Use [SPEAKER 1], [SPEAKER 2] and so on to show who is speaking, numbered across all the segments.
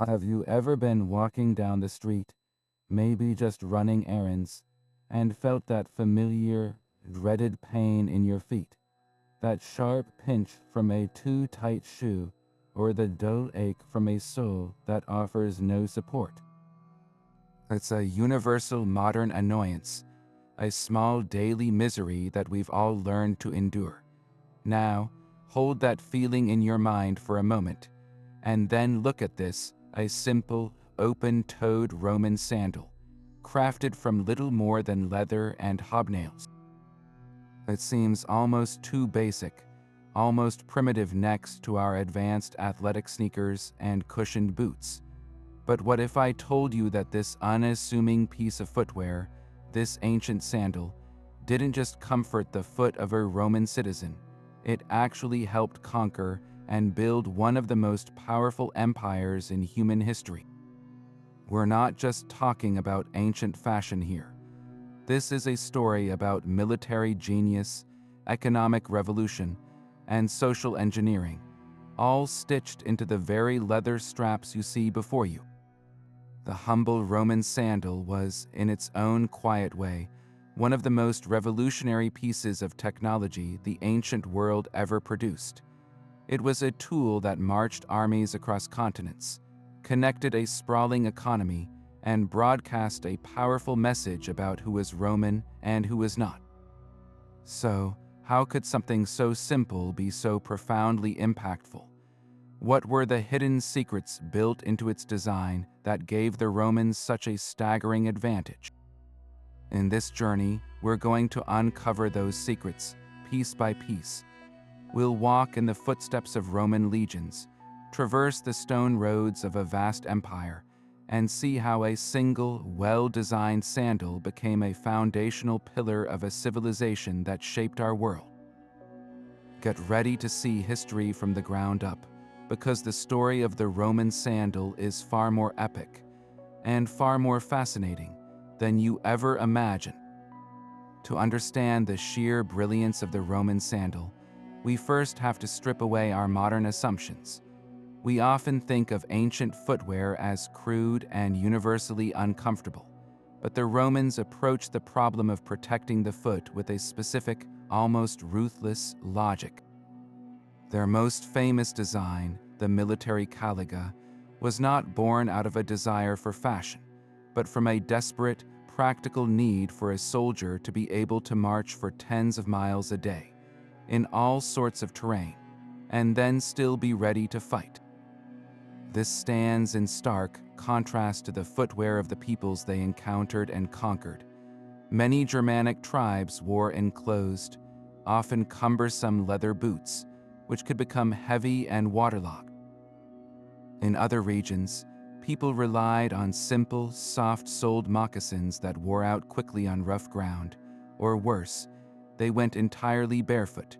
[SPEAKER 1] Have you ever been walking down the street, maybe just running errands, and felt that familiar, dreaded pain in your feet? That sharp pinch from a too tight shoe, or the dull ache from a sole that offers no support? It's a universal modern annoyance, a small daily misery that we've all learned to endure. Now, hold that feeling in your mind for a moment, and then look at this, a simple, open-toed Roman sandal, crafted from little more than leather and hobnails. It seems almost too basic, almost primitive next to our advanced athletic sneakers and cushioned boots. But what if I told you that this unassuming piece of footwear, this ancient sandal, didn't just comfort the foot of a Roman citizen, it actually helped conquer and build one of the most powerful empires in human history? We're not just talking about ancient fashion here. This is a story about military genius, economic revolution, and social engineering, all stitched into the very leather straps you see before you. The humble Roman sandal was, in its own quiet way, one of the most revolutionary pieces of technology the ancient world ever produced. It was a tool that marched armies across continents, connected a sprawling economy, and broadcast a powerful message about who was Roman and who was not. So, how could something so simple be so profoundly impactful? What were the hidden secrets built into its design that gave the Romans such a staggering advantage? In this journey, we're going to uncover those secrets, piece by piece. We'll walk in the footsteps of Roman legions, traverse the stone roads of a vast empire, and see how a single, well-designed sandal became a foundational pillar of a civilization that shaped our world. Get ready to see history from the ground up, because the story of the Roman sandal is far more epic and far more fascinating than you ever imagine. To understand the sheer brilliance of the Roman sandal, we first have to strip away our modern assumptions. We often think of ancient footwear as crude and universally uncomfortable, but the Romans approached the problem of protecting the foot with a specific, almost ruthless logic. Their most famous design, the military caliga, was not born out of a desire for fashion, but from a desperate, practical need for a soldier to be able to march for tens of miles a day, in all sorts of terrain, and then still be ready to fight. This stands in stark contrast to the footwear of the peoples they encountered and conquered. Many Germanic tribes wore enclosed, often cumbersome leather boots, which could become heavy and waterlogged. In other regions, people relied on simple, soft-soled moccasins that wore out quickly on rough ground, or worse, they went entirely barefoot,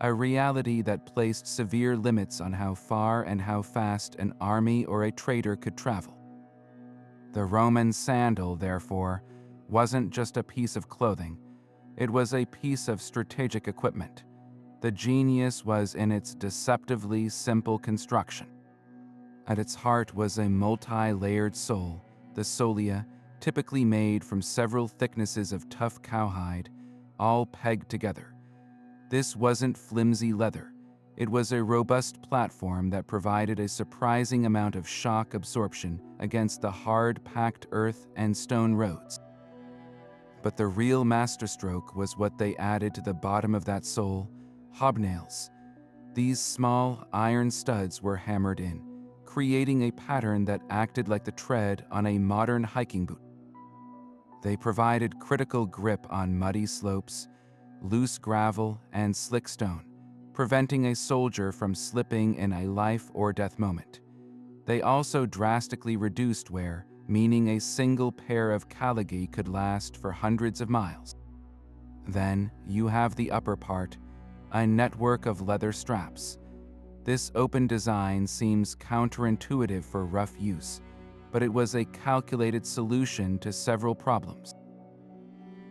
[SPEAKER 1] a reality that placed severe limits on how far and how fast an army or a trader could travel. The Roman sandal, therefore, wasn't just a piece of clothing, it was a piece of strategic equipment. The genius was in its deceptively simple construction. At its heart was a multi-layered sole, the solia, typically made from several thicknesses of tough cowhide, all pegged together. This wasn't flimsy leather. It was a robust platform that provided a surprising amount of shock absorption against the hard, packed earth and stone roads. But the real masterstroke was what they added to the bottom of that sole: hobnails. These small iron studs were hammered in, creating a pattern that acted like the tread on a modern hiking boot. They provided critical grip on muddy slopes, loose gravel, and slick stone, preventing a soldier from slipping in a life or death moment. They also drastically reduced wear, meaning a single pair of caligi could last for hundreds of miles. Then you have the upper part, a network of leather straps. This open design seems counterintuitive for rough use, but it was a calculated solution to several problems.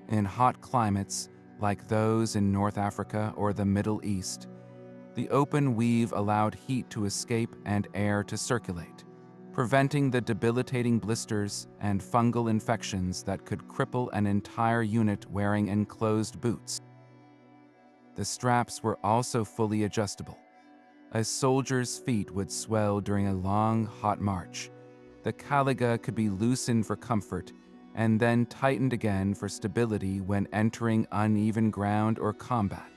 [SPEAKER 1] In hot climates, like those in North Africa or the Middle East, the open weave allowed heat to escape and air to circulate, preventing the debilitating blisters and fungal infections that could cripple an entire unit wearing enclosed boots. The straps were also fully adjustable. A soldier's feet would swell during a long, hot march. The caliga could be loosened for comfort and then tightened again for stability when entering uneven ground or combat.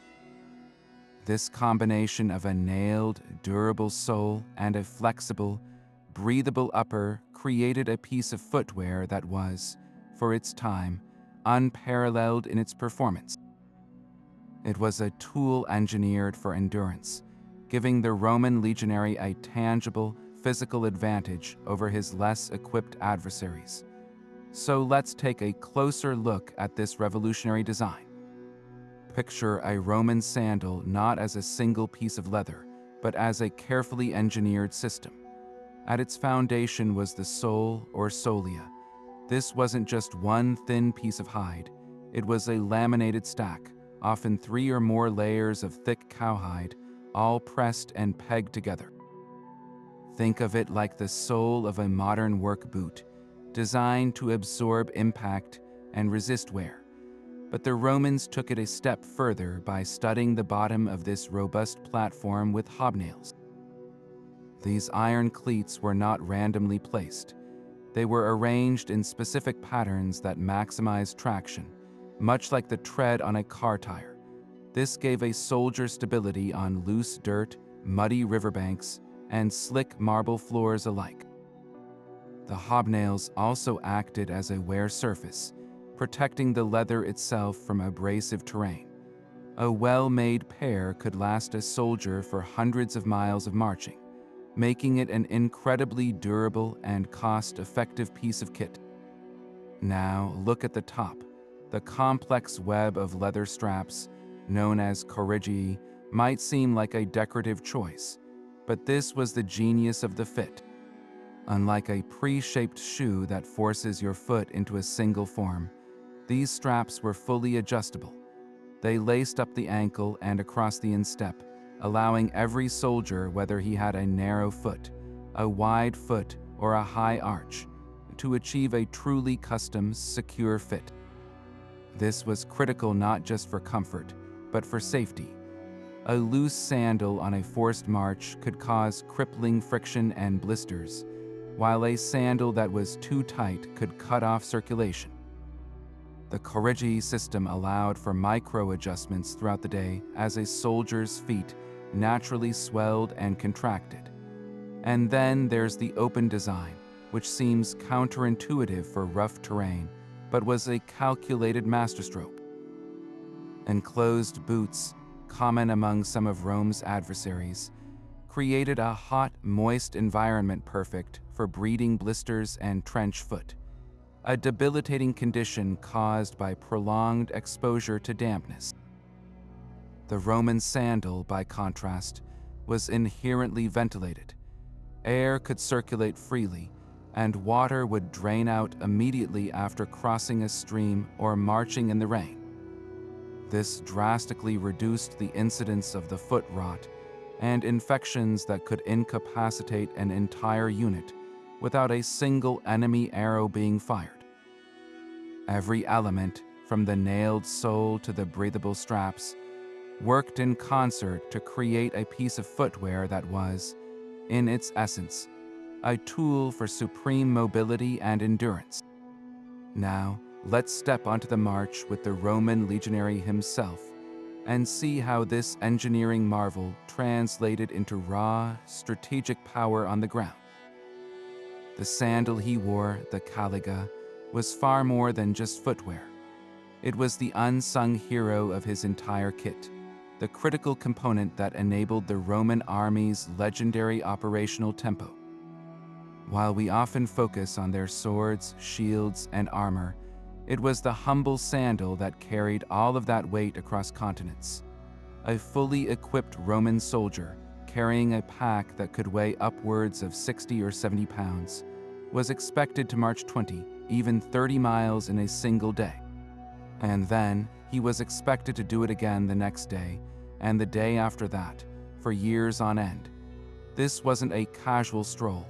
[SPEAKER 1] This combination of a nailed, durable sole and a flexible, breathable upper created a piece of footwear that was, for its time, unparalleled in its performance. It was a tool engineered for endurance, giving the Roman legionary a tangible, physical advantage over his less equipped adversaries. So let's take a closer look at this revolutionary design. Picture a Roman sandal not as a single piece of leather, but as a carefully engineered system. At its foundation was the sole or solia. This wasn't just one thin piece of hide. It was a laminated stack, often 3 or more layers of thick cowhide, all pressed and pegged together. Think of it like the sole of a modern work boot, designed to absorb impact and resist wear. But the Romans took it a step further by studding the bottom of this robust platform with hobnails. These iron cleats were not randomly placed. They were arranged in specific patterns that maximized traction, much like the tread on a car tire. This gave a soldier stability on loose dirt, muddy riverbanks, and slick marble floors alike. The hobnails also acted as a wear surface, protecting the leather itself from abrasive terrain. A well-made pair could last a soldier for hundreds of miles of marching, making it an incredibly durable and cost-effective piece of kit. Now look at the top. The complex web of leather straps, known as corrigii, might seem like a decorative choice, but this was the genius of the fit. Unlike a pre-shaped shoe that forces your foot into a single form, these straps were fully adjustable. They laced up the ankle and across the instep, allowing every soldier, whether he had a narrow foot, a wide foot, or a high arch, to achieve a truly custom, secure fit. This was critical not just for comfort, but for safety. A loose sandal on a forced march could cause crippling friction and blisters, while a sandal that was too tight could cut off circulation. The corrigii system allowed for micro-adjustments throughout the day as a soldier's feet naturally swelled and contracted. And then there's the open design, which seems counterintuitive for rough terrain, but was a calculated masterstroke. Enclosed boots, common among some of Rome's adversaries, created a hot, moist environment perfect for breeding blisters and trench foot, a debilitating condition caused by prolonged exposure to dampness. The Roman sandal, by contrast, was inherently ventilated. Air could circulate freely, and water would drain out immediately after crossing a stream or marching in the rain. This drastically reduced the incidence of the foot rot and infections that could incapacitate an entire unit without a single enemy arrow being fired. Every element, from the nailed sole to the breathable straps, worked in concert to create a piece of footwear that was, in its essence, a tool for supreme mobility and endurance. Now, let's step onto the march with the Roman legionary himself and see how this engineering marvel translated into raw, strategic power on the ground. The sandal he wore, the caliga, was far more than just footwear. It was the unsung hero of his entire kit, the critical component that enabled the Roman army's legendary operational tempo. While we often focus on their swords, shields, and armor, it was the humble sandal that carried all of that weight across continents. A fully equipped Roman soldier, carrying a pack that could weigh upwards of 60 or 70 pounds, was expected to march 20, even 30 miles in a single day. And then he was expected to do it again the next day, and the day after that, for years on end. This wasn't a casual stroll.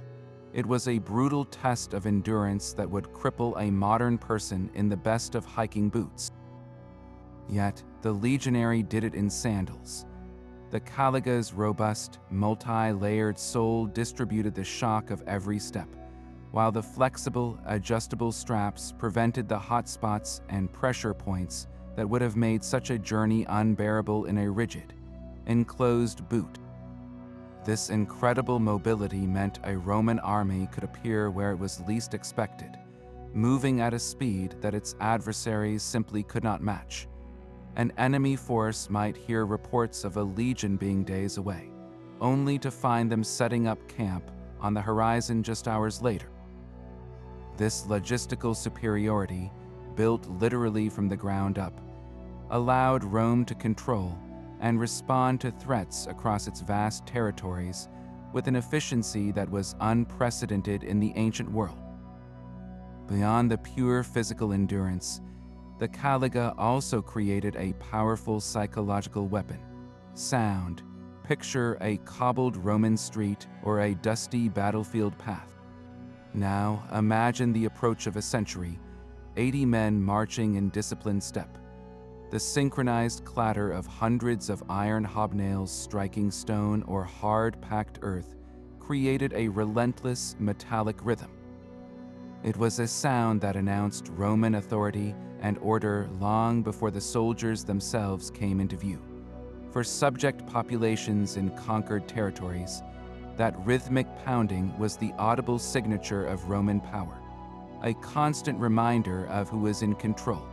[SPEAKER 1] It was a brutal test of endurance that would cripple a modern person in the best of hiking boots. Yet, the legionary did it in sandals. The Caliga's robust, multi-layered sole distributed the shock of every step, while the flexible, adjustable straps prevented the hot spots and pressure points that would have made such a journey unbearable in a rigid, enclosed boot. This incredible mobility meant a Roman army could appear where it was least expected, moving at a speed that its adversaries simply could not match. An enemy force might hear reports of a legion being days away, only to find them setting up camp on the horizon just hours later. This logistical superiority, built literally from the ground up, allowed Rome to control and respond to threats across its vast territories with an efficiency that was unprecedented in the ancient world. Beyond the pure physical endurance, the Caliga also created a powerful psychological weapon: sound. Picture a cobbled Roman street or a dusty battlefield path. Now imagine the approach of a century, 80 men marching in disciplined step. The synchronized clatter of hundreds of iron hobnails striking stone or hard-packed earth created a relentless metallic rhythm. It was a sound that announced Roman authority and order long before the soldiers themselves came into view. For subject populations in conquered territories, that rhythmic pounding was the audible signature of Roman power, a constant reminder of who was in control.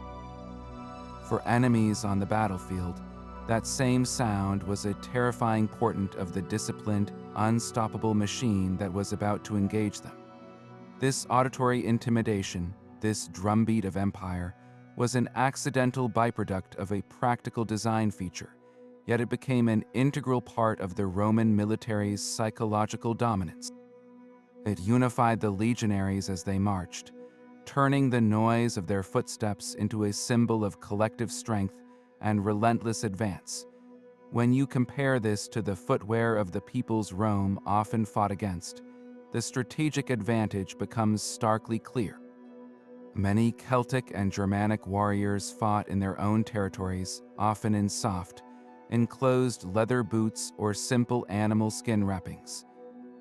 [SPEAKER 1] For enemies on the battlefield, that same sound was a terrifying portent of the disciplined, unstoppable machine that was about to engage them. This auditory intimidation, this drumbeat of empire, was an accidental byproduct of a practical design feature, yet it became an integral part of the Roman military's psychological dominance. It unified the legionaries as they marched, turning the noise of their footsteps into a symbol of collective strength and relentless advance. When you compare this to the footwear of the peoples Rome often fought against, the strategic advantage becomes starkly clear. Many Celtic and Germanic warriors fought in their own territories, often in soft, enclosed leather boots or simple animal skin wrappings.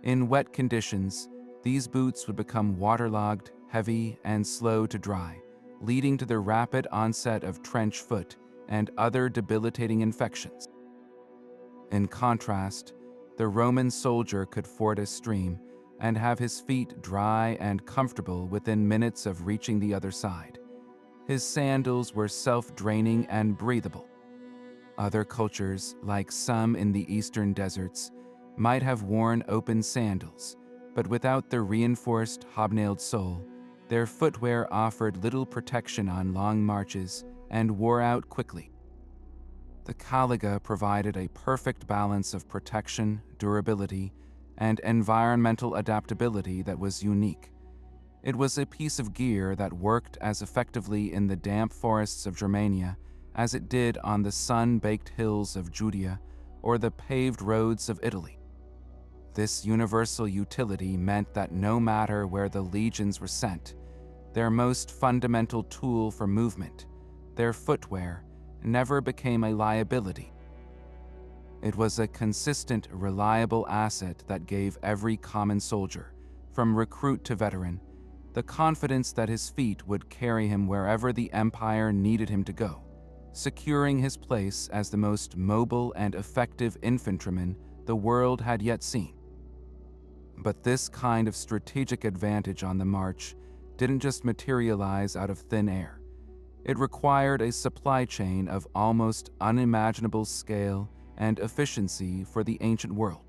[SPEAKER 1] In wet conditions, these boots would become waterlogged, heavy, and slow to dry, leading to the rapid onset of trench foot and other debilitating infections. In contrast, the Roman soldier could ford a stream and have his feet dry and comfortable within minutes of reaching the other side. His sandals were self-draining and breathable. Other cultures, like some in the eastern deserts, might have worn open sandals, but without the reinforced hobnailed sole, their footwear offered little protection on long marches and wore out quickly. The Caliga provided a perfect balance of protection, durability, and environmental adaptability that was unique. It was a piece of gear that worked as effectively in the damp forests of Germania as it did on the sun-baked hills of Judea or the paved roads of Italy. This universal utility meant that no matter where the legions were sent, their most fundamental tool for movement, their footwear, never became a liability. It was a consistent, reliable asset that gave every common soldier, from recruit to veteran, the confidence that his feet would carry him wherever the empire needed him to go, securing his place as the most mobile and effective infantryman the world had yet seen. But this kind of strategic advantage on the march didn't just materialize out of thin air. It required a supply chain of almost unimaginable scale and efficiency for the ancient world.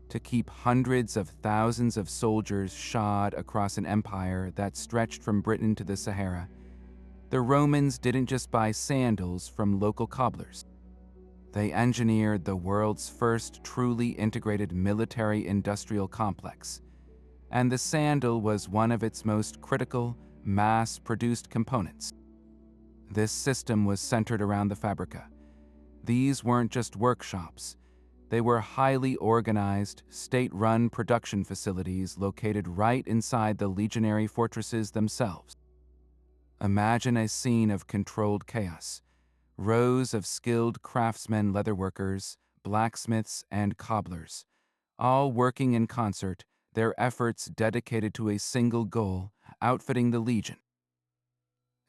[SPEAKER 1] To keep hundreds of thousands of soldiers shod across an empire that stretched from Britain to the Sahara, the Romans didn't just buy sandals from local cobblers. They engineered the world's first truly integrated military-industrial complex, and the sandal was one of its most critical, mass-produced components. This system was centered around the fabrica. These weren't just workshops. They were highly organized, state-run production facilities located right inside the legionary fortresses themselves. Imagine a scene of controlled chaos. Rows of skilled craftsmen, leatherworkers, blacksmiths, and cobblers, all working in concert, their efforts dedicated to a single goal, outfitting the legion.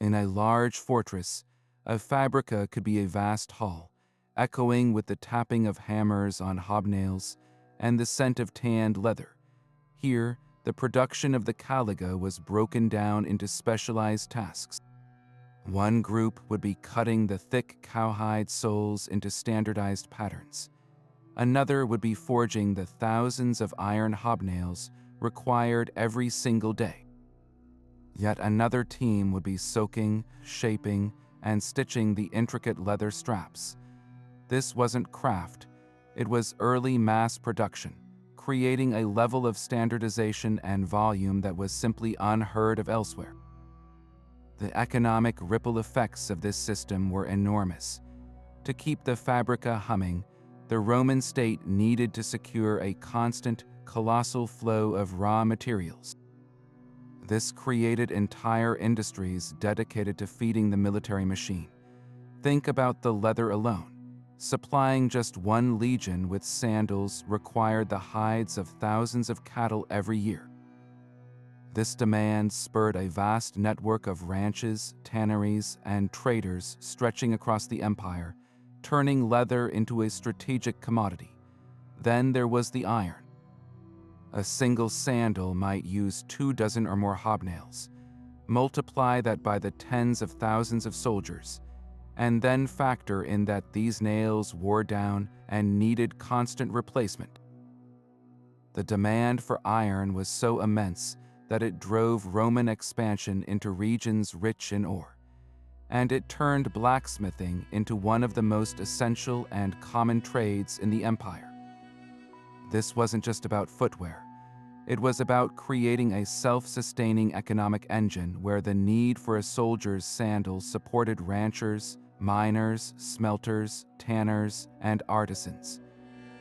[SPEAKER 1] In a large fortress, a fabrica could be a vast hall, echoing with the tapping of hammers on hobnails and the scent of tanned leather. Here, the production of the caliga was broken down into specialized tasks. One group would be cutting the thick cowhide soles into standardized patterns. Another would be forging the thousands of iron hobnails required every single day. Yet another team would be soaking, shaping, and stitching the intricate leather straps. This wasn't craft, it was early mass production, creating a level of standardization and volume that was simply unheard of elsewhere. The economic ripple effects of this system were enormous. To keep the fabrica humming, the Roman state needed to secure a constant, colossal flow of raw materials. This created entire industries dedicated to feeding the military machine. Think about the leather alone. Supplying just one legion with sandals required the hides of thousands of cattle every year. This demand spurred a vast network of ranches, tanneries, and traders stretching across the empire, turning leather into a strategic commodity. Then there was the iron. A single sandal might use 24 or more hobnails. Multiply that by the tens of thousands of soldiers, and then factor in that these nails wore down and needed constant replacement. The demand for iron was so immense that it drove Roman expansion into regions rich in ore, and it turned blacksmithing into one of the most essential and common trades in the empire. This wasn't just about footwear. It was about creating a self-sustaining economic engine where the need for a soldier's sandals supported ranchers, miners, smelters, tanners, and artisans,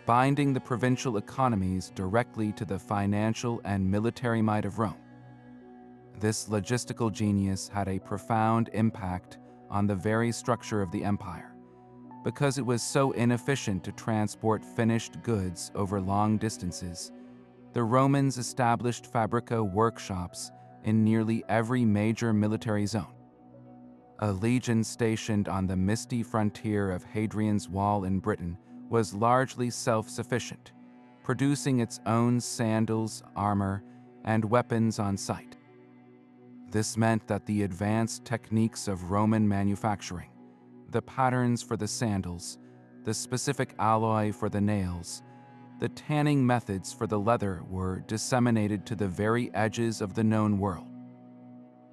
[SPEAKER 1] binding the provincial economies directly to the financial and military might of Rome. This logistical genius had a profound impact on the very structure of the empire, because it was so inefficient to transport finished goods over long distances. The Romans established fabrica workshops in nearly every major military zone. A legion stationed on the misty frontier of Hadrian's Wall in Britain was largely self-sufficient, producing its own sandals, armor, and weapons on site. This meant that the advanced techniques of Roman manufacturing, the patterns for the sandals, the specific alloy for the nails, the tanning methods for the leather were disseminated to the very edges of the known world.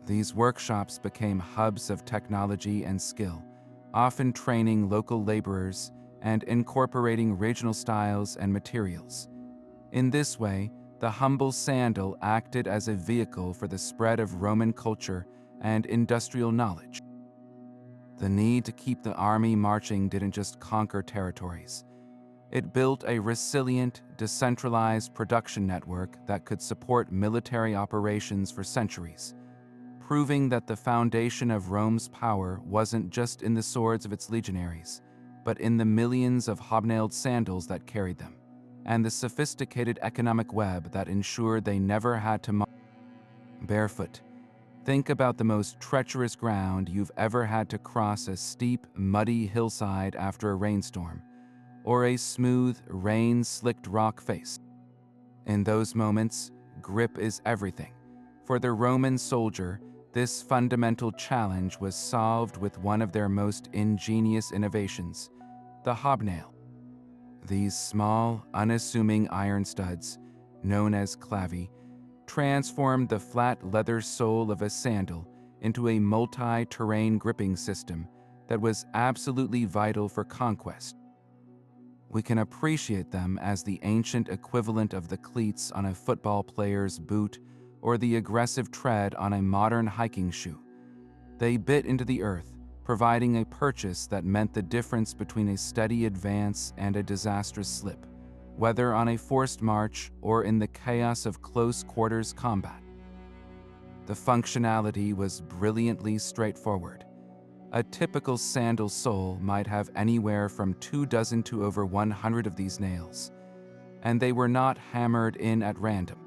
[SPEAKER 1] These workshops became hubs of technology and skill, often training local laborers and incorporating regional styles and materials. In this way, the humble sandal acted as a vehicle for the spread of Roman culture and industrial knowledge. The need to keep the army marching didn't just conquer territories. It built a resilient, decentralized production network that could support military operations for centuries, proving that the foundation of Rome's power wasn't just in the swords of its legionaries, but in the millions of hobnailed sandals that carried them, and the sophisticated economic web that ensured they never had to march barefoot. Think about the most treacherous ground you've ever had to cross: a steep, muddy hillside after a rainstorm, or a smooth, rain-slicked rock face. In those moments, grip is everything. For the Roman soldier, this fundamental challenge was solved with one of their most ingenious innovations, the hobnail. These small, unassuming iron studs, known as clavi, transformed the flat leather sole of a sandal into a multi-terrain gripping system that was absolutely vital for conquest. We can appreciate them as the ancient equivalent of the cleats on a football player's boot or the aggressive tread on a modern hiking shoe. They bit into the earth, providing a purchase that meant the difference between a steady advance and a disastrous slip, whether on a forced march or in the chaos of close-quarters combat. The functionality was brilliantly straightforward. A typical sandal sole might have anywhere from 24 to over 100 of these nails, and they were not hammered in at random.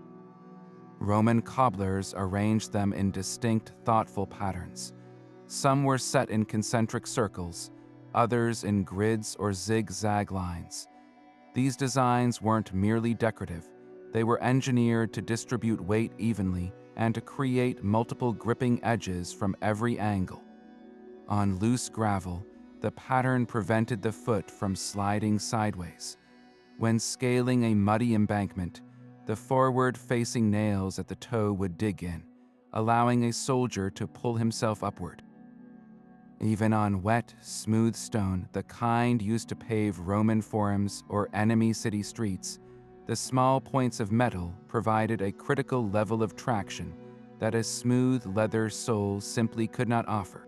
[SPEAKER 1] Roman cobblers arranged them in distinct, thoughtful patterns. Some were set in concentric circles, others in grids or zigzag lines. These designs weren't merely decorative, they were engineered to distribute weight evenly and to create multiple gripping edges from every angle. On loose gravel, the pattern prevented the foot from sliding sideways. When scaling a muddy embankment, the forward-facing nails at the toe would dig in, allowing a soldier to pull himself upward. Even on wet, smooth stone, the kind used to pave Roman forums or enemy city streets, the small points of metal provided a critical level of traction that a smooth leather sole simply could not offer.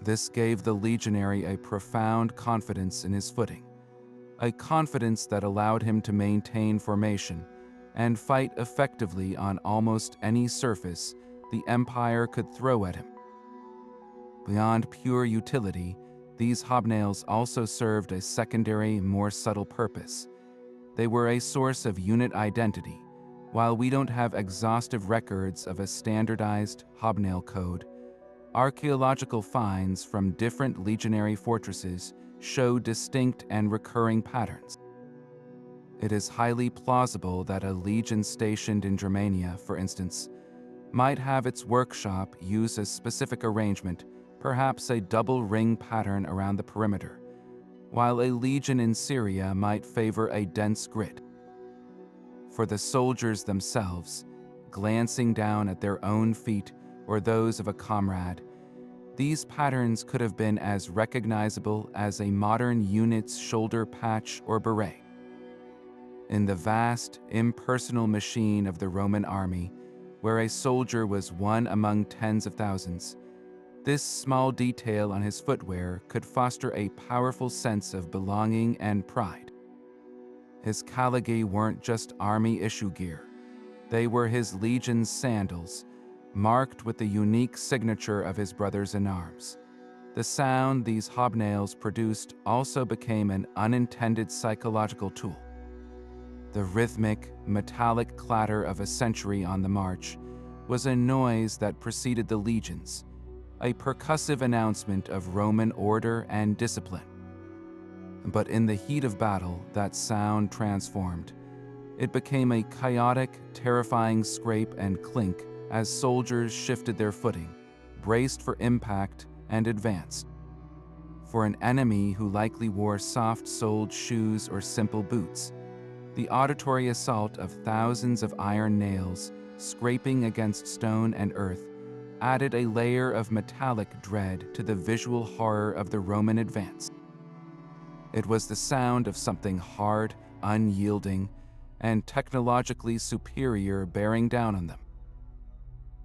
[SPEAKER 1] This gave the legionary a profound confidence in his footing, a confidence that allowed him to maintain formation and fight effectively on almost any surface the empire could throw at him. Beyond pure utility, these hobnails also served a secondary, more subtle purpose. They were a source of unit identity. While we don't have exhaustive records of a standardized hobnail code, archaeological finds from different legionary fortresses show distinct and recurring patterns. It is highly plausible that a legion stationed in Germania, for instance, might have its workshop use a specific arrangement, perhaps a double ring pattern around the perimeter, while a legion in Syria might favor a dense grid. For the soldiers themselves, glancing down at their own feet or those of a comrade, these patterns could have been as recognizable as a modern unit's shoulder patch or beret. In the vast, impersonal machine of the Roman army, where a soldier was one among tens of thousands, this small detail on his footwear could foster a powerful sense of belonging and pride. His caligae weren't just army-issue gear. They were his legion's sandals, marked with the unique signature of his brothers-in-arms. The sound these hobnails produced also became an unintended psychological tool. The rhythmic, metallic clatter of a century on the march was a noise that preceded the legions, a percussive announcement of Roman order and discipline. But in the heat of battle, that sound transformed. It became a chaotic, terrifying scrape and clink as soldiers shifted their footing, braced for impact, and advanced. For an enemy who likely wore soft-soled shoes or simple boots, the auditory assault of thousands of iron nails scraping against stone and earth added a layer of metallic dread to the visual horror of the Roman advance. It was the sound of something hard, unyielding, and technologically superior bearing down on them.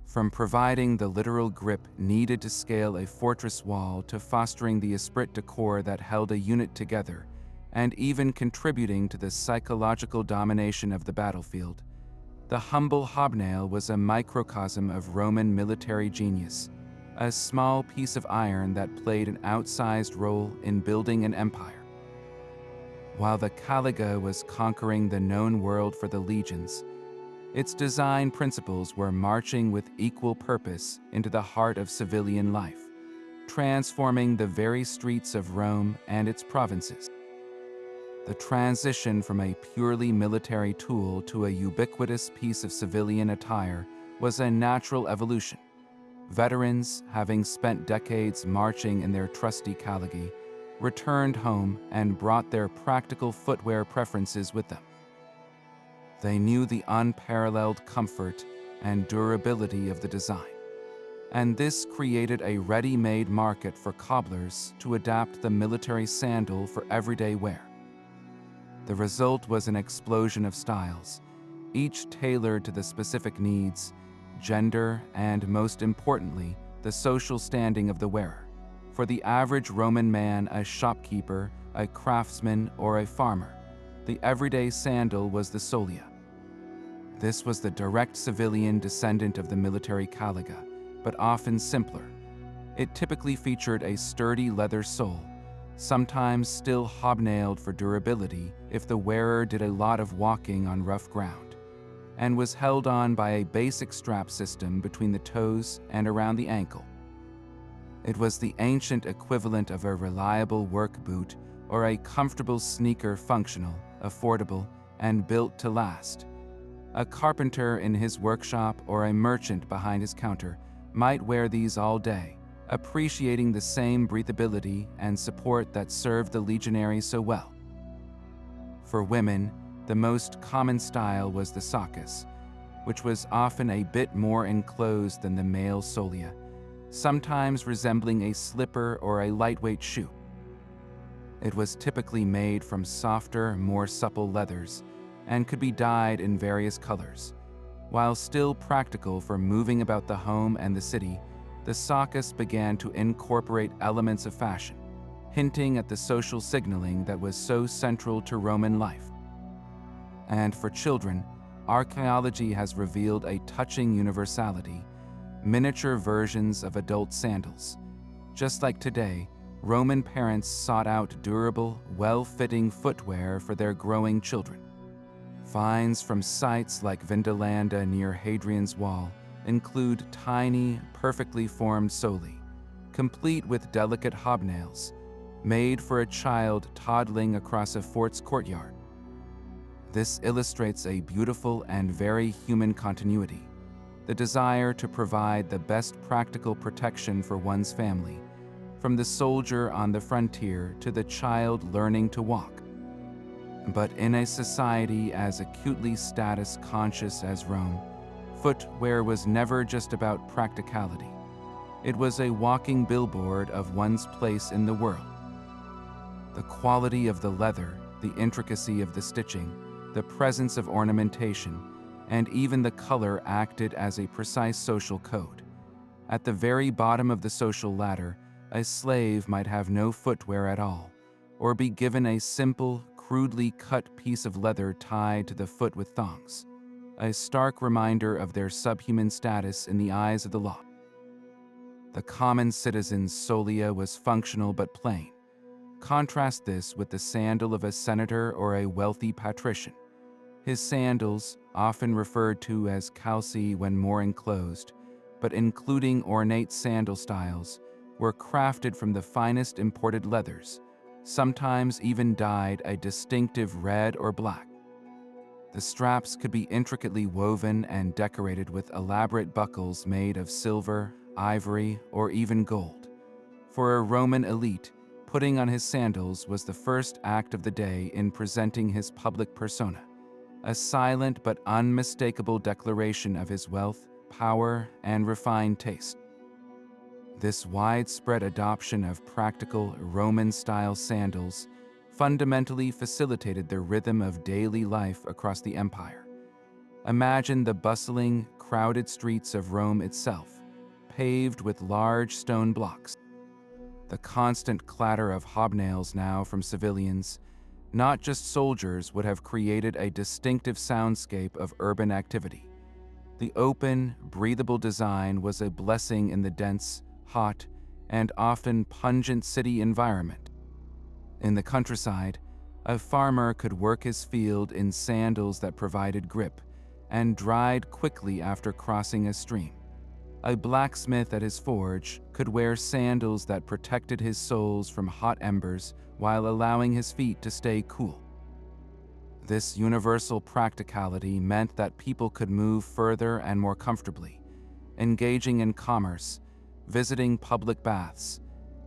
[SPEAKER 1] From providing the literal grip needed to scale a fortress wall to fostering the esprit de corps that held a unit together, and even contributing to the psychological domination of the battlefield, the humble hobnail was a microcosm of Roman military genius, a small piece of iron that played an outsized role in building an empire. While the caliga was conquering the known world for the legions, its design principles were marching with equal purpose into the heart of civilian life, transforming the very streets of Rome and its provinces. The transition from a purely military tool to a ubiquitous piece of civilian attire was a natural evolution. Veterans, having spent decades marching in their trusty caligae, returned home and brought their practical footwear preferences with them. They knew the unparalleled comfort and durability of the design, and this created a ready-made market for cobblers to adapt the military sandal for everyday wear. The result was an explosion of styles, each tailored to the specific needs, gender, and most importantly, the social standing of the wearer. For the average Roman man, a shopkeeper, a craftsman, or a farmer, the everyday sandal was the solia. This was the direct civilian descendant of the military caliga, but often simpler. It typically featured a sturdy leather sole, sometimes still hobnailed for durability if the wearer did a lot of walking on rough ground, and was held on by a basic strap system between the toes and around the ankle. It was the ancient equivalent of a reliable work boot or a comfortable sneaker, functional, affordable, and built to last. A carpenter in his workshop or a merchant behind his counter might wear these all day, appreciating the same breathability and support that served the legionary so well. For women, the most common style was the soccus, which was often a bit more enclosed than the male solia, sometimes resembling a slipper or a lightweight shoe. It was typically made from softer, more supple leathers and could be dyed in various colors. While still practical for moving about the home and the city, the soccus began to incorporate elements of fashion, hinting at the social signaling that was so central to Roman life. And for children, archaeology has revealed a touching universality: miniature versions of adult sandals. Just like today, Roman parents sought out durable, well-fitting footwear for their growing children. Finds from sites like Vindolanda near Hadrian's Wall include tiny, perfectly formed soli, complete with delicate hobnails, made for a child toddling across a fort's courtyard. This illustrates a beautiful and very human continuity: the desire to provide the best practical protection for one's family, from the soldier on the frontier to the child learning to walk. But in a society as acutely status-conscious as Rome, footwear was never just about practicality. It was a walking billboard of one's place in the world. The quality of the leather, the intricacy of the stitching, the presence of ornamentation, and even the color acted as a precise social code. At the very bottom of the social ladder, a slave might have no footwear at all, or be given a simple, crudely cut piece of leather tied to the foot with thongs, a stark reminder of their subhuman status in the eyes of the law. The common citizen's solia was functional but plain. Contrast this with the sandal of a senator or a wealthy patrician. His sandals, often referred to as calci when more enclosed, but including ornate sandal styles, were crafted from the finest imported leathers, sometimes even dyed a distinctive red or black. The straps could be intricately woven and decorated with elaborate buckles made of silver, ivory, or even gold. For a Roman elite, putting on his sandals was the first act of the day in presenting his public persona, a silent but unmistakable declaration of his wealth, power, and refined taste. This widespread adoption of practical Roman-style sandals fundamentally facilitated the rhythm of daily life across the empire. Imagine the bustling, crowded streets of Rome itself, paved with large stone blocks. The constant clatter of hobnails now from civilians, not just soldiers, would have created a distinctive soundscape of urban activity. The open, breathable design was a blessing in the dense, hot, and often pungent city environment. In the countryside, a farmer could work his field in sandals that provided grip and dried quickly after crossing a stream. A blacksmith at his forge could wear sandals that protected his soles from hot embers while allowing his feet to stay cool. This universal practicality meant that people could move further and more comfortably, engaging in commerce, visiting public baths,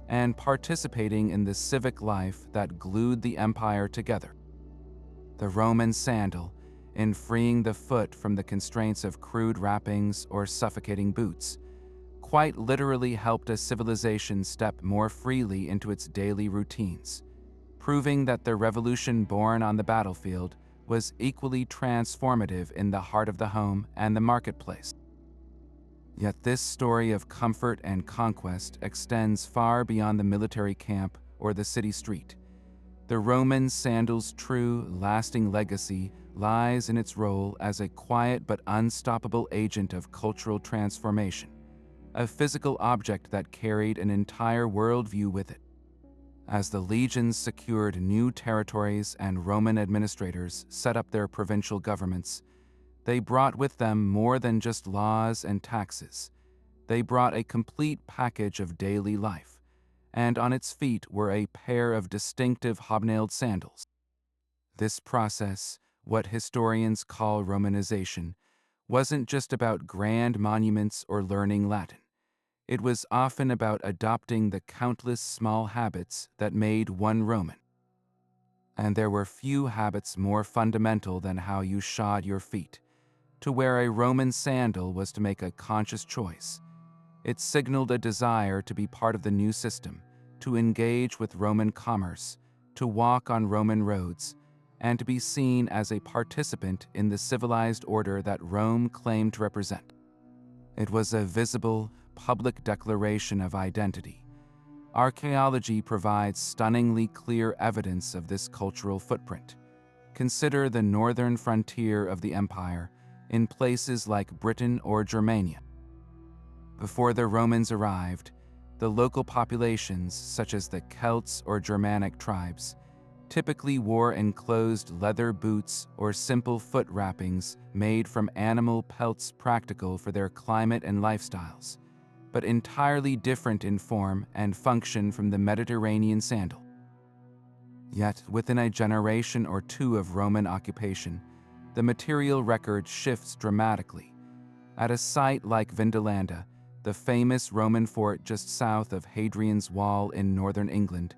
[SPEAKER 1] and participating in the civic life that glued the empire together. The Roman sandal, in freeing the foot from the constraints of crude wrappings or suffocating boots, quite literally helped a civilization step more freely into its daily routines, proving that the revolution born on the battlefield was equally transformative in the heart of the home and the marketplace. Yet this story of comfort and conquest extends far beyond the military camp or the city street. The Roman sandal's true, lasting legacy lies in its role as a quiet but unstoppable agent of cultural transformation, a physical object that carried an entire worldview with it. As the legions secured new territories and Roman administrators set up their provincial governments, they brought with them more than just laws and taxes. They brought a complete package of daily life, and on its feet were a pair of distinctive hobnailed sandals. This process, what historians call Romanization, wasn't just about grand monuments or learning Latin. It was often about adopting the countless small habits that made one Roman. And there were few habits more fundamental than how you shod your feet. To wear a Roman sandal was to make a conscious choice. It signaled a desire to be part of the new system, to engage with Roman commerce, to walk on Roman roads, and to be seen as a participant in the civilized order that Rome claimed to represent. It was a visible, public declaration of identity. Archaeology provides stunningly clear evidence of this cultural footprint. Consider the northern frontier of the empire, in places like Britain or Germania. Before the Romans arrived, the local populations, such as the Celts or Germanic tribes, typically wore enclosed leather boots or simple foot wrappings made from animal pelts, practical for their climate and lifestyles, but entirely different in form and function from the Mediterranean sandal. Yet, within a generation or two of Roman occupation, the material record shifts dramatically. At a site like Vindolanda, the famous Roman fort just south of Hadrian's Wall in northern England,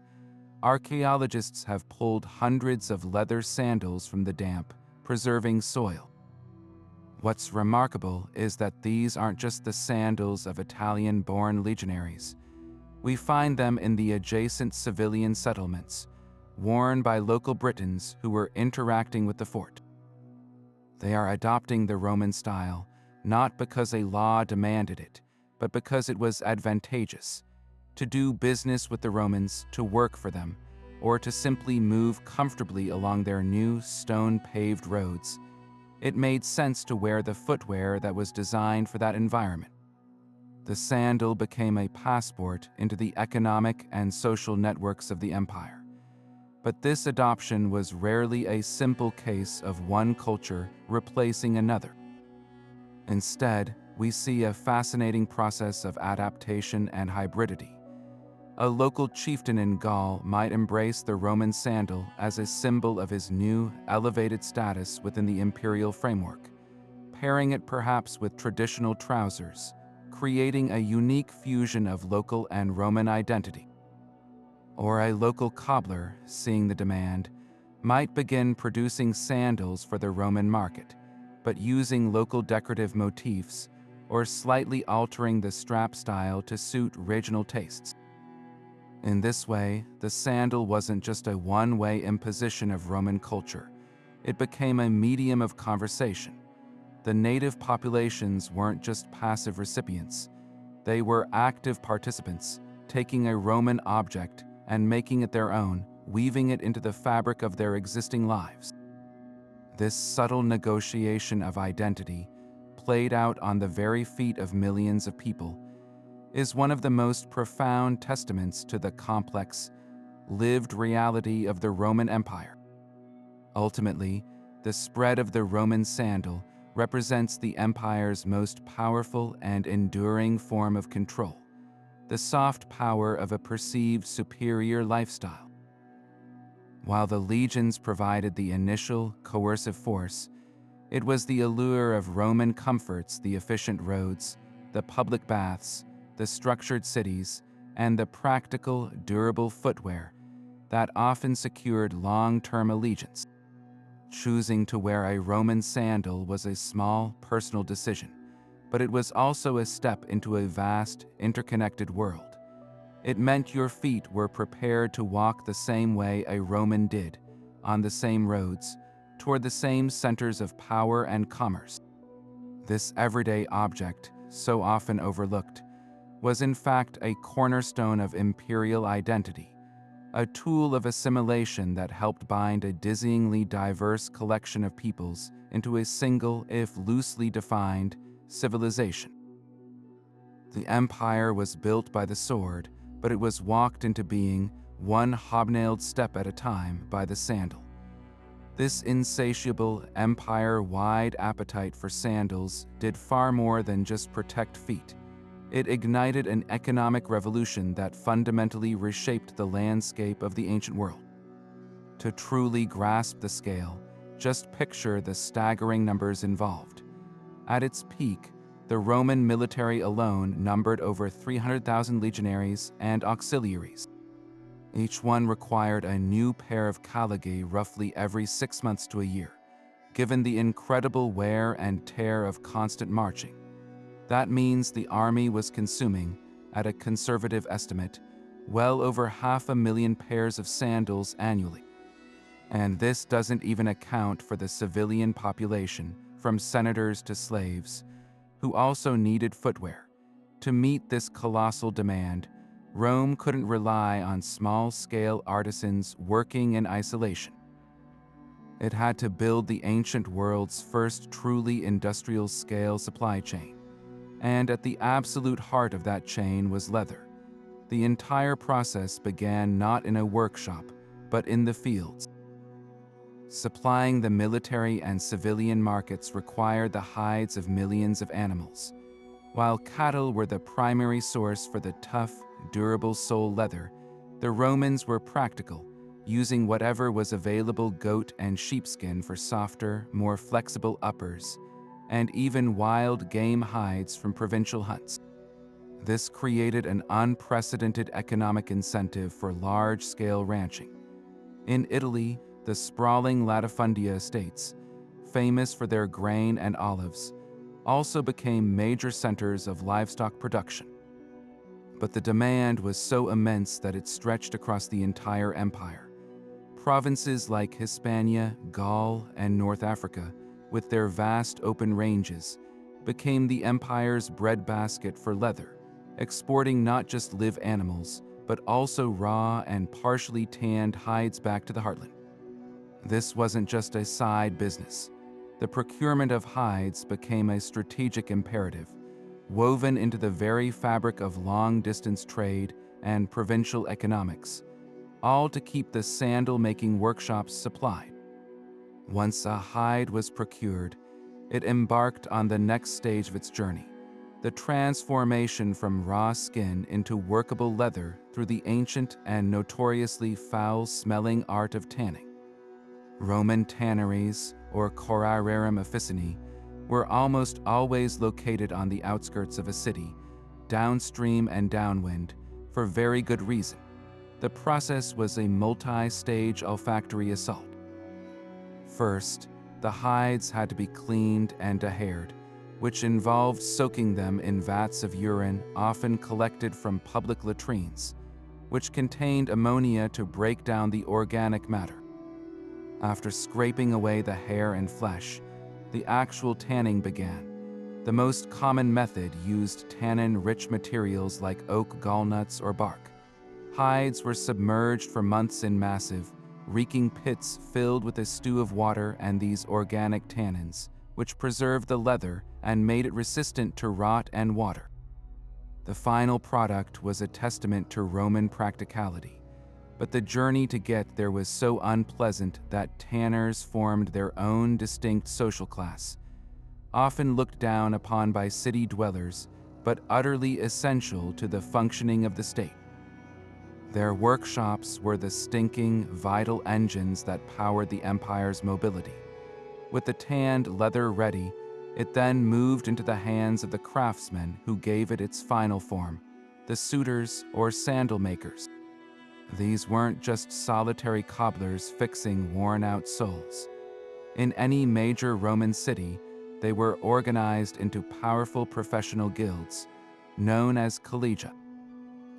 [SPEAKER 1] archaeologists have pulled hundreds of leather sandals from the damp, preserving soil. What's remarkable is that these aren't just the sandals of Italian-born legionaries. We find them in the adjacent civilian settlements, worn by local Britons who were interacting with the fort. They are adopting the Roman style, not because a law demanded it, but because it was advantageous. To do business with the Romans, to work for them, or to simply move comfortably along their new stone-paved roads, it made sense to wear the footwear that was designed for that environment. The sandal became a passport into the economic and social networks of the empire. But this adoption was rarely a simple case of one culture replacing another. Instead, we see a fascinating process of adaptation and hybridity. A local chieftain in Gaul might embrace the Roman sandal as a symbol of his new, elevated status within the imperial framework, pairing it perhaps with traditional trousers, creating a unique fusion of local and Roman identity. Or a local cobbler, seeing the demand, might begin producing sandals for the Roman market, but using local decorative motifs or slightly altering the strap style to suit regional tastes. In this way, the sandal wasn't just a one-way imposition of Roman culture. It became a medium of conversation. The native populations weren't just passive recipients. They were active participants, taking a Roman object and making it their own, weaving it into the fabric of their existing lives. This subtle negotiation of identity, played out on the very feet of millions of people, is one of the most profound testaments to the complex, lived reality of the Roman Empire. Ultimately, the spread of the Roman sandal represents the empire's most powerful and enduring form of control, the soft power of a perceived superior lifestyle. While the legions provided the initial coercive force, it was the allure of Roman comforts, the efficient roads, the public baths, the structured cities, and the practical, durable footwear that often secured long-term allegiance. Choosing to wear a Roman sandal was a small, personal decision, but it was also a step into a vast, interconnected world. It meant your feet were prepared to walk the same way a Roman did, on the same roads, toward the same centers of power and commerce. This everyday object, so often overlooked, was in fact a cornerstone of imperial identity, a tool of assimilation that helped bind a dizzyingly diverse collection of peoples into a single, if loosely defined, civilization. The empire was built by the sword, but it was walked into being, one hobnailed step at a time, by the sandal. This insatiable, empire-wide appetite for sandals did far more than just protect feet. It ignited an economic revolution that fundamentally reshaped the landscape of the ancient world. To truly grasp the scale, just picture the staggering numbers involved. At its peak, the Roman military alone numbered over 300,000 legionaries and auxiliaries. Each one required a new pair of caligae roughly every 6 months to a year, given the incredible wear and tear of constant marching. That means the army was consuming, at a conservative estimate, well over 500,000 pairs of sandals annually. And this doesn't even account for the civilian population, from senators to slaves, who also needed footwear. To meet this colossal demand, Rome couldn't rely on small-scale artisans working in isolation. It had to build the ancient world's first truly industrial-scale supply chain. And at the absolute heart of that chain was leather. The entire process began not in a workshop, but in the fields. Supplying the military and civilian markets required the hides of millions of animals. While cattle were the primary source for the tough, durable sole leather, the Romans were practical, using whatever was available goat and sheepskin for softer, more flexible uppers, and even wild game hides from provincial hunts. This created an unprecedented economic incentive for large-scale ranching. In Italy, the sprawling latifundia estates, famous for their grain and olives, also became major centers of livestock production. But the demand was so immense that it stretched across the entire empire. Provinces like Hispania, Gaul, and North Africa, with their vast open ranges, became the empire's breadbasket for leather, exporting not just live animals, but also raw and partially tanned hides back to the heartland. This wasn't just a side business. The procurement of hides became a strategic imperative, woven into the very fabric of long-distance trade and provincial economics, all to keep the sandal-making workshops supplied. Once a hide was procured, it embarked on the next stage of its journey, the transformation from raw skin into workable leather through the ancient and notoriously foul-smelling art of tanning. Roman tanneries, or cora rerum officinae, were almost always located on the outskirts of a city, downstream and downwind, for very good reason. The process was a multi-stage olfactory assault. First, the hides had to be cleaned and dehaired, which involved soaking them in vats of urine often collected from public latrines, which contained ammonia to break down the organic matter. After scraping away the hair and flesh, the actual tanning began. The most common method used tannin-rich materials like oak gallnuts or bark. Hides were submerged for months in massive, reeking pits filled with a stew of water and these organic tannins, which preserved the leather and made it resistant to rot and water. The final product was a testament to Roman practicality. But the journey to get there was so unpleasant that tanners formed their own distinct social class, often looked down upon by city dwellers, but utterly essential to the functioning of the state. Their workshops were the stinking, vital engines that powered the empire's mobility. With the tanned leather ready, it then moved into the hands of the craftsmen who gave it its final form, the suitors or sandal makers. These weren't just solitary cobblers fixing worn-out soles. In any major Roman city, they were organized into powerful professional guilds, known as collegia.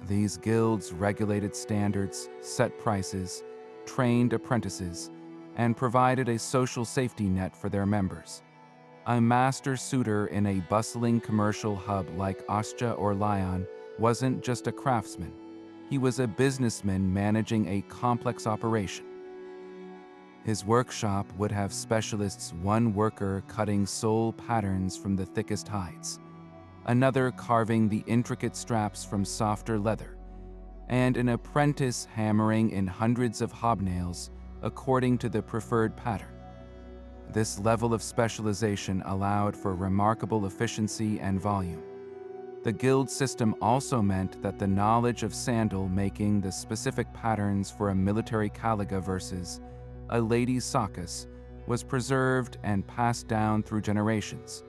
[SPEAKER 1] These guilds regulated standards, set prices, trained apprentices, and provided a social safety net for their members. A master suitor in a bustling commercial hub like Ostia or Lyon wasn't just a craftsman. He was a businessman managing a complex operation. His workshop would have specialists, one worker cutting sole patterns from the thickest hides, another carving the intricate straps from softer leather, and an apprentice hammering in hundreds of hobnails according to the preferred pattern. This level of specialization allowed for remarkable efficiency and volume. The guild system also meant that the knowledge of sandal making the specific patterns for a military caliga versus a lady's soccus was preserved and passed down through generations,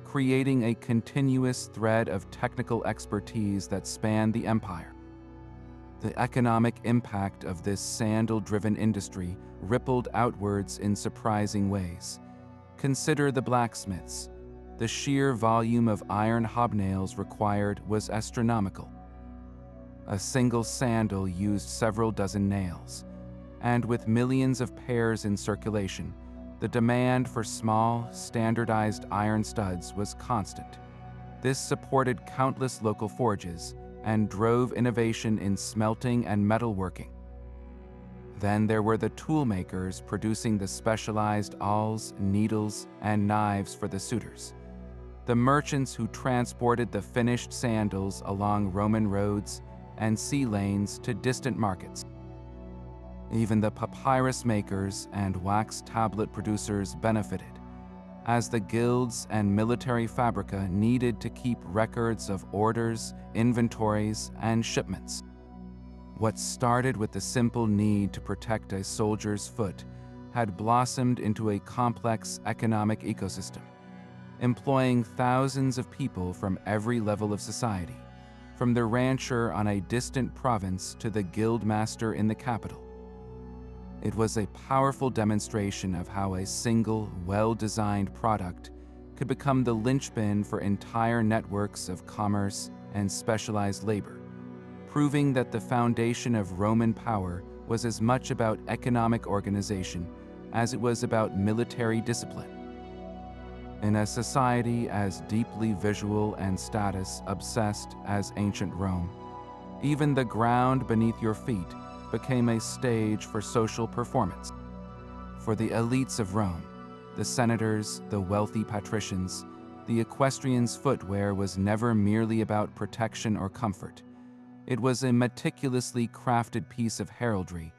[SPEAKER 1] creating a continuous thread of technical expertise that spanned the empire. The economic impact of this sandal-driven industry rippled outwards in surprising ways. Consider the blacksmiths. The sheer volume of iron hobnails required was astronomical. A single sandal used several dozen nails, and with millions of pairs in circulation, the demand for small, standardized iron studs was constant. This supported countless local forges and drove innovation in smelting and metalworking. Then there were the tool makers producing the specialized awls, needles, and knives for the suitors. The merchants who transported the finished sandals along Roman roads and sea lanes to distant markets. Even the papyrus makers and wax tablet producers benefited, as the guilds and military fabrica needed to keep records of orders, inventories, and shipments. What started with the simple need to protect a soldier's foot had blossomed into a complex economic ecosystem, employing thousands of people from every level of society, from the rancher on a distant province to the guild master in the capital. It was a powerful demonstration of how a single, well-designed product could become the linchpin for entire networks of commerce and specialized labor, proving that the foundation of Roman power was as much about economic organization as it was about military discipline. In a society as deeply visual and status-obsessed as ancient Rome, even the ground beneath your feet became a stage for social performance. For the elites of Rome, the senators, the wealthy patricians, the equestrian's footwear was never merely about protection or comfort. It was a meticulously crafted piece of heraldry,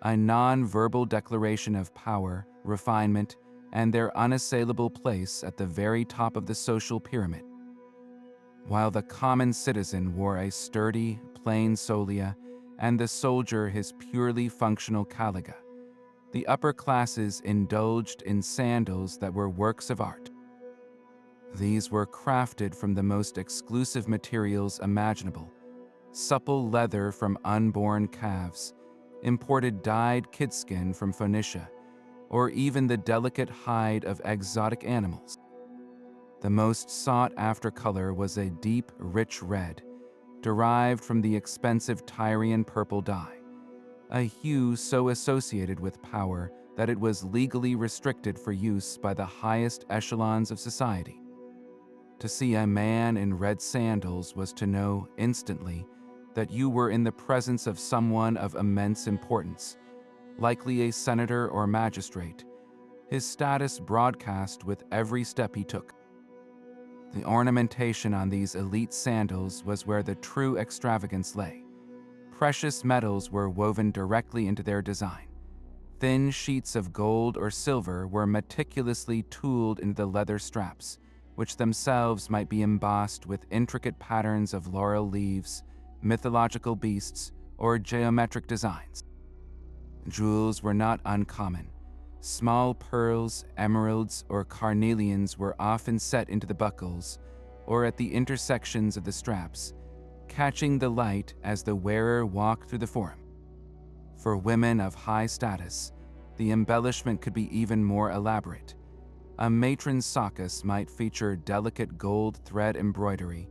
[SPEAKER 1] a non-verbal declaration of power, refinement, and their unassailable place at the very top of the social pyramid. While the common citizen wore a sturdy, plain solia, and the soldier his purely functional caliga, the upper classes indulged in sandals that were works of art. These were crafted from the most exclusive materials imaginable: supple leather from unborn calves, imported dyed kidskin from Phoenicia, or even the delicate hide of exotic animals. The most sought-after color was a deep, rich red, derived from the expensive Tyrian purple dye, a hue so associated with power that it was legally restricted for use by the highest echelons of society. To see a man in red sandals was to know instantly that you were in the presence of someone of immense importance, likely a senator or magistrate, his status broadcast with every step he took. The ornamentation on these elite sandals was where the true extravagance lay. Precious metals were woven directly into their design. Thin sheets of gold or silver were meticulously tooled into the leather straps, which themselves might be embossed with intricate patterns of laurel leaves, mythological beasts, or geometric designs. Jewels were not uncommon. Small pearls, emeralds, or carnelians were often set into the buckles or at the intersections of the straps, catching the light as the wearer walked through the forum. For women of high status, the embellishment could be even more elaborate. A matron's soccus might feature delicate gold thread embroidery,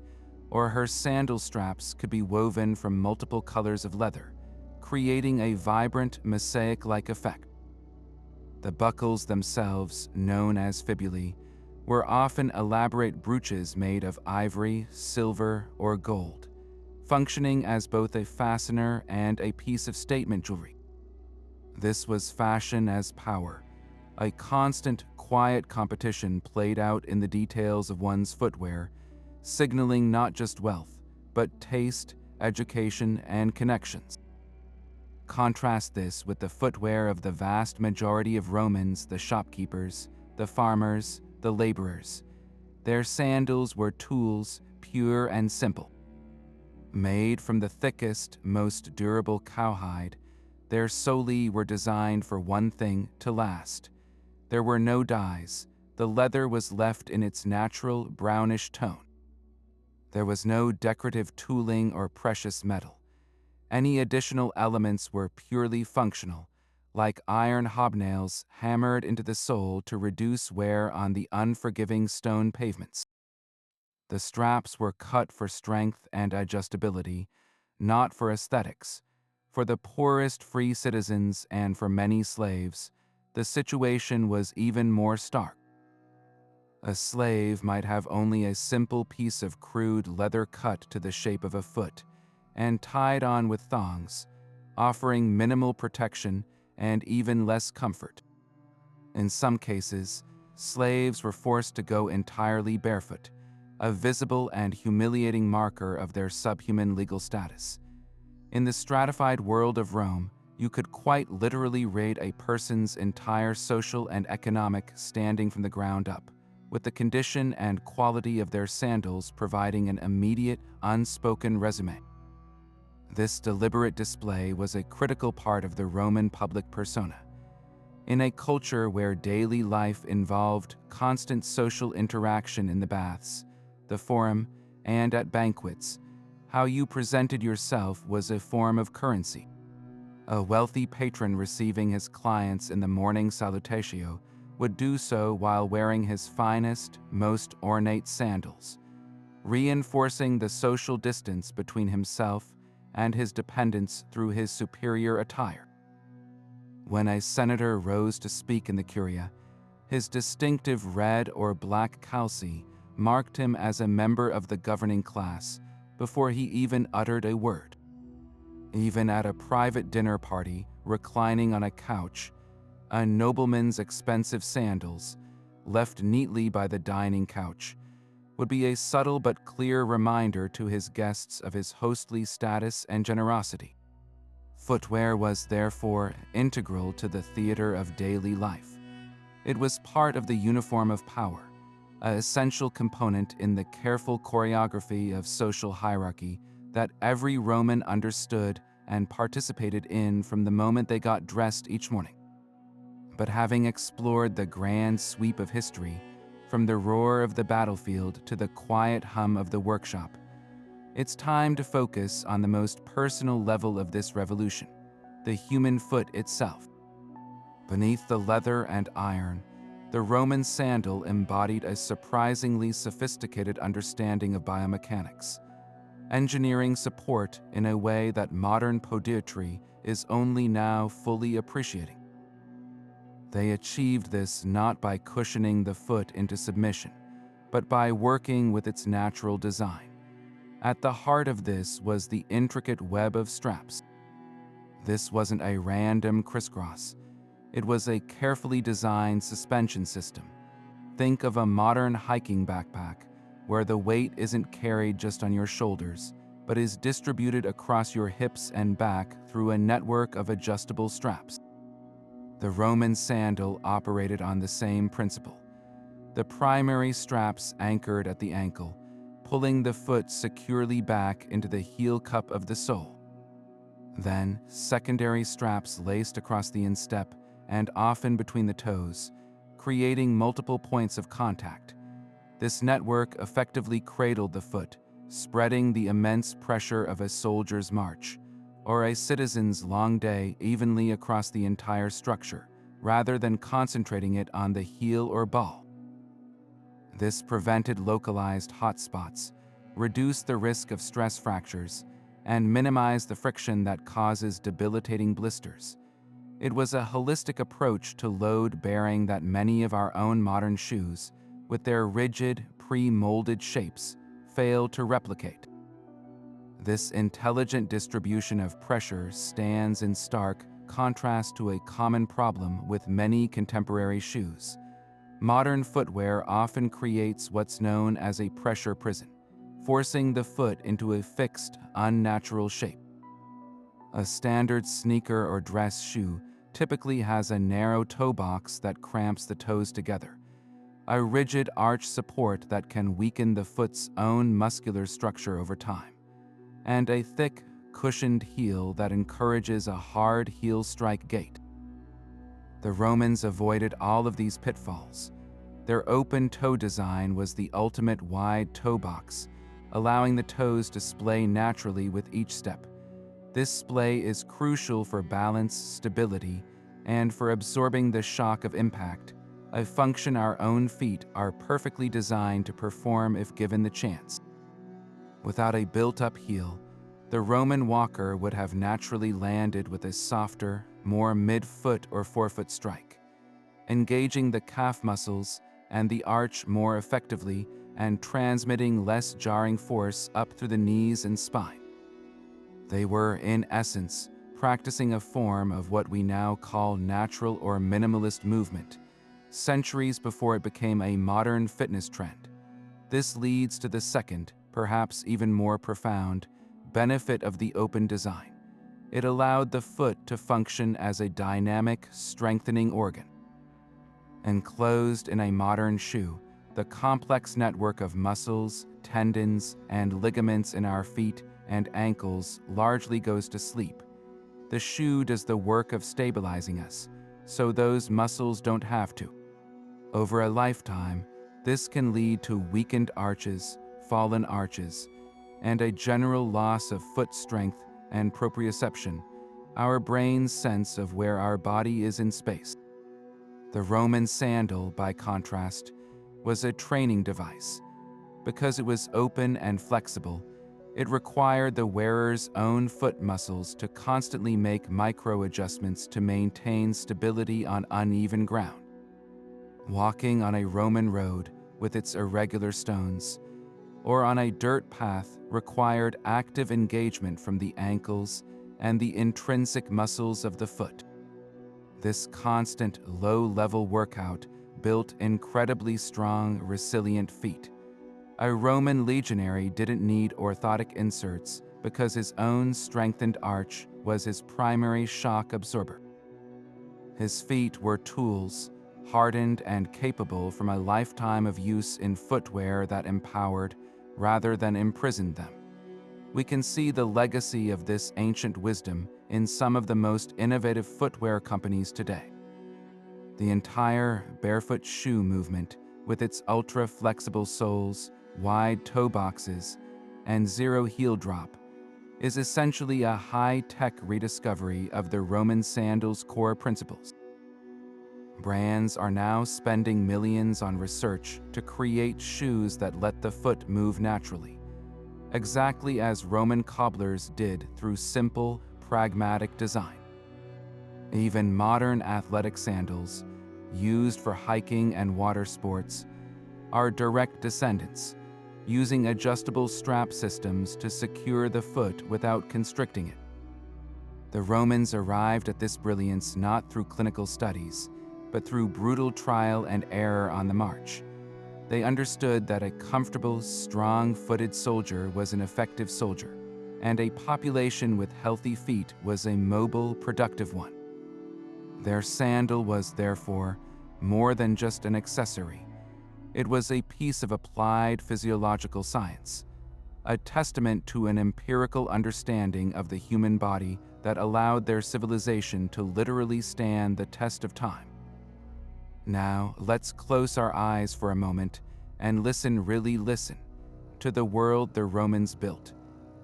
[SPEAKER 1] or her sandal straps could be woven from multiple colors of leather, creating a vibrant, mosaic-like effect. The buckles themselves, known as fibulae, were often elaborate brooches made of ivory, silver, or gold, functioning as both a fastener and a piece of statement jewelry. This was fashion as power, a constant, quiet competition played out in the details of one's footwear, signaling not just wealth, but taste, education, and connections. Contrast this with the footwear of the vast majority of Romans, the shopkeepers, the farmers, the laborers. Their sandals were tools, pure and simple. Made from the thickest, most durable cowhide, their soli were designed for one thing: to last. There were no dyes. The leather was left in its natural brownish tone. There was no decorative tooling or precious metal. Any additional elements were purely functional, like iron hobnails hammered into the sole to reduce wear on the unforgiving stone pavements. The straps were cut for strength and adjustability, not for aesthetics. For the poorest free citizens and for many slaves, the situation was even more stark. A slave might have only a simple piece of crude leather cut to the shape of a foot and tied on with thongs, offering minimal protection and even less comfort. In some cases, slaves were forced to go entirely barefoot, a visible and humiliating marker of their subhuman legal status. In the stratified world of Rome, you could quite literally rate a person's entire social and economic standing from the ground up, with the condition and quality of their sandals providing an immediate, unspoken resume. This deliberate display was a critical part of the Roman public persona. In a culture where daily life involved constant social interaction in the baths, the forum, and at banquets, how you presented yourself was a form of currency. A wealthy patron receiving his clients in the morning salutatio would do so while wearing his finest, most ornate sandals, reinforcing the social distance between himself and his dependents through his superior attire. When a senator rose to speak in the curia, his distinctive red or black calce marked him as a member of the governing class before he even uttered a word. Even at a private dinner party, reclining on a couch, a nobleman's expensive sandals, left neatly by the dining couch, would be a subtle but clear reminder to his guests of his hostly status and generosity. Footwear was therefore integral to the theater of daily life. It was part of the uniform of power, an essential component in the careful choreography of social hierarchy that every Roman understood and participated in from the moment they got dressed each morning. But having explored the grand sweep of history, from the roar of the battlefield to the quiet hum of the workshop, it's time to focus on the most personal level of this revolution, the human foot itself. Beneath the leather and iron, the Roman sandal embodied a surprisingly sophisticated understanding of biomechanics, engineering support in a way that modern podiatry is only now fully appreciating. They achieved this not by cushioning the foot into submission, but by working with its natural design. At the heart of this was the intricate web of straps. This wasn't a random crisscross. It was a carefully designed suspension system. Think of a modern hiking backpack, where the weight isn't carried just on your shoulders, but is distributed across your hips and back through a network of adjustable straps. The Roman sandal operated on the same principle. The primary straps anchored at the ankle, pulling the foot securely back into the heel cup of the sole. Then, secondary straps laced across the instep and often between the toes, creating multiple points of contact. This network effectively cradled the foot, spreading the immense pressure of a soldier's march, or a citizen's long day evenly across the entire structure, rather than concentrating it on the heel or ball. This prevented localized hotspots, reduced the risk of stress fractures, and minimized the friction that causes debilitating blisters. It was a holistic approach to load bearing that many of our own modern shoes, with their rigid, pre-molded shapes, fail to replicate. This intelligent distribution of pressure stands in stark contrast to a common problem with many contemporary shoes. Modern footwear often creates what's known as a pressure prison, forcing the foot into a fixed, unnatural shape. A standard sneaker or dress shoe typically has a narrow toe box that cramps the toes together, a rigid arch support that can weaken the foot's own muscular structure over time, and a thick, cushioned heel that encourages a hard heel strike gait. The Romans avoided all of these pitfalls. Their open toe design was the ultimate wide toe box, allowing the toes to splay naturally with each step. This splay is crucial for balance, stability, and for absorbing the shock of impact, a function our own feet are perfectly designed to perform if given the chance. Without a built-up heel, the Roman walker would have naturally landed with a softer, more mid-foot or forefoot strike, engaging the calf muscles and the arch more effectively and transmitting less jarring force up through the knees and spine. They were, in essence, practicing a form of what we now call natural or minimalist movement, centuries before it became a modern fitness trend. This leads to the second, perhaps even more profound, benefit of the open design. It allowed the foot to function as a dynamic, strengthening organ. Enclosed in a modern shoe, the complex network of muscles, tendons, and ligaments in our feet and ankles largely goes to sleep. The shoe does the work of stabilizing us, so those muscles don't have to. Over a lifetime, this can lead to weakened arches, fallen arches, and a general loss of foot strength and proprioception, our brain's sense of where our body is in space. The Roman sandal, by contrast, was a training device. Because it was open and flexible, it required the wearer's own foot muscles to constantly make micro-adjustments to maintain stability on uneven ground. Walking on a Roman road with its irregular stones, or on a dirt path required active engagement from the ankles and the intrinsic muscles of the foot. This constant, low-level workout built incredibly strong, resilient feet. A Roman legionary didn't need orthotic inserts because his own strengthened arch was his primary shock absorber. His feet were tools, hardened and capable from a lifetime of use in footwear that empowered rather than imprisoned them. We can see the legacy of this ancient wisdom in some of the most innovative footwear companies today. The entire barefoot shoe movement, with its ultra-flexible soles, wide toe boxes, and zero heel drop, is essentially a high-tech rediscovery of the Roman sandal's core principles. Brands are now spending millions on research to create shoes that let the foot move naturally, exactly as Roman cobblers did through simple, pragmatic design. Even modern athletic sandals, used for hiking and water sports, are direct descendants, using adjustable strap systems to secure the foot without constricting it. The Romans arrived at this brilliance not through clinical studies, but through brutal trial and error on the march. They understood that a comfortable, strong-footed soldier was an effective soldier, and a population with healthy feet was a mobile, productive one. Their sandal was, therefore, more than just an accessory. It was a piece of applied physiological science, a testament to an empirical understanding of the human body that allowed their civilization to literally stand the test of time. Now, let's close our eyes for a moment and really listen, to the world the Romans built.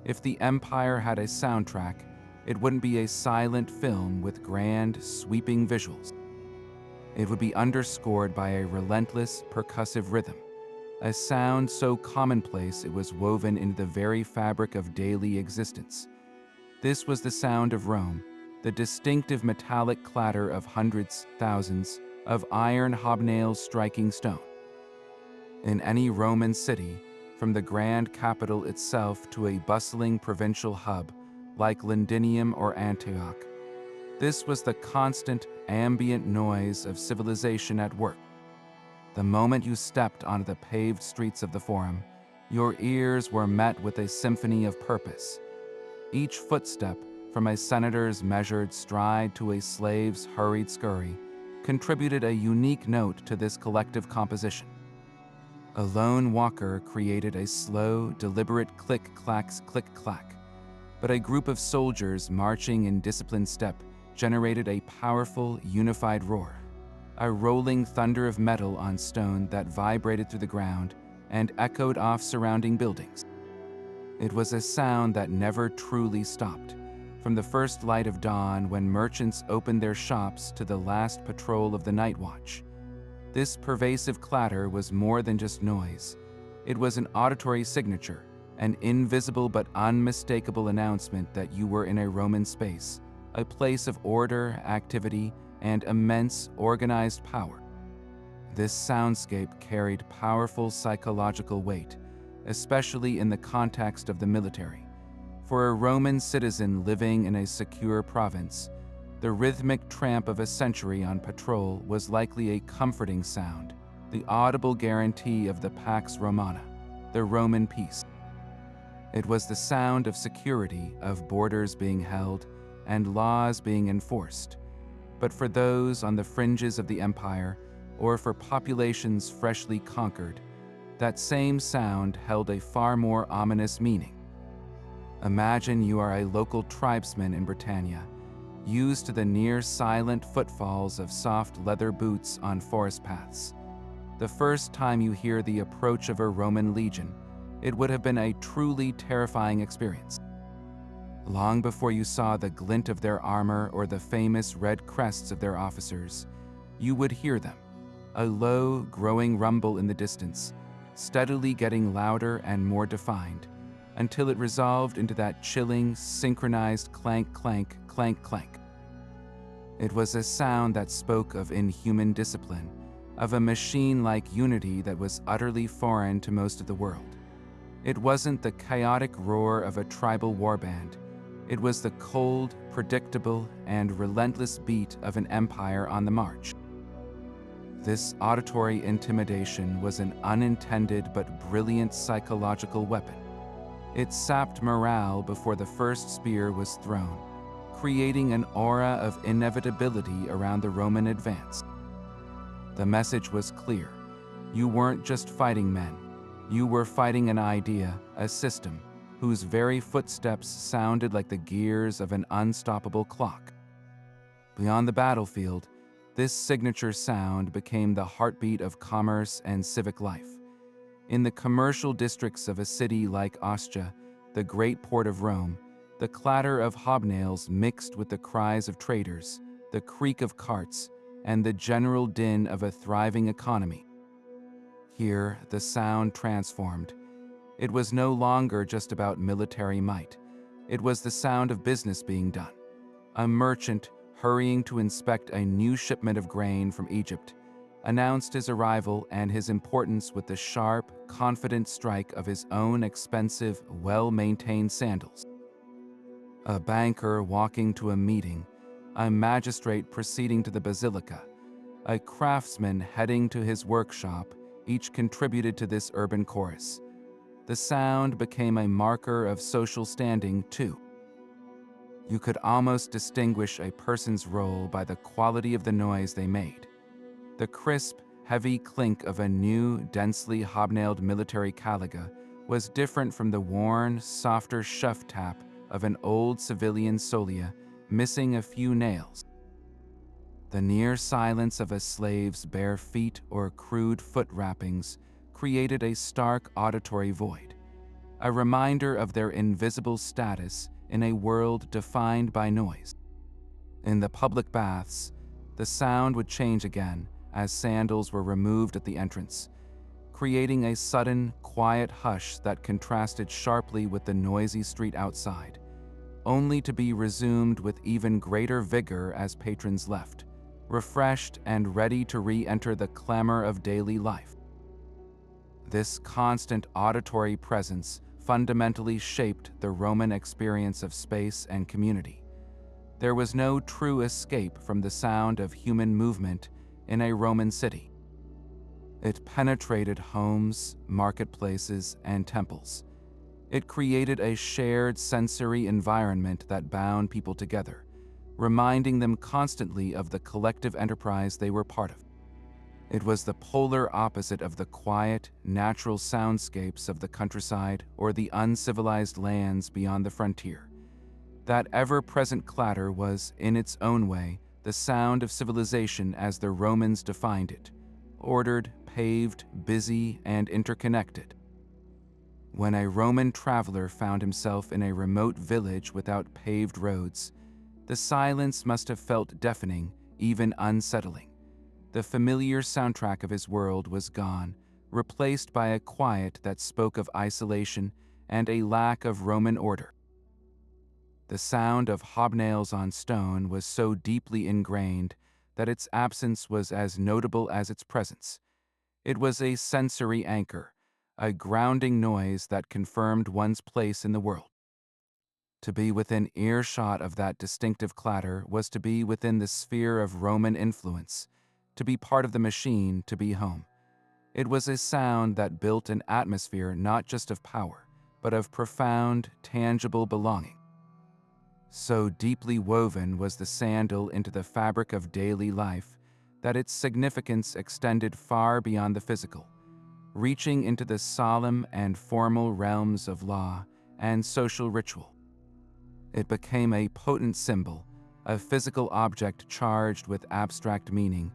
[SPEAKER 1] If the empire had a soundtrack, it wouldn't be a silent film with grand, sweeping visuals. It would be underscored by a relentless, percussive rhythm, a sound so commonplace it was woven into the very fabric of daily existence. This was the sound of Rome, the distinctive metallic clatter of hundreds, thousands, of iron hobnails striking stone. In any Roman city, from the grand capital itself to a bustling provincial hub like Londinium or Antioch, this was the constant, ambient noise of civilization at work. The moment you stepped onto the paved streets of the Forum, your ears were met with a symphony of purpose. Each footstep, from a senator's measured stride to a slave's hurried scurry, contributed a unique note to this collective composition. A lone walker created a slow, deliberate click-clacks click-clack, but a group of soldiers marching in disciplined step generated a powerful, unified roar, a rolling thunder of metal on stone that vibrated through the ground and echoed off surrounding buildings. It was a sound that never truly stopped, from the first light of dawn when merchants opened their shops to the last patrol of the night watch. This pervasive clatter was more than just noise. It was an auditory signature, an invisible but unmistakable announcement that you were in a Roman space, a place of order, activity, and immense organized power. This soundscape carried powerful psychological weight, especially in the context of the military. For a Roman citizen living in a secure province, the rhythmic tramp of a century on patrol was likely a comforting sound, the audible guarantee of the Pax Romana, the Roman peace. It was the sound of security, of borders being held, and laws being enforced. But for those on the fringes of the empire, or for populations freshly conquered, that same sound held a far more ominous meaning. Imagine you are a local tribesman in Britannia, used to the near-silent footfalls of soft leather boots on forest paths. The first time you hear the approach of a Roman legion, it would have been a truly terrifying experience. Long before you saw the glint of their armor or the famous red crests of their officers, you would hear them, a low, growing rumble in the distance, steadily getting louder and more defined, until it resolved into that chilling, synchronized clank, clank, clank, clank. It was a sound that spoke of inhuman discipline, of a machine-like unity that was utterly foreign to most of the world. It wasn't the chaotic roar of a tribal warband. It was the cold, predictable, and relentless beat of an empire on the march. This auditory intimidation was an unintended but brilliant psychological weapon. It sapped morale before the first spear was thrown, creating an aura of inevitability around the Roman advance. The message was clear. You weren't just fighting men. You were fighting an idea, a system, whose very footsteps sounded like the gears of an unstoppable clock. Beyond the battlefield, this signature sound became the heartbeat of commerce and civic life. In the commercial districts of a city like Ostia, the great port of Rome, the clatter of hobnails mixed with the cries of traders, the creak of carts, and the general din of a thriving economy. Here, the sound transformed. It was no longer just about military might. It was the sound of business being done. A merchant, hurrying to inspect a new shipment of grain from Egypt, announced his arrival and his importance with the sharp, confident strike of his own expensive, well-maintained sandals. A banker walking to a meeting, a magistrate proceeding to the basilica, a craftsman heading to his workshop, each contributed to this urban chorus. The sound became a marker of social standing, too. You could almost distinguish a person's role by the quality of the noise they made. The crisp, heavy clink of a new, densely hobnailed military caliga was different from the worn, softer shuff tap of an old civilian solia missing a few nails. The near silence of a slave's bare feet or crude foot wrappings created a stark auditory void, a reminder of their invisible status in a world defined by noise. In the public baths, the sound would change again as sandals were removed at the entrance, creating a sudden, quiet hush that contrasted sharply with the noisy street outside, only to be resumed with even greater vigor as patrons left, refreshed and ready to re-enter the clamor of daily life. This constant auditory presence fundamentally shaped the Roman experience of space and community. There was no true escape from the sound of human movement in a Roman city. It penetrated homes, marketplaces, and temples. It created a shared sensory environment that bound people together, reminding them constantly of the collective enterprise they were part of. It was the polar opposite of the quiet, natural soundscapes of the countryside or the uncivilized lands beyond the frontier. That ever-present clatter was, in its own way, the sound of civilization as the Romans defined it: ordered, paved, busy, and interconnected. When a Roman traveler found himself in a remote village without paved roads, the silence must have felt deafening, even unsettling. The familiar soundtrack of his world was gone, replaced by a quiet that spoke of isolation and a lack of Roman order. The sound of hobnails on stone was so deeply ingrained that its absence was as notable as its presence. It was a sensory anchor, a grounding noise that confirmed one's place in the world. To be within earshot of that distinctive clatter was to be within the sphere of Roman influence, to be part of the machine, to be home. It was a sound that built an atmosphere not just of power, but of profound, tangible belonging. So deeply woven was the sandal into the fabric of daily life that its significance extended far beyond the physical, reaching into the solemn and formal realms of law and social ritual. It became a potent symbol, a physical object charged with abstract meaning,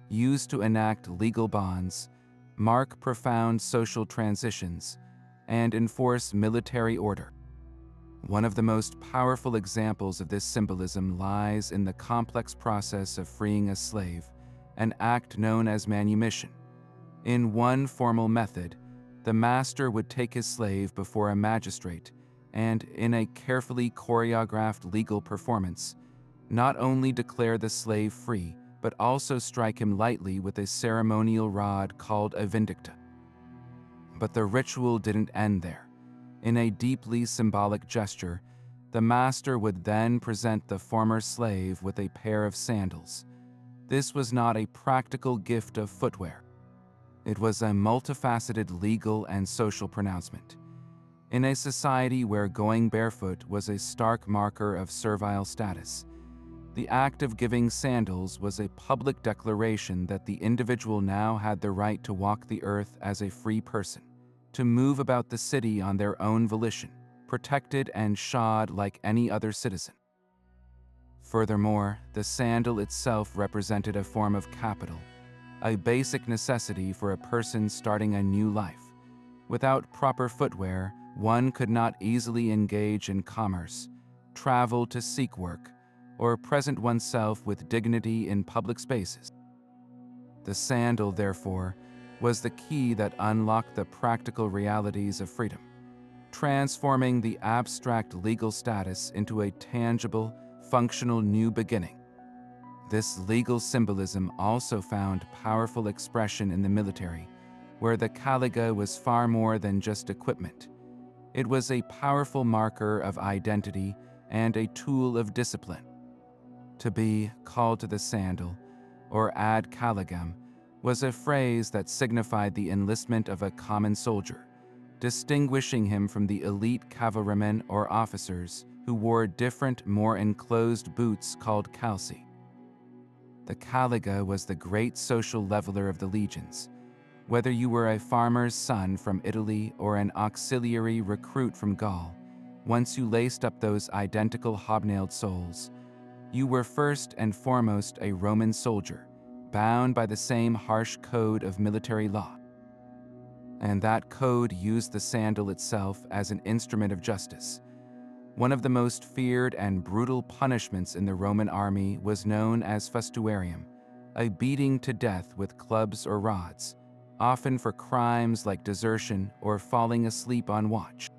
[SPEAKER 1] used to enact legal bonds, mark profound social transitions, and enforce military order. One of the most powerful examples of this symbolism lies in the complex process of freeing a slave, an act known as manumission. In one formal method, the master would take his slave before a magistrate and, in a carefully choreographed legal performance, not only declare the slave free, but also strike him lightly with a ceremonial rod called a vindicta. But the ritual didn't end there. In a deeply symbolic gesture, the master would then present the former slave with a pair of sandals. This was not a practical gift of footwear. It was a multifaceted legal and social pronouncement. In a society where going barefoot was a stark marker of servile status, the act of giving sandals was a public declaration that the individual now had the right to walk the earth as a free person, to move about the city on their own volition, protected and shod like any other citizen. Furthermore, the sandal itself represented a form of capital, a basic necessity for a person starting a new life. Without proper footwear, one could not easily engage in commerce, travel to seek work, or present oneself with dignity in public spaces. The sandal, therefore, was the key that unlocked the practical realities of freedom, transforming the abstract legal status into a tangible, functional new beginning. This legal symbolism also found powerful expression in the military, where the caliga was far more than just equipment. It was a powerful marker of identity and a tool of discipline. To be called to the sandal, or ad caligam, was a phrase that signified the enlistment of a common soldier, distinguishing him from the elite cavalrymen or officers who wore different, more enclosed boots called calci. The caliga was the great social leveler of the legions. Whether you were a farmer's son from Italy or an auxiliary recruit from Gaul, once you laced up those identical hobnailed soles, you were first and foremost a Roman soldier, bound by the same harsh code of military law. And that code used the sandal itself as an instrument of justice. One of the most feared and brutal punishments in the Roman army was known as fustuarium, a beating to death with clubs or rods, often for crimes like desertion or falling asleep on watch.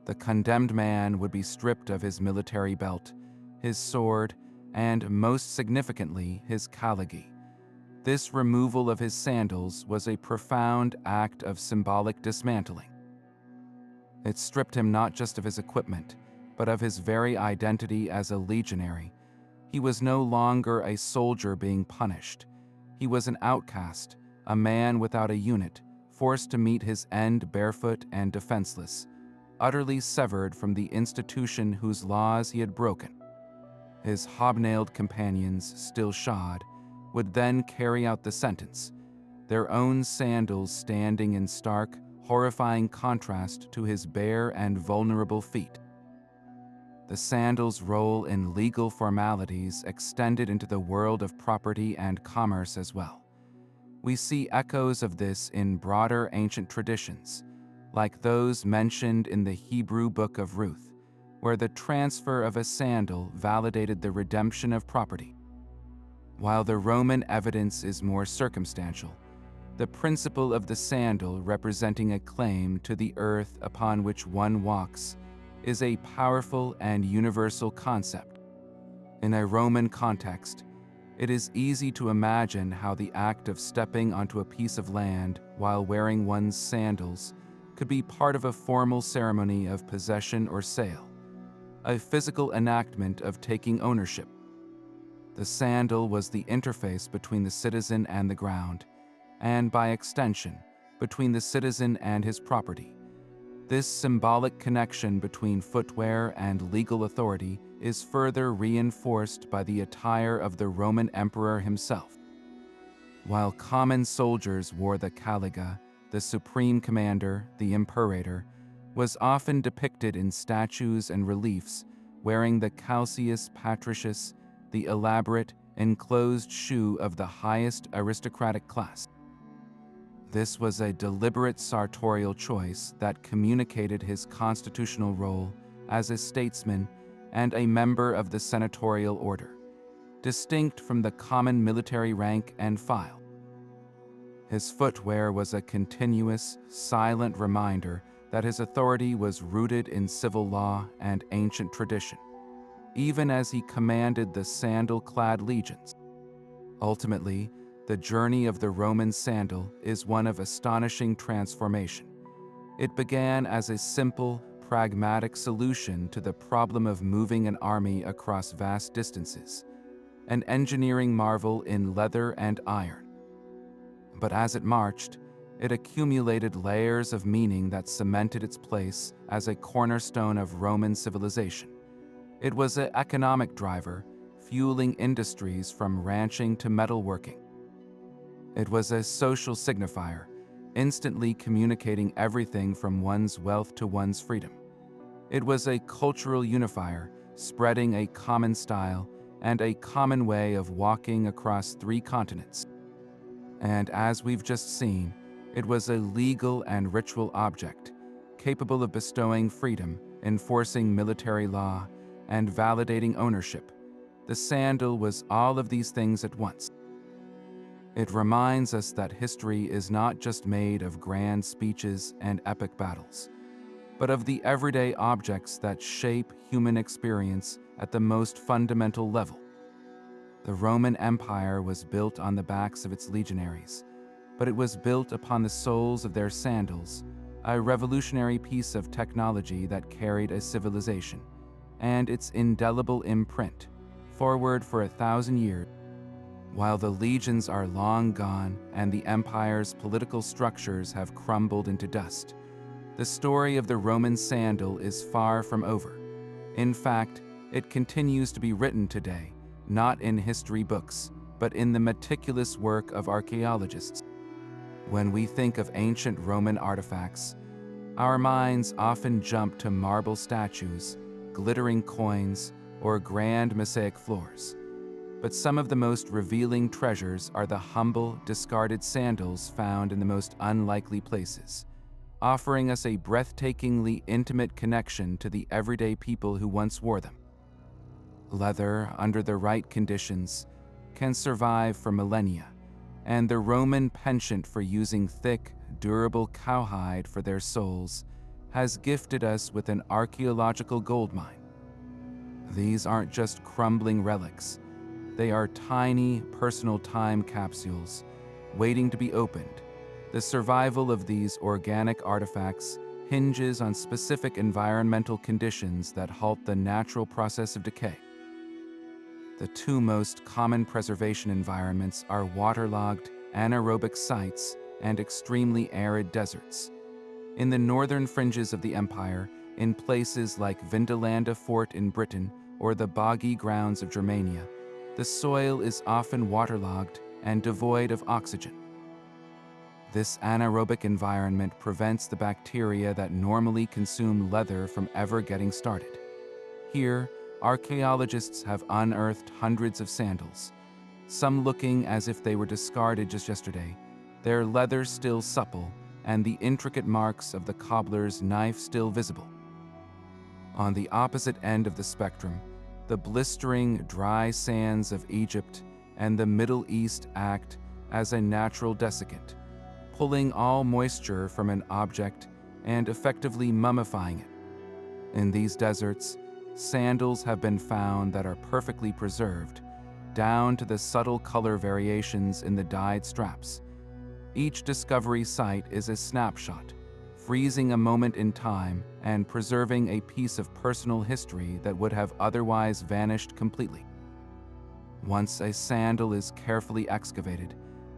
[SPEAKER 1] The condemned man would be stripped of his military belt, his sword, and most significantly, his caligi. This removal of his sandals was a profound act of symbolic dismantling. It stripped him not just of his equipment, but of his very identity as a legionary. He was no longer a soldier being punished. He was an outcast, a man without a unit, forced to meet his end barefoot and defenseless, utterly severed from the institution whose laws he had broken. His hobnailed companions, still shod, would then carry out the sentence, their own sandals standing in stark, horrifying contrast to his bare and vulnerable feet. The sandals' role in legal formalities extended into the world of property and commerce as well. We see echoes of this in broader ancient traditions, like those mentioned in the Hebrew Book of Ruth, where the transfer of a sandal validated the redemption of property. While the Roman evidence is more circumstantial, the principle of the sandal representing a claim to the earth upon which one walks is a powerful and universal concept. In a Roman context, it is easy to imagine how the act of stepping onto a piece of land while wearing one's sandals could be part of a formal ceremony of possession or sale, a physical enactment of taking ownership. The sandal was the interface between the citizen and the ground, and by extension, between the citizen and his property. This symbolic connection between footwear and legal authority is further reinforced by the attire of the Roman emperor himself. While common soldiers wore the caliga, the supreme commander, the imperator, was often depicted in statues and reliefs wearing the calceus patricius, the elaborate, enclosed shoe of the highest aristocratic class. This was a deliberate sartorial choice that communicated his constitutional role as a statesman and a member of the senatorial order, distinct from the common military rank and file. His footwear was a continuous, silent reminder that his authority was rooted in civil law and ancient tradition, even as he commanded the sandal-clad legions. Ultimately, the journey of the Roman sandal is one of astonishing transformation. It began as a simple, pragmatic solution to the problem of moving an army across vast distances, an engineering marvel in leather and iron. But as it marched, it accumulated layers of meaning that cemented its place as a cornerstone of Roman civilization. It was an economic driver, fueling industries from ranching to metalworking. It was a social signifier, instantly communicating everything from one's wealth to one's freedom. It was a cultural unifier, spreading a common style and a common way of walking across 3 continents. And as we've just seen, it was a legal and ritual object, capable of bestowing freedom, enforcing military law, and validating ownership. The sandal was all of these things at once. It reminds us that history is not just made of grand speeches and epic battles, but of the everyday objects that shape human experience at the most fundamental level. The Roman Empire was built on the backs of its legionaries, but it was built upon the soles of their sandals, a revolutionary piece of technology that carried a civilization, and its indelible imprint, forward for 1,000 years. While the legions are long gone and the empire's political structures have crumbled into dust, the story of the Roman sandal is far from over. In fact, it continues to be written today, not in history books, but in the meticulous work of archaeologists. When we think of ancient Roman artifacts, our minds often jump to marble statues, glittering coins, or grand mosaic floors. But some of the most revealing treasures are the humble, discarded sandals found in the most unlikely places, offering us a breathtakingly intimate connection to the everyday people who once wore them. Leather, under the right conditions, can survive for millennia, and the Roman penchant for using thick, durable cowhide for their soles has gifted us with an archaeological goldmine. These aren't just crumbling relics. They are tiny, personal time capsules, waiting to be opened. The survival of these organic artifacts hinges on specific environmental conditions that halt the natural process of decay. The two most common preservation environments are waterlogged, anaerobic sites and extremely arid deserts. In the northern fringes of the empire, in places like Vindolanda Fort in Britain or the boggy grounds of Germania, the soil is often waterlogged and devoid of oxygen. This anaerobic environment prevents the bacteria that normally consume leather from ever getting started. Here, archaeologists have unearthed hundreds of sandals, some looking as if they were discarded just yesterday, their leather still supple, and the intricate marks of the cobbler's knife still visible. On the opposite end of the spectrum, the blistering, dry sands of Egypt and the Middle East act as a natural desiccant, pulling all moisture from an object and effectively mummifying it. In these deserts, sandals have been found that are perfectly preserved, down to the subtle color variations in the dyed straps. Each discovery site is a snapshot, freezing a moment in time and preserving a piece of personal history that would have otherwise vanished completely. Once a sandal is carefully excavated,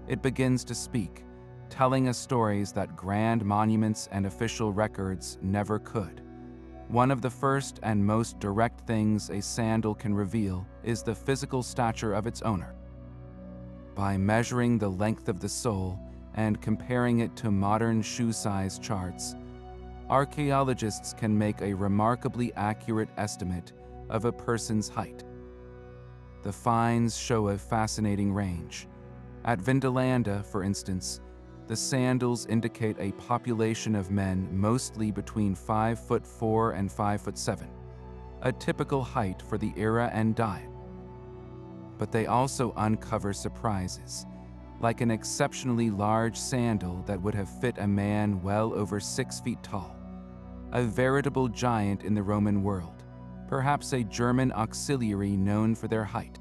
[SPEAKER 1] it begins to speak, telling us stories that grand monuments and official records never could. One of the first and most direct things a sandal can reveal is the physical stature of its owner. By measuring the length of the sole and comparing it to modern shoe size charts, archaeologists can make a remarkably accurate estimate of a person's height. The finds show a fascinating range. At Vindolanda, for instance, the sandals indicate a population of men mostly between 5'4" and 5'7", a typical height for the era and diet. But they also uncover surprises, like an exceptionally large sandal that would have fit a man well over 6 feet tall, a veritable giant in the Roman world, perhaps a German auxiliary known for their height.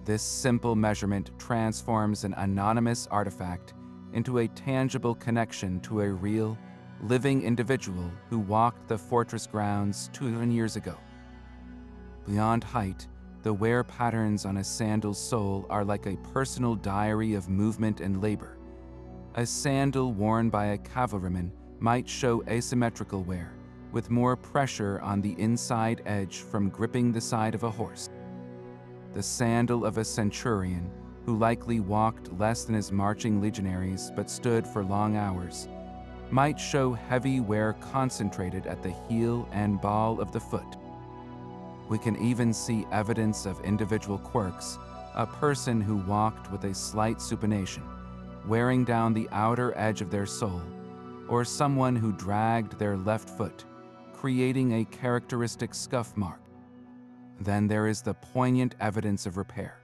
[SPEAKER 1] This simple measurement transforms an anonymous artifact into a tangible connection to a real, living individual who walked the fortress grounds 200 years ago. Beyond height, the wear patterns on a sandal's sole are like a personal diary of movement and labor. A sandal worn by a cavalryman might show asymmetrical wear, with more pressure on the inside edge from gripping the side of a horse. The sandal of a centurion, who likely walked less than his marching legionaries but stood for long hours, might show heavy wear concentrated at the heel and ball of the foot. We can even see evidence of individual quirks, a person who walked with a slight supination, wearing down the outer edge of their sole, or someone who dragged their left foot, creating a characteristic scuff mark. Then there is the poignant evidence of repair.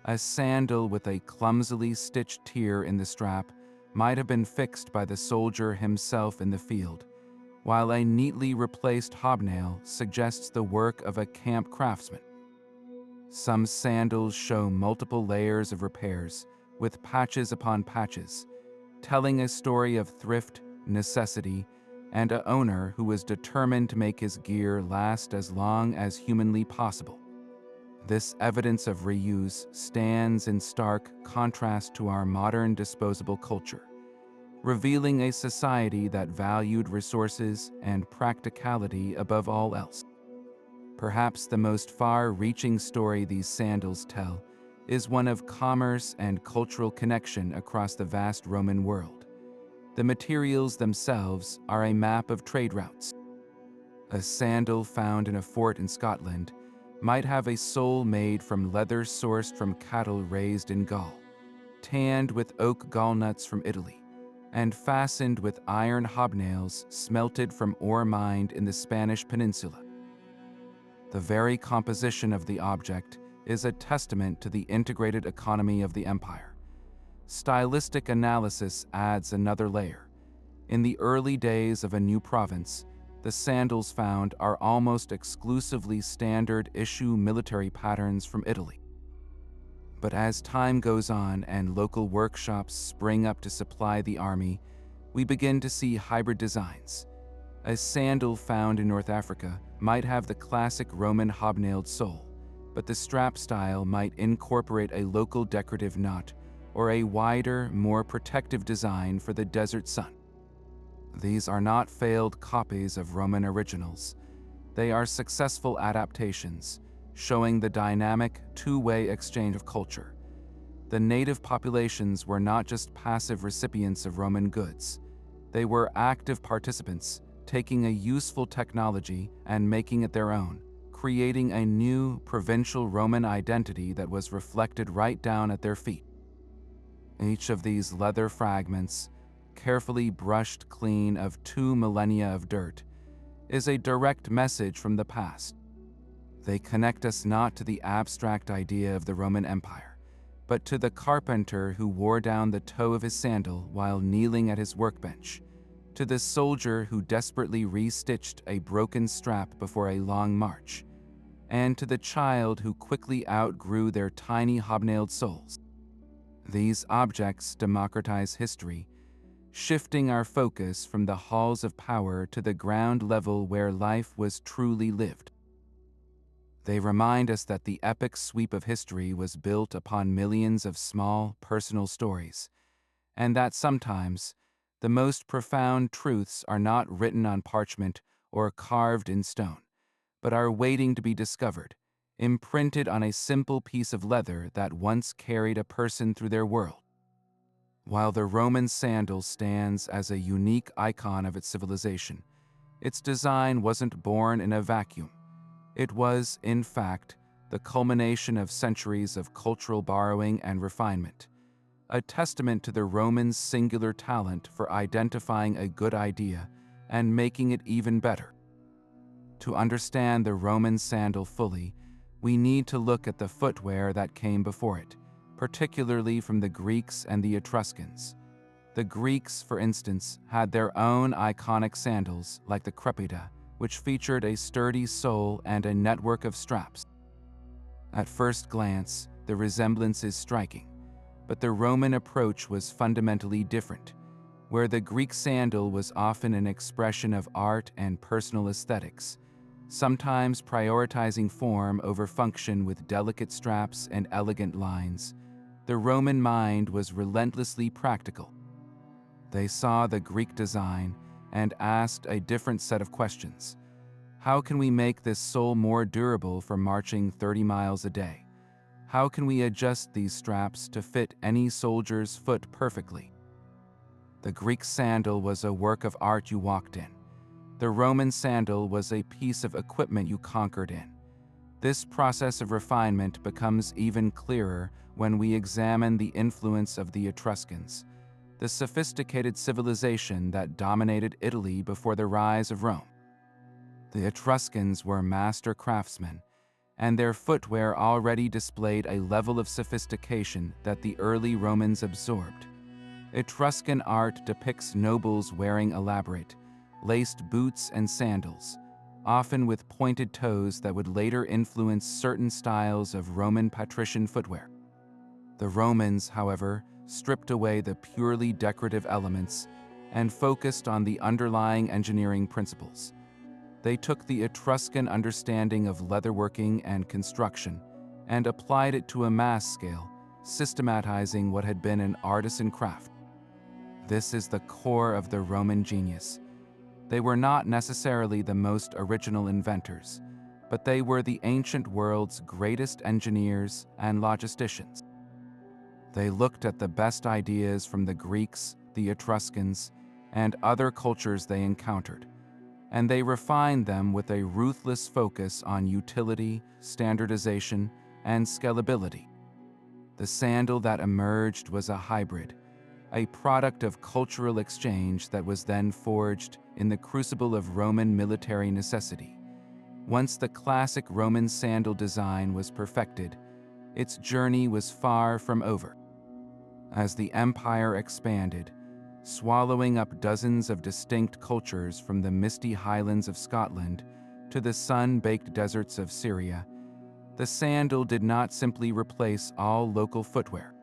[SPEAKER 1] A sandal with a clumsily stitched tear in the strap might have been fixed by the soldier himself in the field, while a neatly replaced hobnail suggests the work of a camp craftsman. Some sandals show multiple layers of repairs, with patches upon patches, telling a story of thrift, necessity, and an owner who was determined to make his gear last as long as humanly possible. This evidence of reuse stands in stark contrast to our modern disposable culture, revealing a society that valued resources and practicality above all else. Perhaps the most far-reaching story these sandals tell is one of commerce and cultural connection across the vast Roman world. The materials themselves are a map of trade routes. A sandal found in a fort in Scotland might have a sole made from leather sourced from cattle raised in Gaul, tanned with oak gallnuts from Italy, and fastened with iron hobnails smelted from ore mined in the Spanish peninsula. The very composition of the object is a testament to the integrated economy of the empire. Stylistic analysis adds another layer. In the early days of a new province, the sandals found are almost exclusively standard issue military patterns from Italy. But as time goes on and local workshops spring up to supply the army, we begin to see hybrid designs. A sandal found in North Africa might have the classic Roman hobnailed sole, but the strap style might incorporate a local decorative knot or a wider, more protective design for the desert sun. These are not failed copies of Roman originals. They are successful adaptations, showing the dynamic, two-way exchange of culture. The native populations were not just passive recipients of Roman goods. They were active participants, taking a useful technology and making it their own, creating a new provincial Roman identity that was reflected right down at their feet. Each of these leather fragments, carefully brushed clean of 2 millennia of dirt, is a direct message from the past. They connect us not to the abstract idea of the Roman Empire, but to the carpenter who wore down the toe of his sandal while kneeling at his workbench, to the soldier who desperately re-stitched a broken strap before a long march, and to the child who quickly outgrew their tiny hobnailed soles. These objects democratize history, shifting our focus from the halls of power to the ground level where life was truly lived. They remind us that the epic sweep of history was built upon millions of small, personal stories, and that sometimes the most profound truths are not written on parchment or carved in stone, but are waiting to be discovered, imprinted on a simple piece of leather that once carried a person through their world. While the Roman sandal stands as a unique icon of its civilization, its design wasn't born in a vacuum. It was, in fact, the culmination of centuries of cultural borrowing and refinement, a testament to the Romans' singular talent for identifying a good idea and making it even better. To understand the Roman sandal fully, we need to look at the footwear that came before it, particularly from the Greeks and the Etruscans. The Greeks, for instance, had their own iconic sandals like the crepida, which featured a sturdy sole and a network of straps. At first glance, the resemblance is striking, but the Roman approach was fundamentally different. Where the Greek sandal was often an expression of art and personal aesthetics, sometimes prioritizing form over function with delicate straps and elegant lines, the Roman mind was relentlessly practical. They saw the Greek design and asked a different set of questions. How can we make this sole more durable for marching 30 miles a day? How can we adjust these straps to fit any soldier's foot perfectly? The Greek sandal was a work of art you walked in. The Roman sandal was a piece of equipment you conquered in. This process of refinement becomes even clearer when we examine the influence of the Etruscans, the sophisticated civilization that dominated Italy before the rise of Rome. The Etruscans were master craftsmen, and their footwear already displayed a level of sophistication that the early Romans absorbed. Etruscan art depicts nobles wearing elaborate, laced boots and sandals, often with pointed toes that would later influence certain styles of Roman patrician footwear. The Romans, however, stripped away the purely decorative elements and focused on the underlying engineering principles. They took the Etruscan understanding of leatherworking and construction and applied it to a mass scale, systematizing what had been an artisan craft. This is the core of the Roman genius. They were not necessarily the most original inventors, but they were the ancient world's greatest engineers and logisticians. They looked at the best ideas from the Greeks, the Etruscans, and other cultures they encountered, and they refined them with a ruthless focus on utility, standardization, and scalability. The sandal that emerged was a hybrid, a product of cultural exchange that was then forged in the crucible of Roman military necessity. Once the classic Roman sandal design was perfected, its journey was far from over. As the empire expanded, swallowing up dozens of distinct cultures from the misty highlands of Scotland to the sun-baked deserts of Syria, The sandal did not simply replace all local footwear.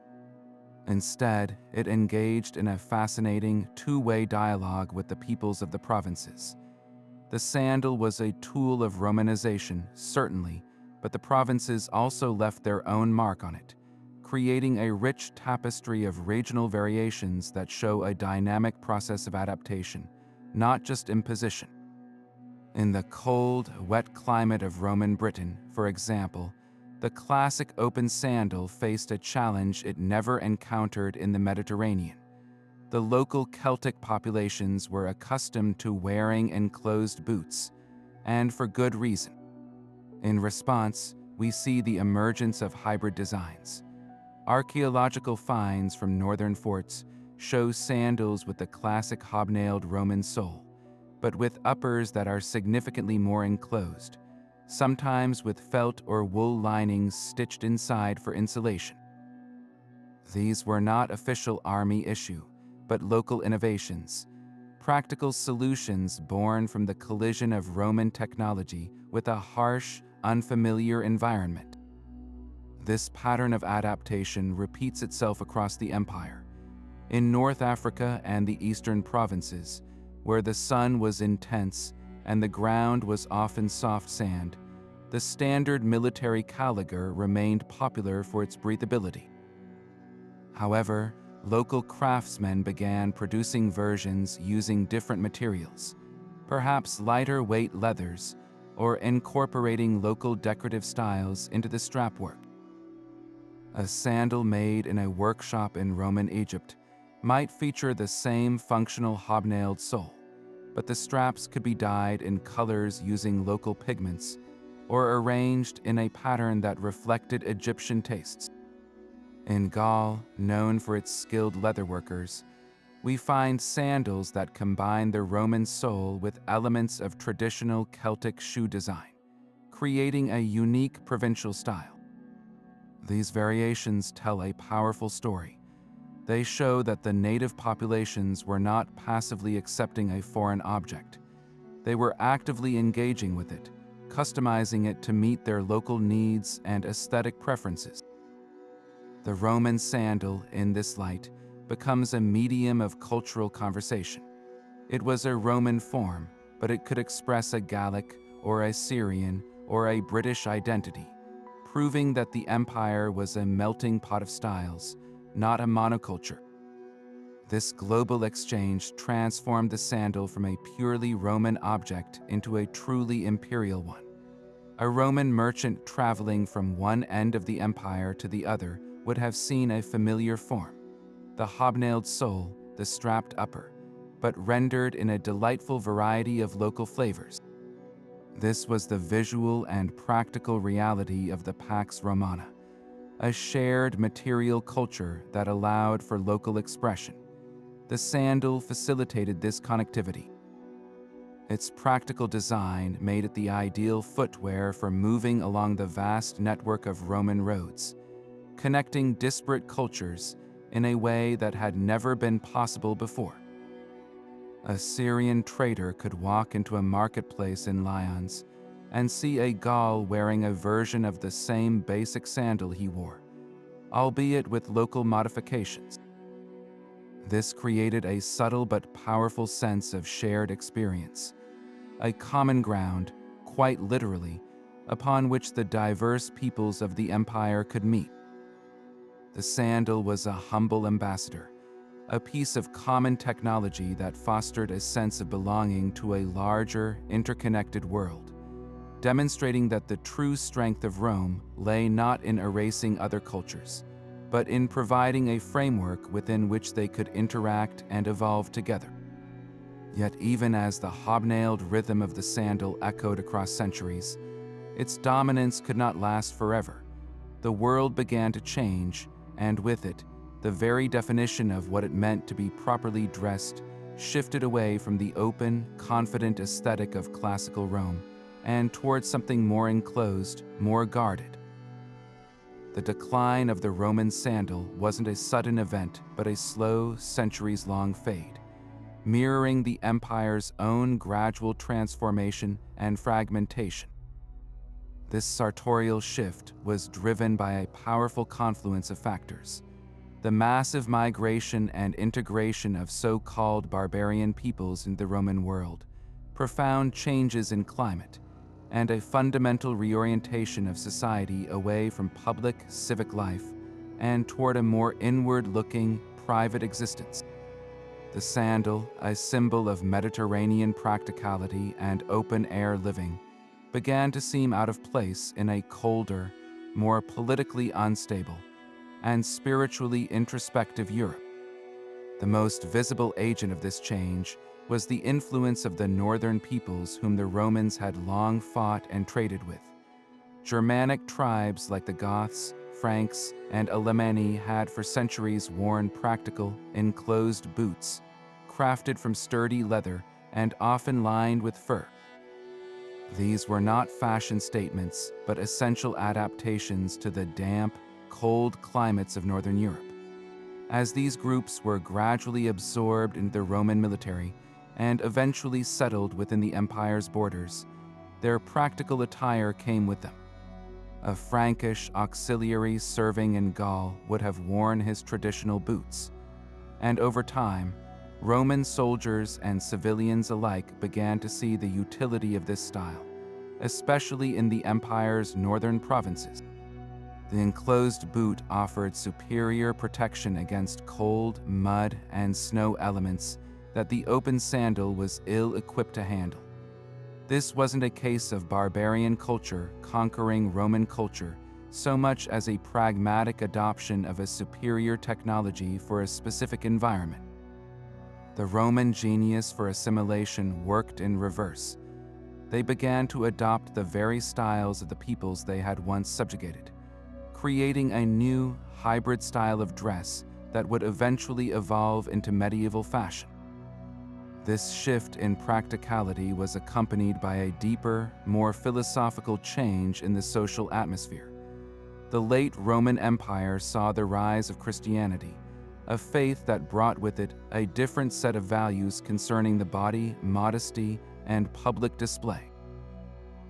[SPEAKER 1] Instead, it engaged in a fascinating two-way dialogue with the peoples of the provinces. The sandal was a tool of Romanization, certainly, but the provinces also left their own mark on it, creating a rich tapestry of regional variations that show a dynamic process of adaptation, not just imposition. In the cold, wet climate of Roman Britain, for example, the classic open sandal faced a challenge it never encountered in the Mediterranean. The local Celtic populations were accustomed to wearing enclosed boots, and for good reason. In response, we see the emergence of hybrid designs. Archaeological finds from northern forts show sandals with the classic hobnailed Roman sole, but with uppers that are significantly more enclosed, sometimes with felt or wool linings stitched inside for insulation. These were not official army issue, but local innovations, practical solutions born from the collision of Roman technology with a harsh, unfamiliar environment. This pattern of adaptation repeats itself across the empire. In North Africa and the eastern provinces, where the sun was intense and the ground was often soft sand, the standard military caliger remained popular for its breathability. However, local craftsmen began producing versions using different materials, perhaps lighter weight leathers, or incorporating local decorative styles into the strapwork. A sandal made in a workshop in Roman Egypt might feature the same functional hobnailed sole, but the straps could be dyed in colors using local pigments or arranged in a pattern that reflected Egyptian tastes. In Gaul, known for its skilled leatherworkers, we find sandals that combine the Roman sole with elements of traditional Celtic shoe design, creating a unique provincial style. These variations tell a powerful story. They show that the native populations were not passively accepting a foreign object. They were actively engaging with it, customizing it to meet their local needs and aesthetic preferences. The Roman sandal, in this light, becomes a medium of cultural conversation. It was a Roman form, but it could express a Gallic or a Syrian or a British identity, proving that the empire was a melting pot of styles, not a monoculture. This global exchange transformed the sandal from a purely Roman object into a truly imperial one. A Roman merchant traveling from one end of the empire to the other would have seen a familiar form, the hobnailed sole, the strapped upper, but rendered in a delightful variety of local flavors. This was the visual and practical reality of the Pax Romana, a shared material culture that allowed for local expression. The sandal facilitated this connectivity. Its practical design made it the ideal footwear for moving along the vast network of Roman roads, connecting disparate cultures in a way that had never been possible before. A Syrian trader could walk into a marketplace in Lyons and see a Gaul wearing a version of the same basic sandal he wore, albeit with local modifications. This created a subtle but powerful sense of shared experience, a common ground, quite literally, upon which the diverse peoples of the empire could meet. The sandal was a humble ambassador, a piece of common technology that fostered a sense of belonging to a larger, interconnected world, demonstrating that the true strength of Rome lay not in erasing other cultures, but in providing a framework within which they could interact and evolve together. Yet even as the hobnailed rhythm of the sandal echoed across centuries, its dominance could not last forever. The world began to change, and with it, the very definition of what it meant to be properly dressed shifted away from the open, confident aesthetic of classical Rome and towards something more enclosed, more guarded. The decline of the Roman sandal wasn't a sudden event, but a slow, centuries-long fade, mirroring the empire's own gradual transformation and fragmentation. This sartorial shift was driven by a powerful confluence of factors: the massive migration and integration of so-called barbarian peoples in the Roman world, profound changes in climate, and a fundamental reorientation of society away from public civic life and toward a more inward-looking, private existence. The sandal, a symbol of Mediterranean practicality and open-air living, began to seem out of place in a colder, more politically unstable, and spiritually introspective Europe. The most visible agent of this change was the influence of the northern peoples whom the Romans had long fought and traded with. Germanic tribes like the Goths, Franks, and Alemanni had for centuries worn practical, enclosed boots, crafted from sturdy leather and often lined with fur. These were not fashion statements, but essential adaptations to the damp, cold climates of Northern Europe. As these groups were gradually absorbed into the Roman military and eventually settled within the empire's borders, their practical attire came with them. A Frankish auxiliary serving in Gaul would have worn his traditional boots, and over time, Roman soldiers and civilians alike began to see the utility of this style, especially in the empire's northern provinces. The enclosed boot offered superior protection against cold, mud, and snow elements that the open sandal was ill-equipped to handle. This wasn't a case of barbarian culture conquering Roman culture so much as a pragmatic adoption of a superior technology for a specific environment. The Roman genius for assimilation worked in reverse. They began to adopt the very styles of the peoples they had once subjugated, creating a new, hybrid style of dress that would eventually evolve into medieval fashion. This shift in practicality was accompanied by a deeper, more philosophical change in the social atmosphere. The late Roman Empire saw the rise of Christianity, a faith that brought with it a different set of values concerning the body, modesty, and public display.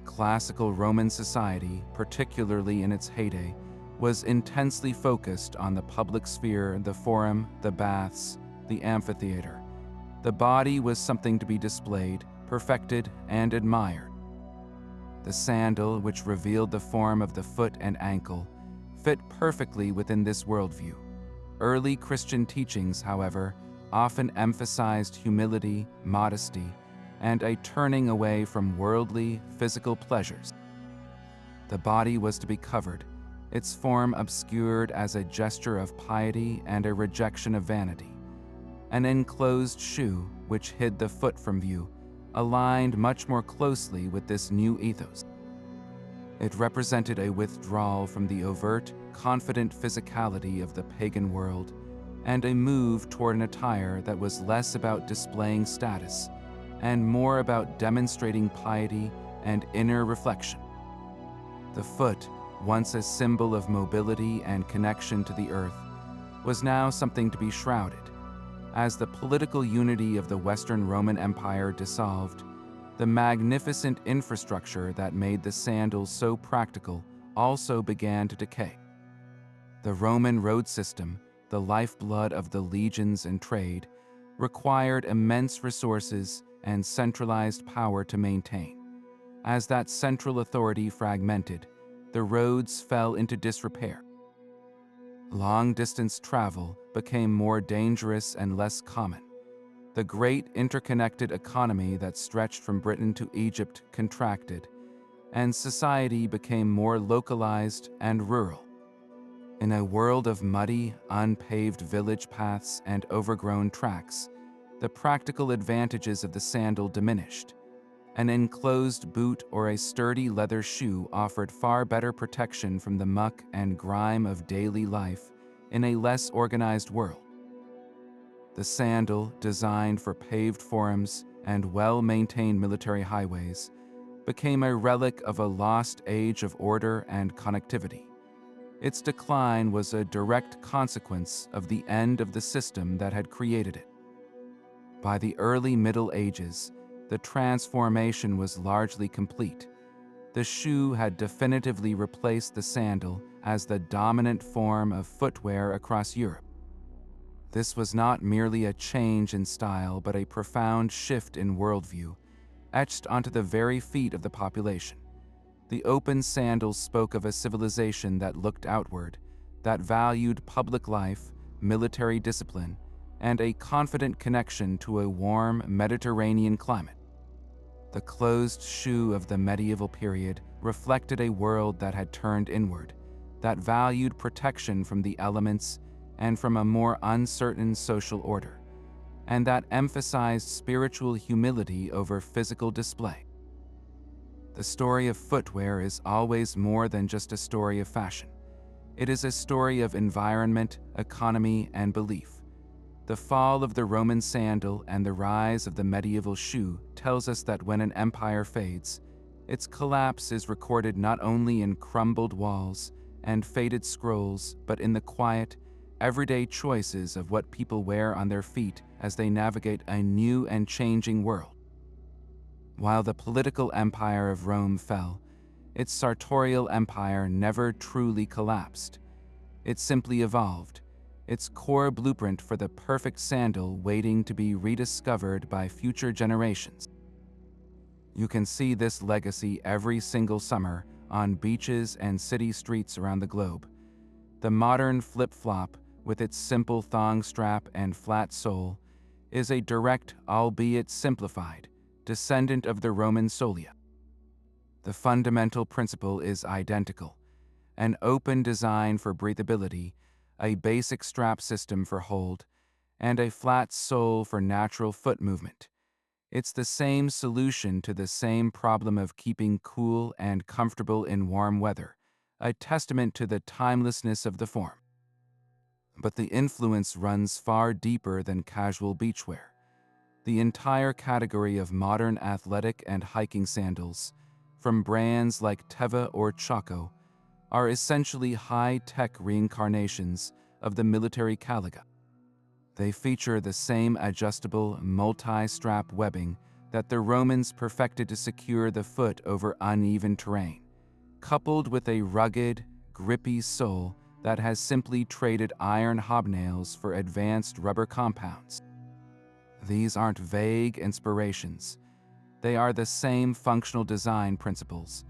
[SPEAKER 1] Classical Roman society, particularly in its heyday, was intensely focused on the public sphere, the forum, the baths, the amphitheater. The body was something to be displayed, perfected, and admired. The sandal, which revealed the form of the foot and ankle, fit perfectly within this worldview. Early Christian teachings, however, often emphasized humility, modesty, and a turning away from worldly, physical pleasures. The body was to be covered, its form obscured as a gesture of piety and a rejection of vanity. An enclosed shoe, which hid the foot from view, aligned much more closely with this new ethos. It represented a withdrawal from the overt, confident physicality of the pagan world, and a move toward an attire that was less about displaying status and more about demonstrating piety and inner reflection. The foot, once a symbol of mobility and connection to the earth, was now something to be shrouded. As the political unity of the Western Roman Empire dissolved, the magnificent infrastructure that made the sandals so practical also began to decay. The Roman road system, the lifeblood of the legions and trade, required immense resources and centralized power to maintain. As that central authority fragmented, the roads fell into disrepair. Long-distance travel became more dangerous and less common. The great interconnected economy that stretched from Britain to Egypt contracted, and society became more localized and rural. In a world of muddy, unpaved village paths and overgrown tracks, the practical advantages of the sandal diminished. An enclosed boot or a sturdy leather shoe offered far better protection from the muck and grime of daily life in a less organized world. The sandal, designed for paved forums and well-maintained military highways, became a relic of a lost age of order and connectivity. Its decline was a direct consequence of the end of the system that had created it. By the early Middle Ages, the transformation was largely complete. The shoe had definitively replaced the sandal as the dominant form of footwear across Europe. This was not merely a change in style, but a profound shift in worldview, etched onto the very feet of the population. The open sandals spoke of a civilization that looked outward, that valued public life, military discipline, and a confident connection to a warm Mediterranean climate. The closed shoe of the medieval period reflected a world that had turned inward, that valued protection from the elements and from a more uncertain social order, and that emphasized spiritual humility over physical display. The story of footwear is always more than just a story of fashion. It is a story of environment, economy, and belief. The fall of the Roman sandal and the rise of the medieval shoe tells us that when an empire fades, its collapse is recorded not only in crumbled walls and faded scrolls, but in the quiet, everyday choices of what people wear on their feet as they navigate a new and changing world. While the political empire of Rome fell, its sartorial empire never truly collapsed. It simply evolved, its core blueprint for the perfect sandal waiting to be rediscovered by future generations. You can see this legacy every single summer on beaches and city streets around the globe. The modern flip-flop, with its simple thong strap and flat sole, is a direct, albeit simplified, descendant of the Roman solia. The fundamental principle is identical: an open design for breathability, a basic strap system for hold, and a flat sole for natural foot movement. It's the same solution to the same problem of keeping cool and comfortable in warm weather, a testament to the timelessness of the form. But the influence runs far deeper than casual beachwear. The entire category of modern athletic and hiking sandals, from brands like Teva or Chaco, are essentially high-tech reincarnations of the military caliga. They feature the same adjustable, multi-strap webbing that the Romans perfected to secure the foot over uneven terrain, coupled with a rugged, grippy sole that has simply traded iron hobnails for advanced rubber compounds. These aren't vague inspirations. They are the same functional design principles,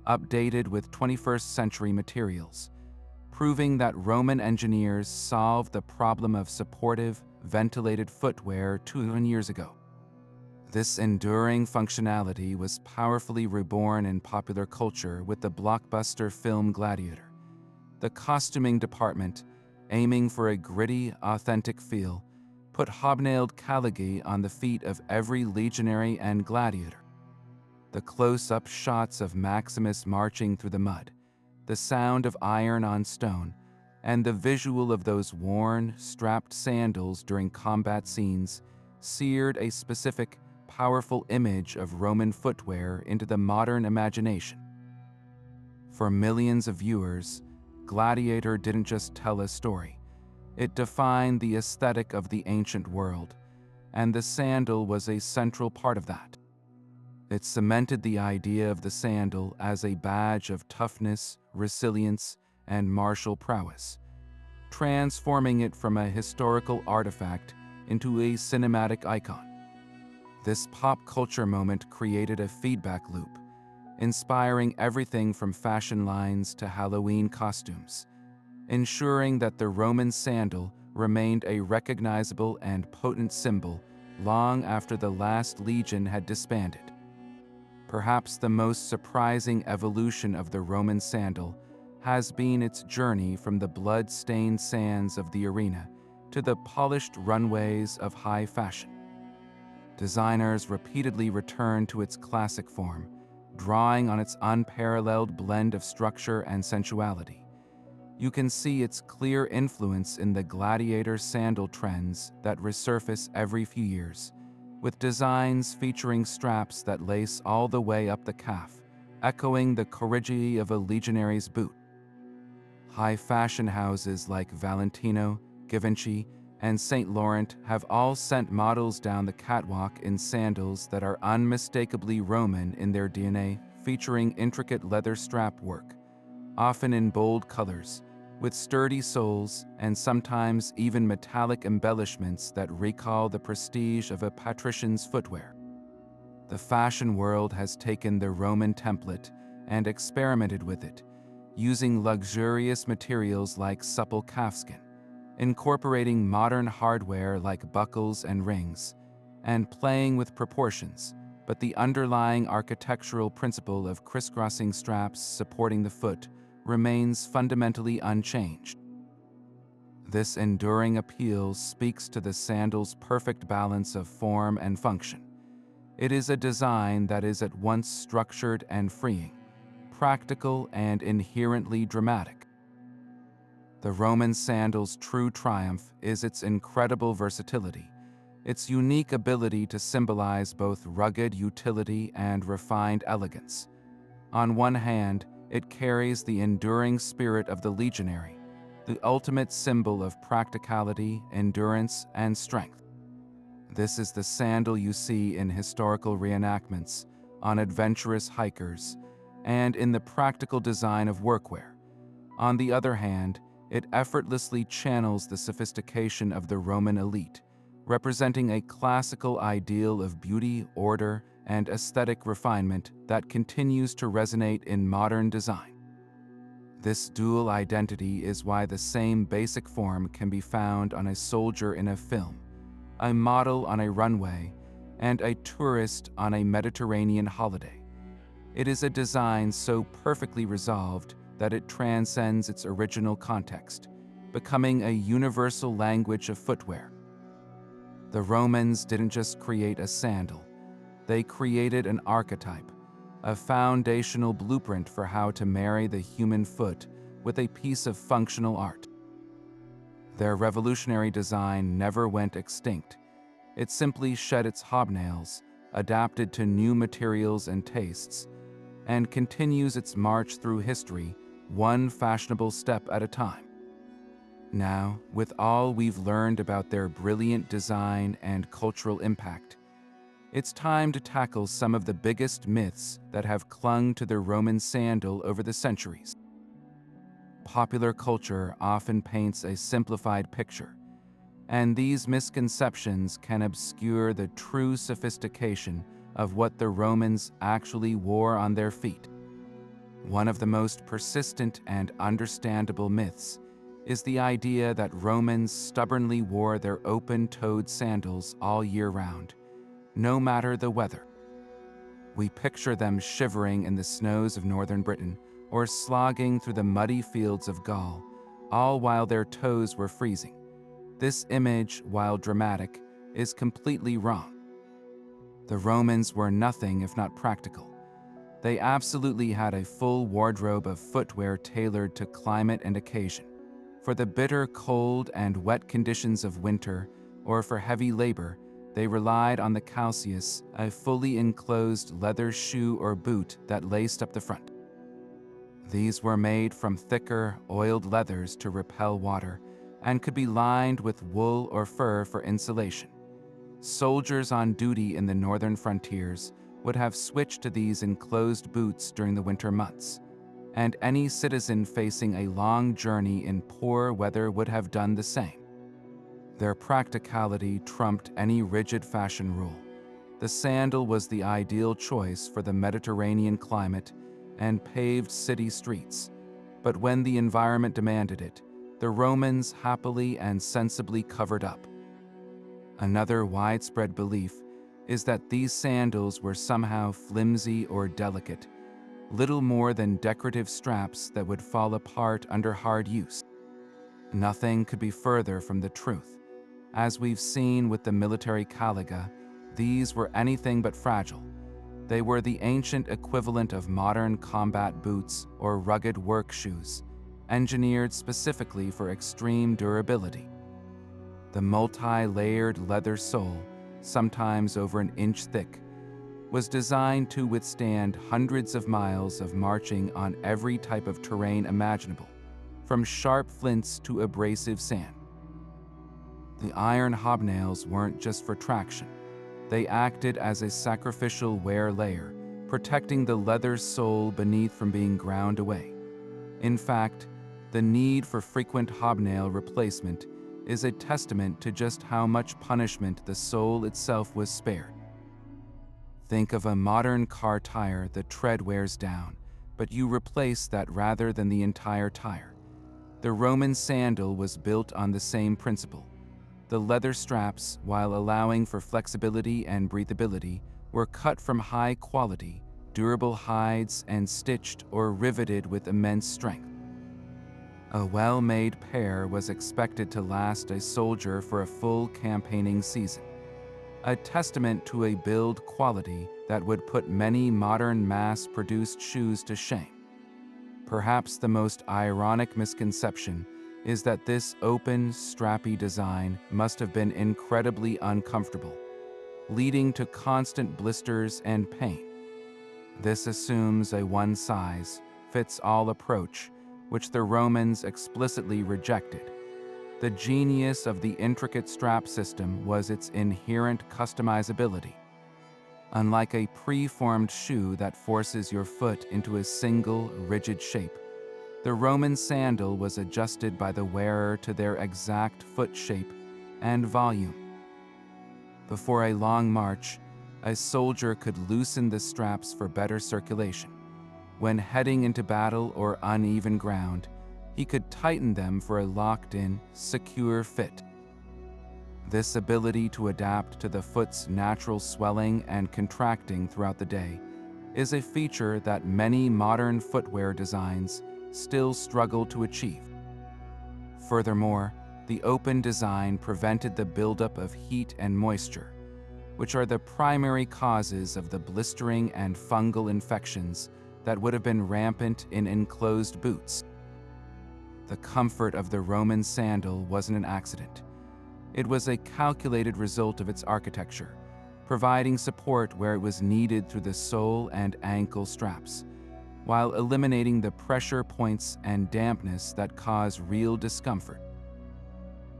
[SPEAKER 1] updated with 21st century materials, proving that Roman engineers solved the problem of supportive, ventilated footwear 200 years ago. This enduring functionality was powerfully reborn in popular culture with the blockbuster film Gladiator. The costuming department, aiming for a gritty, authentic feel, put hobnailed caligae on the feet of every legionary and gladiator. The close-up shots of Maximus marching through the mud, the sound of iron on stone, and the visual of those worn, strapped sandals during combat scenes seared a specific, powerful image of Roman footwear into the modern imagination. For millions of viewers, Gladiator didn't just tell a story. It defined the aesthetic of the ancient world, and the sandal was a central part of that. It cemented the idea of the sandal as a badge of toughness, resilience, and martial prowess, transforming it from a historical artifact into a cinematic icon. This pop culture moment created a feedback loop, inspiring everything from fashion lines to Halloween costumes, ensuring that the Roman sandal remained a recognizable and potent symbol long after the last legion had disbanded. Perhaps the most surprising evolution of the Roman sandal has been its journey from the blood-stained sands of the arena to the polished runways of high fashion. Designers repeatedly returned to its classic form, drawing on its unparalleled blend of structure and sensuality. You can see its clear influence in the gladiator sandal trends that resurface every few years, with designs featuring straps that lace all the way up the calf, echoing the corrigidity of a legionary's boot. High fashion houses like Valentino, Givenchy, and Saint Laurent have all sent models down the catwalk in sandals that are unmistakably Roman in their DNA, featuring intricate leather strap work, often in bold colors, with sturdy soles and sometimes even metallic embellishments that recall the prestige of a patrician's footwear. The fashion world has taken the Roman template and experimented with it, using luxurious materials like supple calfskin, incorporating modern hardware like buckles and rings, and playing with proportions, but the underlying architectural principle of crisscrossing straps supporting the foot remains fundamentally unchanged. This enduring appeal speaks to the sandal's perfect balance of form and function. It is a design that is at once structured and freeing, practical and inherently dramatic. The Roman sandal's true triumph is its incredible versatility, its unique ability to symbolize both rugged utility and refined elegance. On one hand, it carries the enduring spirit of the legionary, the ultimate symbol of practicality, endurance, and strength. This is the sandal you see in historical reenactments, on adventurous hikers, and in the practical design of workwear. On the other hand, it effortlessly channels the sophistication of the Roman elite, representing a classical ideal of beauty, order, and aesthetic refinement that continues to resonate in modern design. This dual identity is why the same basic form can be found on a soldier in a film, a model on a runway, and a tourist on a Mediterranean holiday. It is a design so perfectly resolved that it transcends its original context, becoming a universal language of footwear. The Romans didn't just create a sandal, they created an archetype, a foundational blueprint for how to marry the human foot with a piece of functional art. Their revolutionary design never went extinct. It simply shed its hobnails, adapted to new materials and tastes, and continues its march through history, one fashionable step at a time. Now, with all we've learned about their brilliant design and cultural impact, it's time to tackle some of the biggest myths that have clung to the Roman sandal over the centuries. Popular culture often paints a simplified picture, and these misconceptions can obscure the true sophistication of what the Romans actually wore on their feet. One of the most persistent and understandable myths is the idea that Romans stubbornly wore their open-toed sandals all year round, no matter the weather. We picture them shivering in the snows of northern Britain or slogging through the muddy fields of Gaul, all while their toes were freezing. This image, while dramatic, is completely wrong. The Romans were nothing if not practical. They absolutely had a full wardrobe of footwear tailored to climate and occasion. For the bitter cold and wet conditions of winter, or for heavy labor, they relied on the calceus, a fully enclosed leather shoe or boot that laced up the front. These were made from thicker, oiled leathers to repel water, and could be lined with wool or fur for insulation. Soldiers on duty in the northern frontiers would have switched to these enclosed boots during the winter months, and any citizen facing a long journey in poor weather would have done the same. Their practicality trumped any rigid fashion rule. The sandal was the ideal choice for the Mediterranean climate and paved city streets, but when the environment demanded it, the Romans happily and sensibly covered up. Another widespread belief is that these sandals were somehow flimsy or delicate, little more than decorative straps that would fall apart under hard use. Nothing could be further from the truth. As we've seen with the military caliga, these were anything but fragile. They were the ancient equivalent of modern combat boots or rugged work shoes, engineered specifically for extreme durability. The multi-layered leather sole, sometimes over an inch thick, was designed to withstand hundreds of miles of marching on every type of terrain imaginable, from sharp flints to abrasive sand. The iron hobnails weren't just for traction. They acted as a sacrificial wear layer, protecting the leather sole beneath from being ground away. In fact, the need for frequent hobnail replacement is a testament to just how much punishment the sole itself was spared. Think of a modern car tire. The tread wears down, but you replace that rather than the entire tire. The Roman sandal was built on the same principle. The leather straps, while allowing for flexibility and breathability, were cut from high-quality, durable hides and stitched or riveted with immense strength. A well-made pair was expected to last a soldier for a full campaigning season, a testament to a build quality that would put many modern mass-produced shoes to shame. Perhaps the most ironic misconception is that this open, strappy design must have been incredibly uncomfortable, leading to constant blisters and pain. This assumes a one-size-fits-all approach, which the Romans explicitly rejected. The genius of the intricate strap system was its inherent customizability. Unlike a pre-formed shoe that forces your foot into a single, rigid shape, the Roman sandal was adjusted by the wearer to their exact foot shape and volume. Before a long march, a soldier could loosen the straps for better circulation. When heading into battle or uneven ground, he could tighten them for a locked-in, secure fit. This ability to adapt to the foot's natural swelling and contracting throughout the day is a feature that many modern footwear designs still struggle to achieve. Furthermore, the open design prevented the buildup of heat and moisture, which are the primary causes of the blistering and fungal infections that would have been rampant in enclosed boots. The comfort of the Roman sandal wasn't an accident. It was a calculated result of its architecture, providing support where it was needed through the sole and ankle straps, while eliminating the pressure points and dampness that cause real discomfort.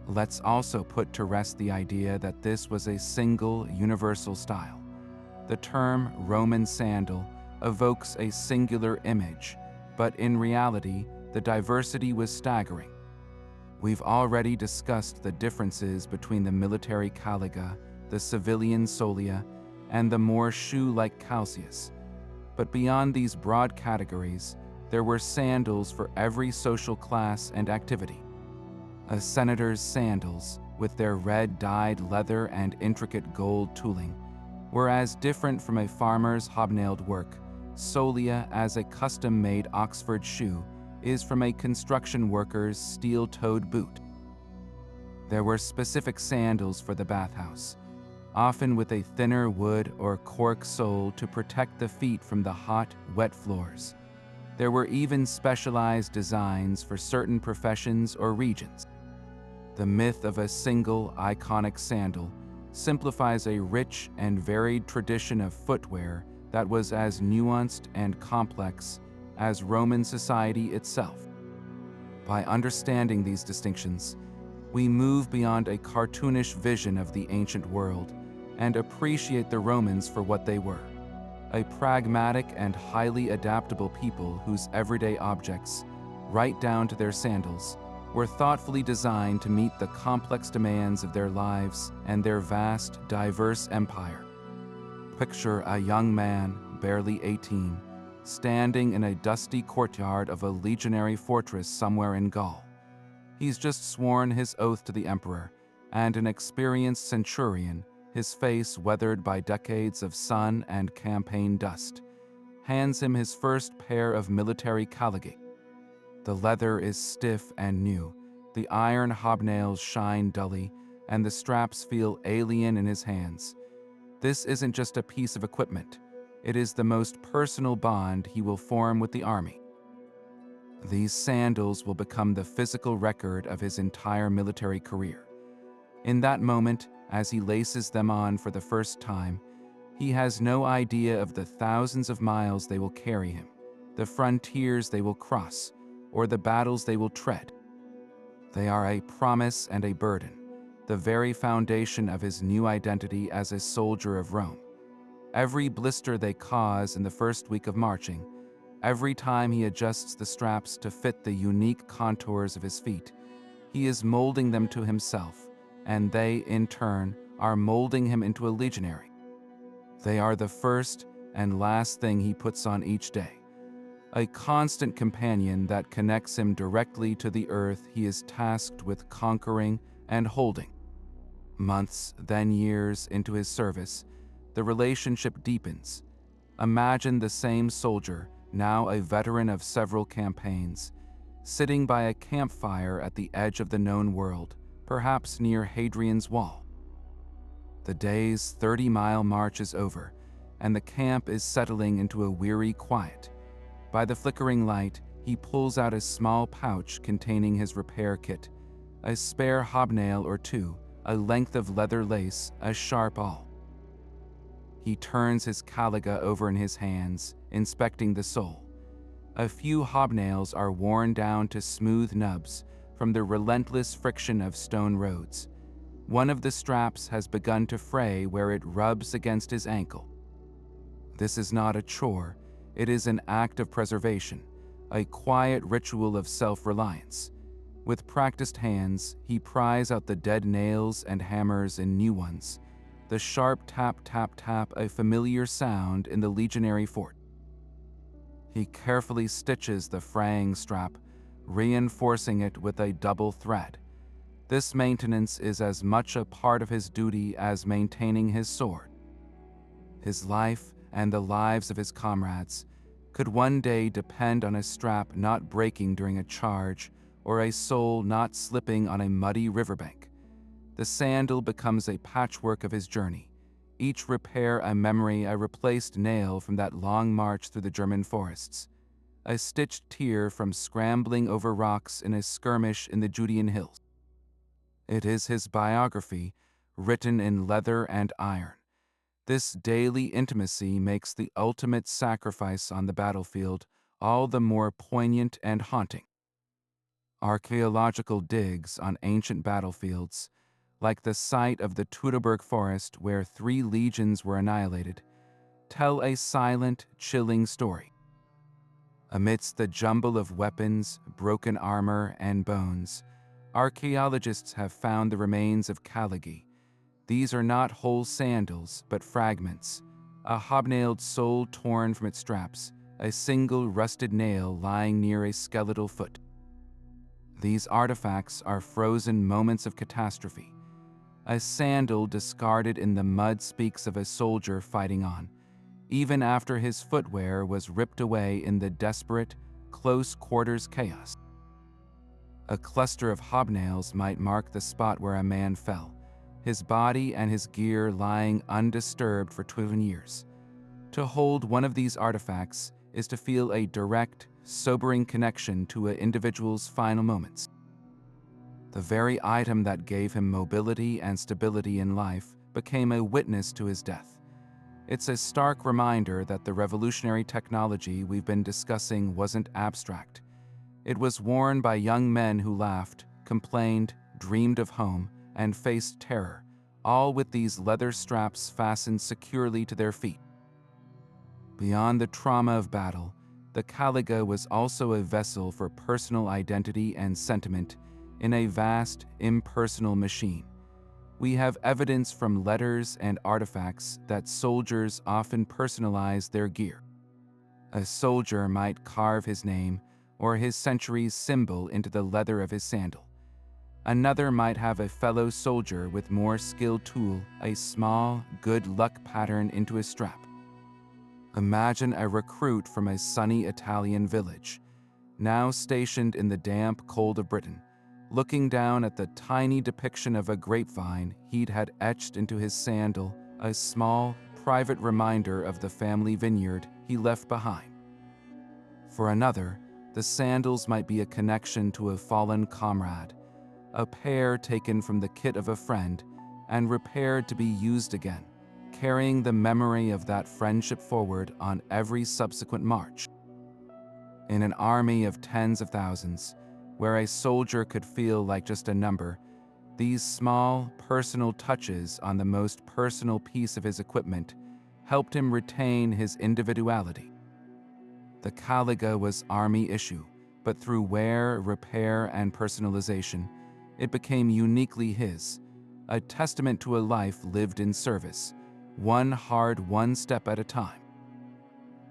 [SPEAKER 1] Let's also put to rest the idea that this was a single, universal style. The term Roman sandal evokes a singular image, but in reality, the diversity was staggering. We've already discussed the differences between the military caliga, the civilian solia, and the more shoe-like calceus. But beyond these broad categories, there were sandals for every social class and activity. A senator's sandals, with their red dyed leather and intricate gold tooling, were as different from a farmer's hobnailed work, solia as a custom-made Oxford shoe is from a construction worker's steel-toed boot. There were specific sandals for the bathhouse, often with a thinner wood or cork sole to protect the feet from the hot, wet floors. There were even specialized designs for certain professions or regions. The myth of a single, iconic sandal simplifies a rich and varied tradition of footwear that was as nuanced and complex as Roman society itself. By understanding these distinctions, we move beyond a cartoonish vision of the ancient world and appreciate the Romans for what they were, a pragmatic and highly adaptable people whose everyday objects, right down to their sandals, were thoughtfully designed to meet the complex demands of their lives and their vast, diverse empire. Picture a young man, barely 18, standing in a dusty courtyard of a legionary fortress somewhere in Gaul. He's just sworn his oath to the emperor, and an experienced centurion, his face weathered by decades of sun and campaign dust, hands him his first pair of military caligae. The leather is stiff and new, the iron hobnails shine dully, and the straps feel alien in his hands. This isn't just a piece of equipment. It is the most personal bond he will form with the army. These sandals will become the physical record of his entire military career. In that moment, as he laces them on for the first time, he has no idea of the thousands of miles they will carry him, the frontiers they will cross, or the battles they will tread. They are a promise and a burden, the very foundation of his new identity as a soldier of Rome. every blister they cause in the first week of marching, every time he adjusts the straps to fit the unique contours of his feet, he is molding them to himself, and they, in turn, are molding him into a legionary. They are the first and last thing he puts on each day, a constant companion that connects him directly to the earth he is tasked with conquering and holding. Months, then years into his service, the relationship deepens. Imagine the same soldier, now a veteran of several campaigns, sitting by a campfire at the edge of the known world, perhaps near Hadrian's Wall. The day's 30-mile march is over, and the camp is settling into a weary quiet. By the flickering light, he pulls out a small pouch containing his repair kit, a spare hobnail or two, a length of leather lace, a sharp awl. He turns his caliga over in his hands, inspecting the sole. A few hobnails are worn down to smooth nubs from the relentless friction of stone roads. One of the straps has begun to fray where it rubs against his ankle. This is not a chore, it is an act of preservation, a quiet ritual of self-reliance. With practiced hands, he pries out the dead nails and hammers in new ones, the sharp tap, tap, tap, a familiar sound in the legionary fort. He carefully stitches the fraying strap, reinforcing it with a double thread. This maintenance is as much a part of his duty as maintaining his sword. His life and the lives of his comrades could one day depend on a strap not breaking during a charge or a sole not slipping on a muddy riverbank. The sandal becomes a patchwork of his journey, each repair a memory, a replaced nail from that long march through the German forests, a stitched tear from scrambling over rocks in a skirmish in the Judean hills. It is his biography, written in leather and iron. This daily intimacy makes the ultimate sacrifice on the battlefield all the more poignant and haunting. Archaeological digs on ancient battlefields, like the site of the Teutoburg forest where 3 legions were annihilated, tell a silent, chilling story. Amidst the jumble of weapons, broken armor, and bones, archaeologists have found the remains of caligae. These are not whole sandals, but fragments, a hobnailed sole torn from its straps, a single rusted nail lying near a skeletal foot. These artifacts are frozen moments of catastrophe. A sandal discarded in the mud speaks of a soldier fighting on, even after his footwear was ripped away in the desperate, close-quarters chaos. A cluster of hobnails might mark the spot where a man fell, his body and his gear lying undisturbed for 12 years. To hold one of these artifacts is to feel a direct, sobering connection to an individual's final moments. The very item that gave him mobility and stability in life became a witness to his death. It's a stark reminder that the revolutionary technology we've been discussing wasn't abstract. It was worn by young men who laughed, complained, dreamed of home, and faced terror, all with these leather straps fastened securely to their feet. Beyond the trauma of battle, the caliga was also a vessel for personal identity and sentiment in a vast, impersonal machine. We have evidence from letters and artifacts that soldiers often personalize their gear. A soldier might carve his name or his century's symbol into the leather of his sandal. Another might have a fellow soldier with more skilled tool, a small, good luck pattern into his strap. Imagine a recruit from a sunny Italian village, now stationed in the damp cold of Britain, looking down at the tiny depiction of a grapevine he'd had etched into his sandal, a small, private reminder of the family vineyard he left behind. For another, the sandals might be a connection to a fallen comrade, a pair taken from the kit of a friend and repaired to be used again, carrying the memory of that friendship forward on every subsequent march. In an army of tens of thousands, where a soldier could feel like just a number, these small, personal touches on the most personal piece of his equipment helped him retain his individuality. The caliga was army issue, but through wear, repair, and personalization, it became uniquely his, a testament to a life lived in service, one step at a time.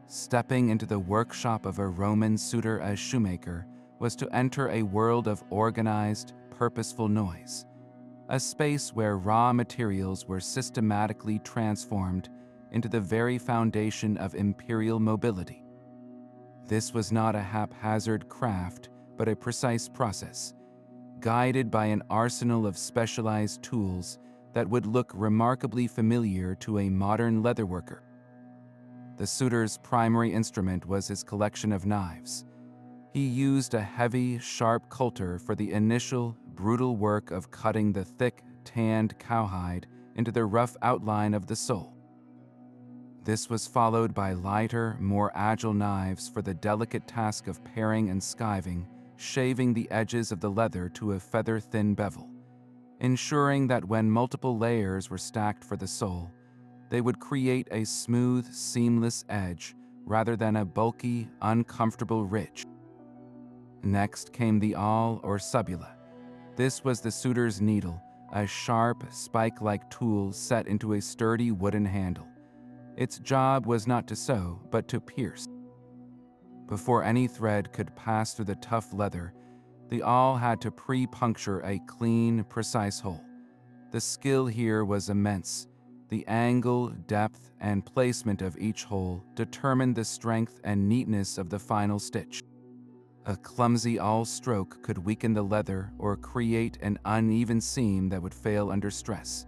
[SPEAKER 1] Stepping into the workshop of a Roman suitor as shoemaker was to enter a world of organized, purposeful noise, a space where raw materials were systematically transformed into the very foundation of imperial mobility. This was not a haphazard craft, but a precise process, guided by an arsenal of specialized tools that would look remarkably familiar to a modern leatherworker. The suitor's primary instrument was his collection of knives. He used a heavy, sharp coulter for the initial, brutal work of cutting the thick, tanned cowhide into the rough outline of the sole. This was followed by lighter, more agile knives for the delicate task of paring and skiving, shaving the edges of the leather to a feather-thin bevel, ensuring that when multiple layers were stacked for the sole, they would create a smooth, seamless edge rather than a bulky, uncomfortable ridge. Next came the awl or subula. This was the suitor's needle, a sharp, spike-like tool set into a sturdy wooden handle. Its job was not to sew, but to pierce. Before any thread could pass through the tough leather, the awl had to pre-puncture a clean, precise hole. The skill here was immense. The angle, depth, and placement of each hole determined the strength and neatness of the final stitch. A clumsy awl stroke could weaken the leather or create an uneven seam that would fail under stress.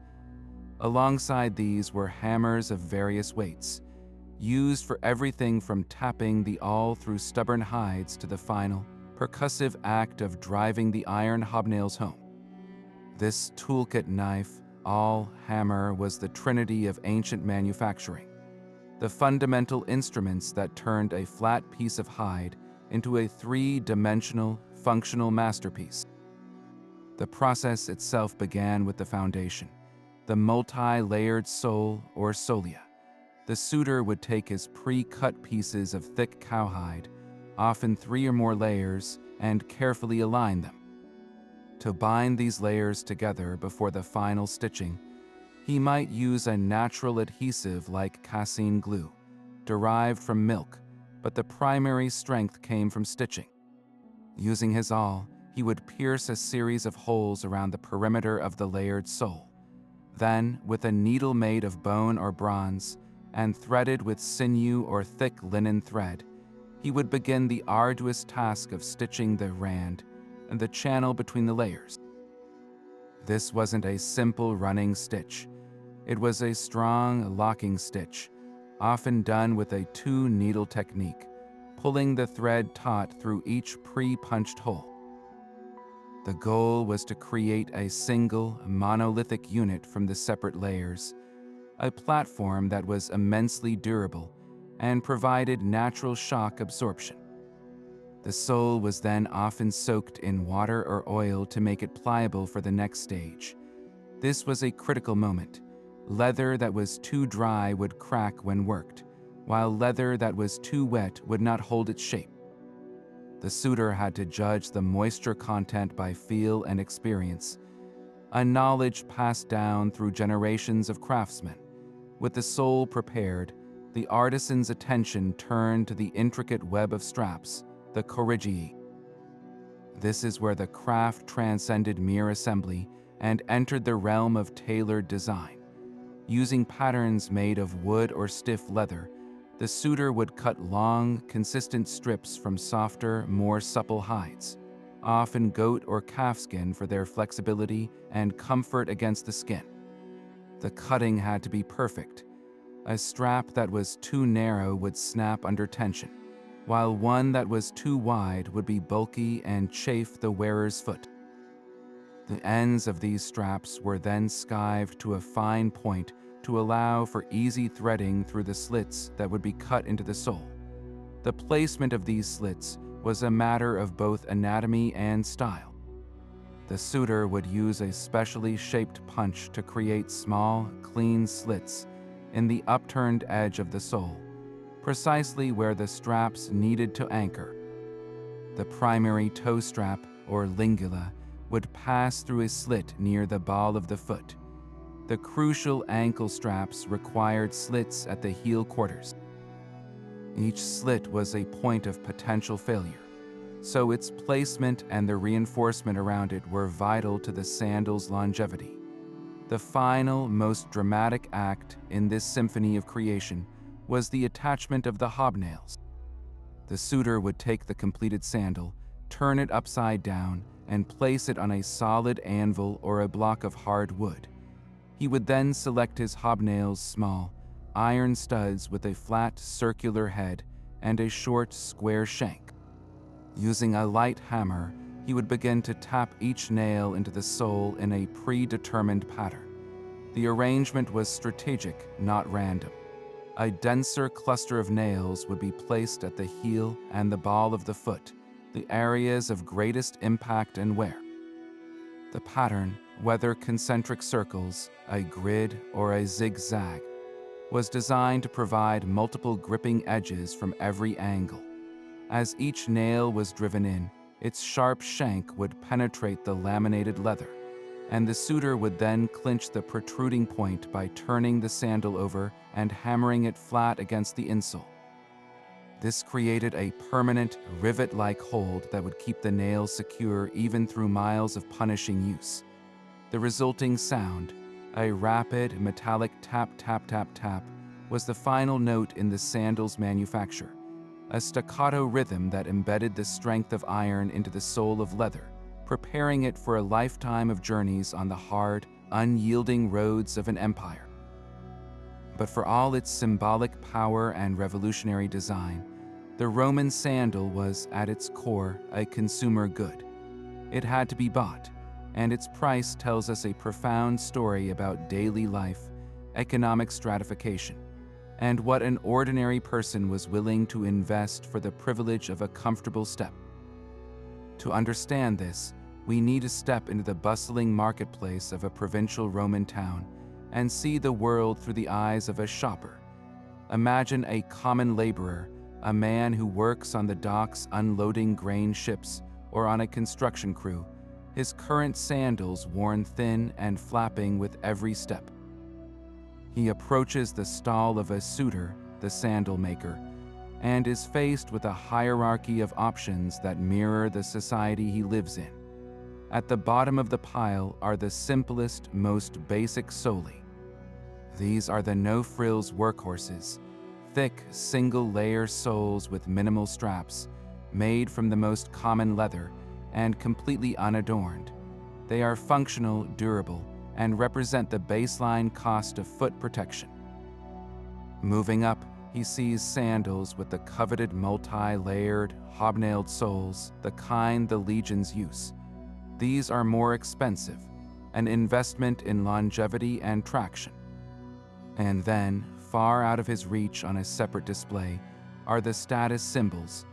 [SPEAKER 1] Alongside these were hammers of various weights, used for everything from tapping the awl through stubborn hides to the final, percussive act of driving the iron hobnails home. This toolkit knife, awl, hammer was the trinity of ancient manufacturing, the fundamental instruments that turned a flat piece of hide into a three-dimensional, functional masterpiece. The process itself began with the foundation, the multi-layered sole or solia. The suitor would take his pre-cut pieces of thick cowhide, often 3 or more layers, and carefully align them. To bind these layers together before the final stitching, he might use a natural adhesive like casein glue, derived from milk, but the primary strength came from stitching. Using his awl, he would pierce a series of holes around the perimeter of the layered sole. Then, with a needle made of bone or bronze, and threaded with sinew or thick linen thread, he would begin the arduous task of stitching the rand and the channel between the layers. This wasn't a simple running stitch. It was a strong, locking stitch, often done with a 2-needle technique, pulling the thread taut through each pre-punched hole. The goal was to create a single, monolithic unit from the separate layers, a platform that was immensely durable and provided natural shock absorption. The sole was then often soaked in water or oil to make it pliable for the next stage. This was a critical moment. Leather that was too dry would crack when worked, while leather that was too wet would not hold its shape. The suitor had to judge the moisture content by feel and experience, a knowledge passed down through generations of craftsmen. With the sole prepared, the artisan's attention turned to the intricate web of straps, the corrigii. This is where the craft transcended mere assembly and entered the realm of tailored design. Using patterns made of wood or stiff leather, the suitor would cut long, consistent strips from softer, more supple hides, often goat or calf skin for their flexibility and comfort against the skin. The cutting had to be perfect. A strap that was too narrow would snap under tension, while one that was too wide would be bulky and chafe the wearer's foot. The ends of these straps were then skived to a fine point to allow for easy threading through the slits that would be cut into the sole. The placement of these slits was a matter of both anatomy and style. The suitor would use a specially shaped punch to create small, clean slits, in the upturned edge of the sole, precisely where the straps needed to anchor. The primary toe strap, or lingula, would pass through a slit near the ball of the foot. The crucial ankle straps required slits at the heel quarters. Each slit was a point of potential failure, so its placement and the reinforcement around it were vital to the sandal's longevity. The final, most dramatic act in this symphony of creation was the attachment of the hobnails. The suitor would take the completed sandal, turn it upside down, and place it on a solid anvil or a block of hard wood. He would then select his hobnails small, iron studs with a flat circular head and a short square shank. Using a light hammer, he would begin to tap each nail into the sole in a predetermined pattern. The arrangement was strategic, not random. A denser cluster of nails would be placed at the heel and the ball of the foot, the areas of greatest impact and wear. The pattern, whether concentric circles, a grid, or a zigzag, was designed to provide multiple gripping edges from every angle. As each nail was driven in, its sharp shank would penetrate the laminated leather, and the suitor would then clinch the protruding point by turning the sandal over and hammering it flat against the insole. This created a permanent, rivet-like hold that would keep the nails secure even through miles of punishing use. The resulting sound, a rapid, metallic tap-tap-tap-tap, was the final note in the sandal's manufacture, a staccato rhythm that embedded the strength of iron into the sole of leather, preparing it for a lifetime of journeys on the hard, unyielding roads of an empire. But for all its symbolic power and revolutionary design, the Roman sandal was, at its core, a consumer good. It had to be bought, and its price tells us a profound story about daily life, economic stratification, and what an ordinary person was willing to invest for the privilege of a comfortable step. To understand this, we need to step into the bustling marketplace of a provincial Roman town and see the world through the eyes of a shopper. Imagine a common laborer, a man who works on the docks unloading grain ships or on a construction crew, his current sandals worn thin and flapping with every step. He approaches the stall of a suitor, the sandal maker, and is faced with a hierarchy of options that mirror the society he lives in. At the bottom of the pile are the simplest, most basic soli. These are the no-frills workhorses, thick, single-layer soles with minimal straps, made from the most common leather and completely unadorned. They are functional, durable, and represent the baseline cost of foot protection. Moving up, he sees sandals with the coveted multi-layered, hobnailed soles, the kind the legions use. These are more expensive, an investment in longevity and traction. And then, far out of his reach on a separate display, are the status symbols,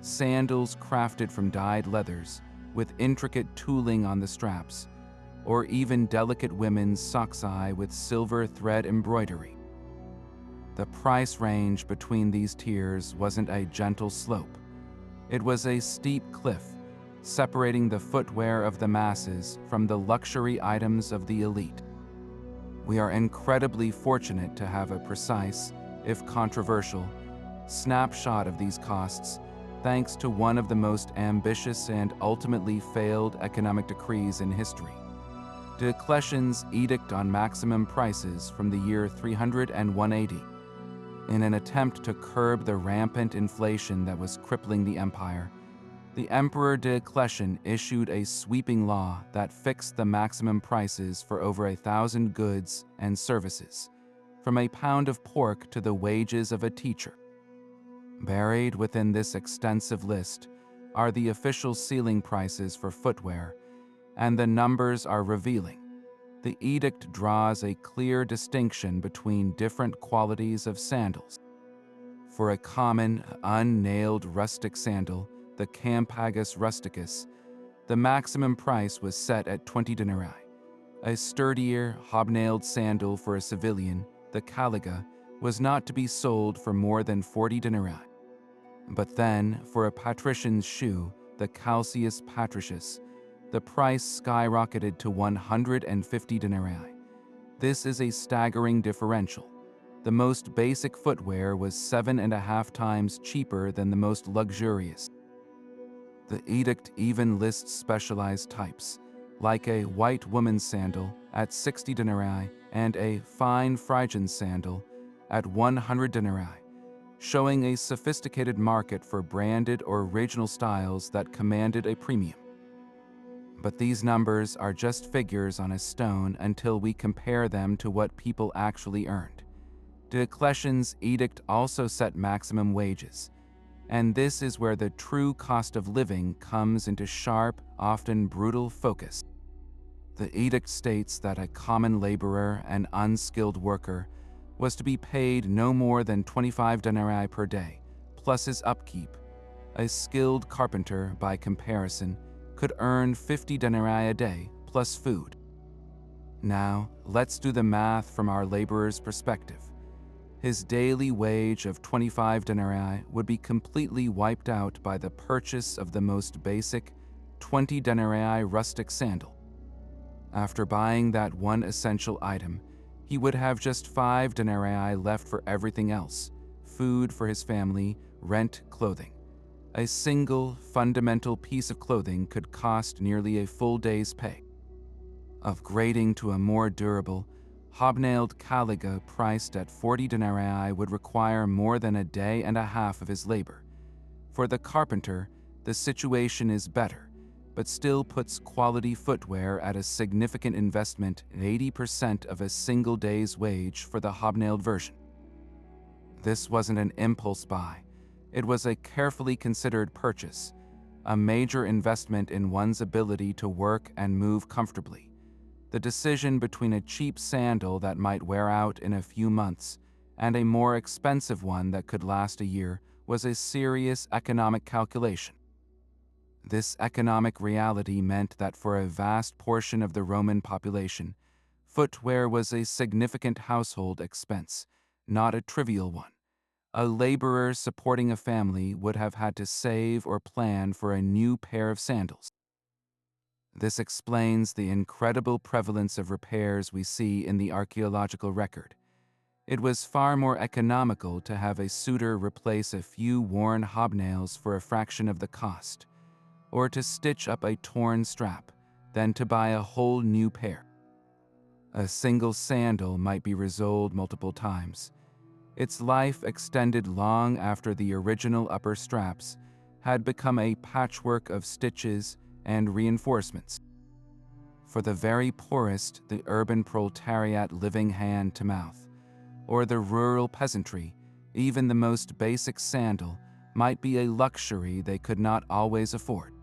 [SPEAKER 1] sandals crafted from dyed leathers, with intricate tooling on the straps, or even delicate women's sockeye with silver thread embroidery. The price range between these tiers wasn't a gentle slope. It was a steep cliff, separating the footwear of the masses from the luxury items of the elite. We are incredibly fortunate to have a precise, if controversial, snapshot of these costs, thanks to one of the most ambitious and ultimately failed economic decrees in history, Diocletian's Edict on Maximum Prices from the year 300 and 180. In an attempt to curb the rampant inflation that was crippling the empire, the Emperor Diocletian issued a sweeping law that fixed the maximum prices for over 1,000 goods and services, from a pound of pork to the wages of a teacher. Buried within this extensive list are the official ceiling prices for footwear, and the numbers are revealing. The edict draws a clear distinction between different qualities of sandals. For a common, unnailed rustic sandal, the Campagus rusticus, the maximum price was set at 20 denarii. A sturdier, hobnailed sandal for a civilian, the caliga, was not to be sold for more than 40 denarii. But then, for a patrician's shoe, the calceus patricius, the price skyrocketed to 150 denarii. This is a staggering differential. The most basic footwear was 7.5 times cheaper than the most luxurious. The edict even lists specialized types, like a white woman's sandal at 60 denarii and a fine Phrygian sandal at 100 denarii, showing a sophisticated market for branded or original styles that commanded a premium. But these numbers are just figures on a stone until we compare them to what people actually earned. Diocletian's edict also set maximum wages, and this is where the true cost of living comes into sharp, often brutal focus. The edict states that a common laborer and unskilled worker was to be paid no more than 25 denarii per day, plus his upkeep. A skilled carpenter, by comparison, could earn 50 denarii a day, plus food. Now, let's do the math from our laborer's perspective. His daily wage of 25 denarii would be completely wiped out by the purchase of the most basic 20 denarii rustic sandal. After buying that one essential item, he would have just 5 denarii left for everything else: food for his family, rent, clothing. A single, fundamental piece of clothing could cost nearly a full day's pay. Upgrading to a more durable, hobnailed caliga priced at 40 denarii would require more than a day and a half of his labor. For the carpenter, the situation is better, but still puts quality footwear at a significant investment, 80% of a single day's wage for the hobnailed version. This wasn't an impulse buy. It was a carefully considered purchase, a major investment in one's ability to work and move comfortably. The decision between a cheap sandal that might wear out in a few months and a more expensive one that could last a year was a serious economic calculation. This economic reality meant that for a vast portion of the Roman population, footwear was a significant household expense, not a trivial one. A laborer supporting a family would have had to save or plan for a new pair of sandals. This explains the incredible prevalence of repairs we see in the archaeological record. It was far more economical to have a suitor replace a few worn hobnails for a fraction of the cost, or to stitch up a torn strap, than to buy a whole new pair. A single sandal might be resoled multiple times. Its life extended long after the original upper straps had become a patchwork of stitches and reinforcements. For the very poorest, the urban proletariat living hand to mouth, or the rural peasantry, even the most basic sandal might be a luxury they could not always afford.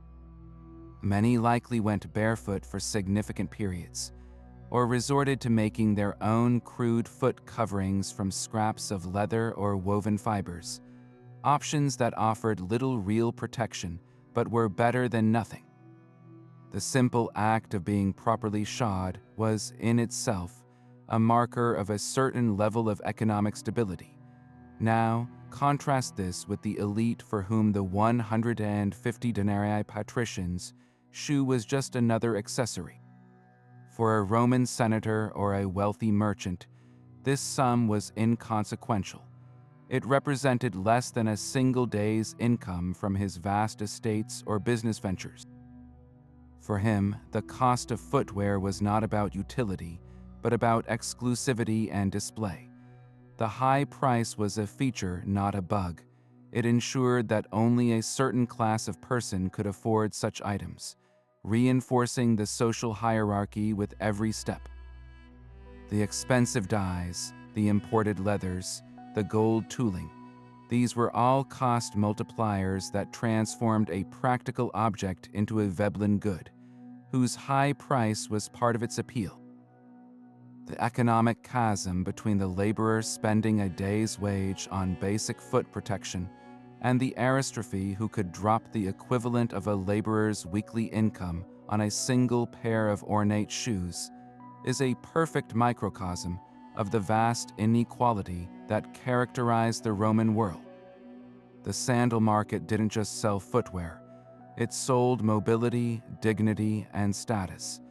[SPEAKER 1] Many likely went barefoot for significant periods, or resorted to making their own crude foot coverings from scraps of leather or woven fibers, options that offered little real protection but were better than nothing. The simple act of being properly shod was, in itself, a marker of a certain level of economic stability. Now, contrast this with the elite for whom the 150 denarii patrician's shoe was just another accessory. For a Roman senator or a wealthy merchant, this sum was inconsequential. It represented less than a single day's income from his vast estates or business ventures. For him, the cost of footwear was not about utility, but about exclusivity and display. The high price was a feature, not a bug. It ensured that only a certain class of person could afford such items, reinforcing the social hierarchy with every step. The expensive dyes, the imported leathers, the gold tooling, these were all cost multipliers that transformed a practical object into a Veblen good, whose high price was part of its appeal. The economic chasm between the laborer spending a day's wage on basic foot protection and the aristocracy who could drop the equivalent of a laborer's weekly income on a single pair of ornate shoes is a perfect microcosm of the vast inequality that characterized the Roman world. The sandal market didn't just sell footwear, it sold mobility, dignity, and status,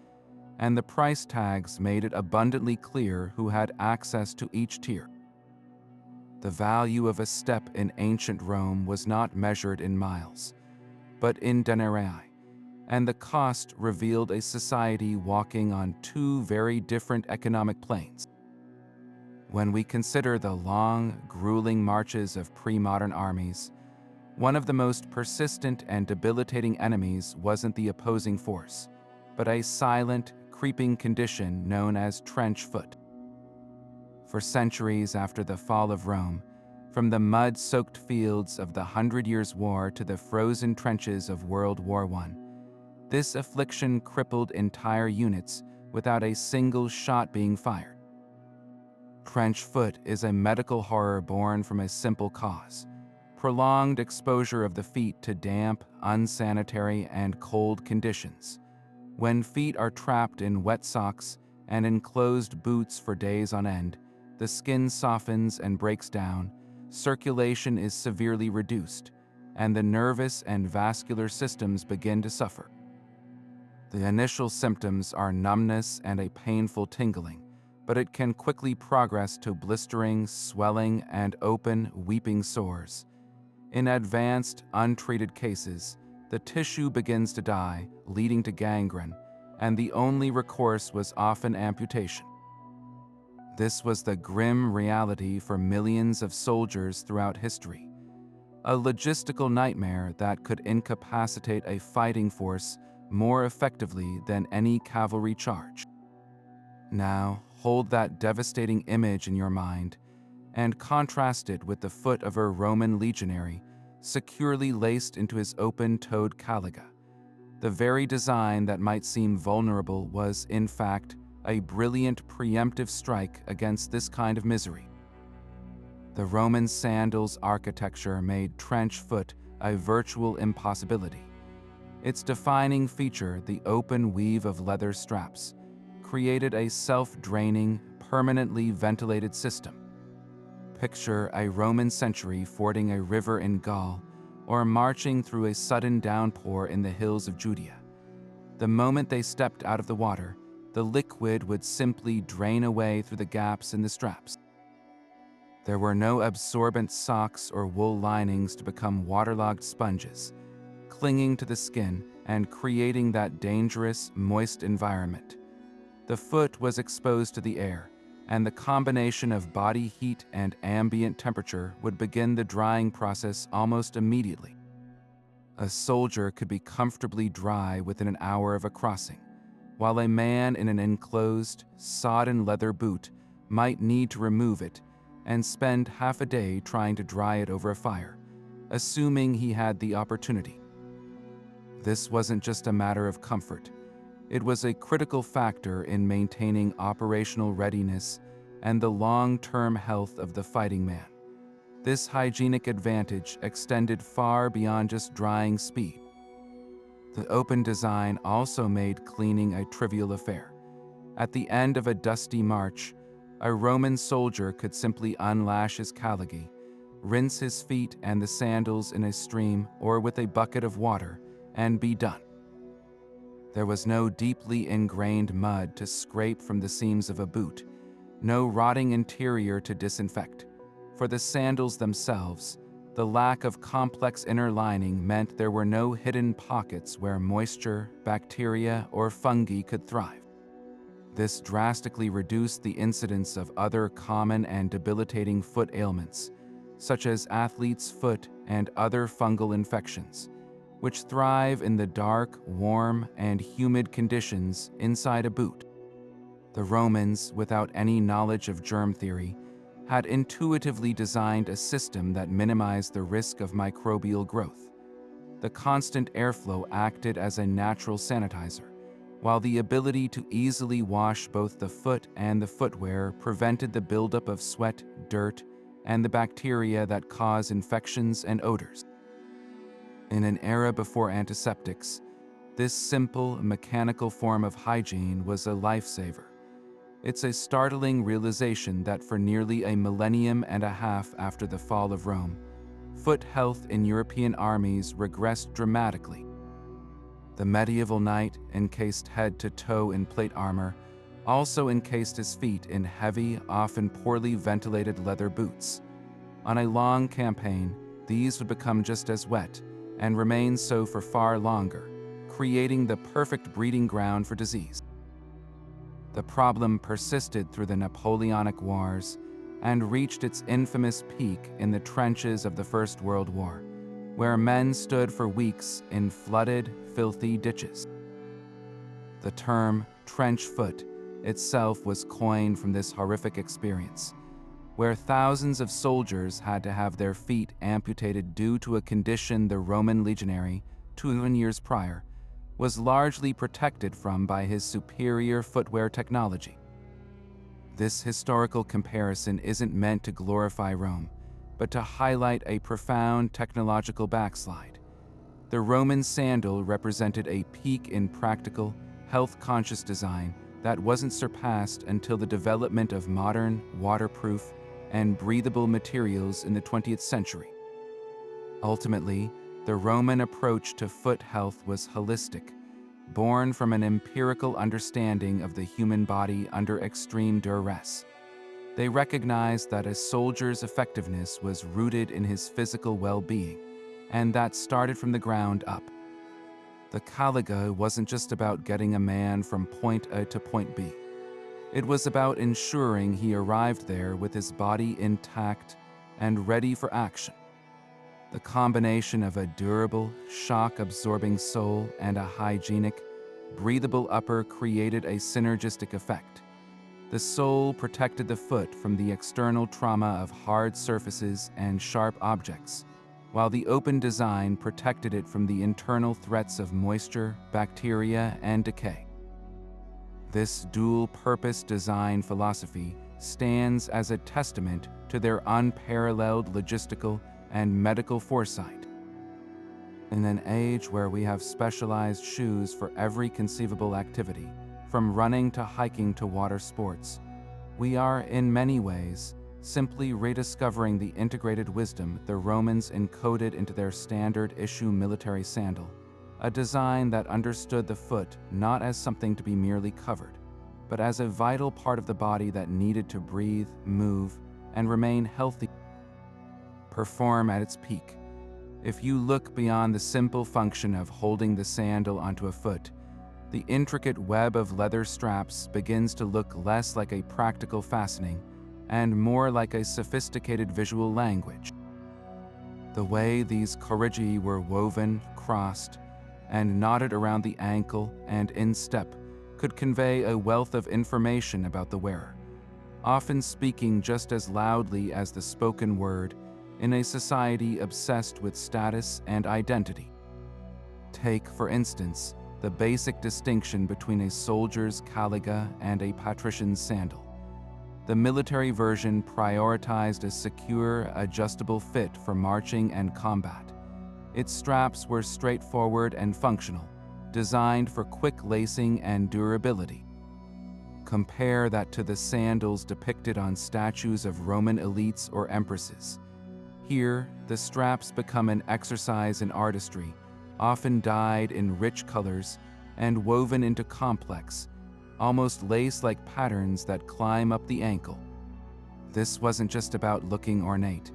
[SPEAKER 1] and the price tags made it abundantly clear who had access to each tier. The value of a step in ancient Rome was not measured in miles, but in denarii, and the cost revealed a society walking on two very different economic planes. When we consider the long, grueling marches of pre-modern armies, one of the most persistent and debilitating enemies wasn't the opposing force, but a silent, creeping condition known as trench foot. For centuries after the fall of Rome, from the mud-soaked fields of the Hundred Years' War to the frozen trenches of World War I, this affliction crippled entire units without a single shot being fired. Trench foot is a medical horror born from a simple cause: prolonged exposure of the feet to damp, unsanitary, and cold conditions. When feet are trapped in wet socks and enclosed boots for days on end, the skin softens and breaks down, circulation is severely reduced, and the nervous and vascular systems begin to suffer. The initial symptoms are numbness and a painful tingling, but it can quickly progress to blistering, swelling, and open, weeping sores. In advanced, untreated cases, the tissue begins to die, leading to gangrene, and the only recourse was often amputation. This was the grim reality for millions of soldiers throughout history, a logistical nightmare that could incapacitate a fighting force more effectively than any cavalry charge. Now, hold that devastating image in your mind and contrast it with the foot of a Roman legionary securely laced into his open-toed caliga. The very design that might seem vulnerable was, in fact, a brilliant preemptive strike against this kind of misery. The Roman sandals architecture made trench foot a virtual impossibility. Its defining feature, the open weave of leather straps, created a self-draining, permanently ventilated system. Picture a Roman sentry fording a river in Gaul or marching through a sudden downpour in the hills of Judea. The moment they stepped out of the water, the liquid would simply drain away through the gaps in the straps. There were no absorbent socks or wool linings to become waterlogged sponges, clinging to the skin and creating that dangerous, moist environment. The foot was exposed to the air, and the combination of body heat and ambient temperature would begin the drying process almost immediately. A soldier could be comfortably dry within an hour of a crossing, while a man in an enclosed, sodden leather boot might need to remove it and spend half a day trying to dry it over a fire, assuming he had the opportunity. This wasn't just a matter of comfort. It was a critical factor in maintaining operational readiness and the long-term health of the fighting man. This hygienic advantage extended far beyond just drying speed. The open design also made cleaning a trivial affair. At the end of a dusty march, a Roman soldier could simply unlash his caligae, rinse his feet and the sandals in a stream or with a bucket of water, and be done. There was no deeply ingrained mud to scrape from the seams of a boot, no rotting interior to disinfect. For the sandals themselves, the lack of complex inner lining meant there were no hidden pockets where moisture, bacteria, or fungi could thrive. This drastically reduced the incidence of other common and debilitating foot ailments, such as athlete's foot and other fungal infections, which thrive in the dark, warm, and humid conditions inside a boot. The Romans, without any knowledge of germ theory, had intuitively designed a system that minimized the risk of microbial growth. The constant airflow acted as a natural sanitizer, while the ability to easily wash both the foot and the footwear prevented the buildup of sweat, dirt, and the bacteria that cause infections and odors. In an era before antiseptics, this simple, mechanical form of hygiene was a lifesaver. It's a startling realization that for nearly a millennium and a half after the fall of Rome, foot health in European armies regressed dramatically. The medieval knight, encased head to toe in plate armor, also encased his feet in heavy, often poorly ventilated leather boots. On a long campaign, these would become just as wet and remain so for far longer, creating the perfect breeding ground for disease. The problem persisted through the Napoleonic Wars and reached its infamous peak in the trenches of the First World War, where men stood for weeks in flooded, filthy ditches. The term trench foot itself was coined from this horrific experience, where thousands of soldiers had to have their feet amputated due to a condition the Roman legionary, 2 years prior, was largely protected from by his superior footwear technology. This historical comparison isn't meant to glorify Rome, but to highlight a profound technological backslide. The Roman sandal represented a peak in practical, health-conscious design that wasn't surpassed until the development of modern, waterproof, and breathable materials in the 20th century. Ultimately, the Roman approach to foot health was holistic, born from an empirical understanding of the human body under extreme duress. They recognized that a soldier's effectiveness was rooted in his physical well-being, and that started from the ground up. The Caliga wasn't just about getting a man from point A to point B. It was about ensuring he arrived there with his body intact and ready for action. The combination of a durable, shock-absorbing sole and a hygienic, breathable upper created a synergistic effect. The sole protected the foot from the external trauma of hard surfaces and sharp objects, while the open design protected it from the internal threats of moisture, bacteria, and decay. This dual-purpose design philosophy stands as a testament to their unparalleled logistical and medical foresight. In an age where we have specialized shoes for every conceivable activity, from running to hiking to water sports, we are, in many ways, simply rediscovering the integrated wisdom the Romans encoded into their standard-issue military sandal, a design that understood the foot not as something to be merely covered, but as a vital part of the body that needed to breathe, move, and remain healthy, perform at its peak. If you look beyond the simple function of holding the sandal onto a foot, the intricate web of leather straps begins to look less like a practical fastening and more like a sophisticated visual language. The way these corrigi were woven, crossed, and knotted around the ankle and instep could convey a wealth of information about the wearer, often speaking just as loudly as the spoken word in a society obsessed with status and identity. Take, for instance, the basic distinction between a soldier's caliga and a patrician's sandal. The military version prioritized a secure, adjustable fit for marching and combat. Its straps were straightforward and functional, designed for quick lacing and durability. Compare that to the sandals depicted on statues of Roman elites or empresses. Here, the straps become an exercise in artistry, often dyed in rich colors and woven into complex, almost lace-like patterns that climb up the ankle. This wasn't just about looking ornate.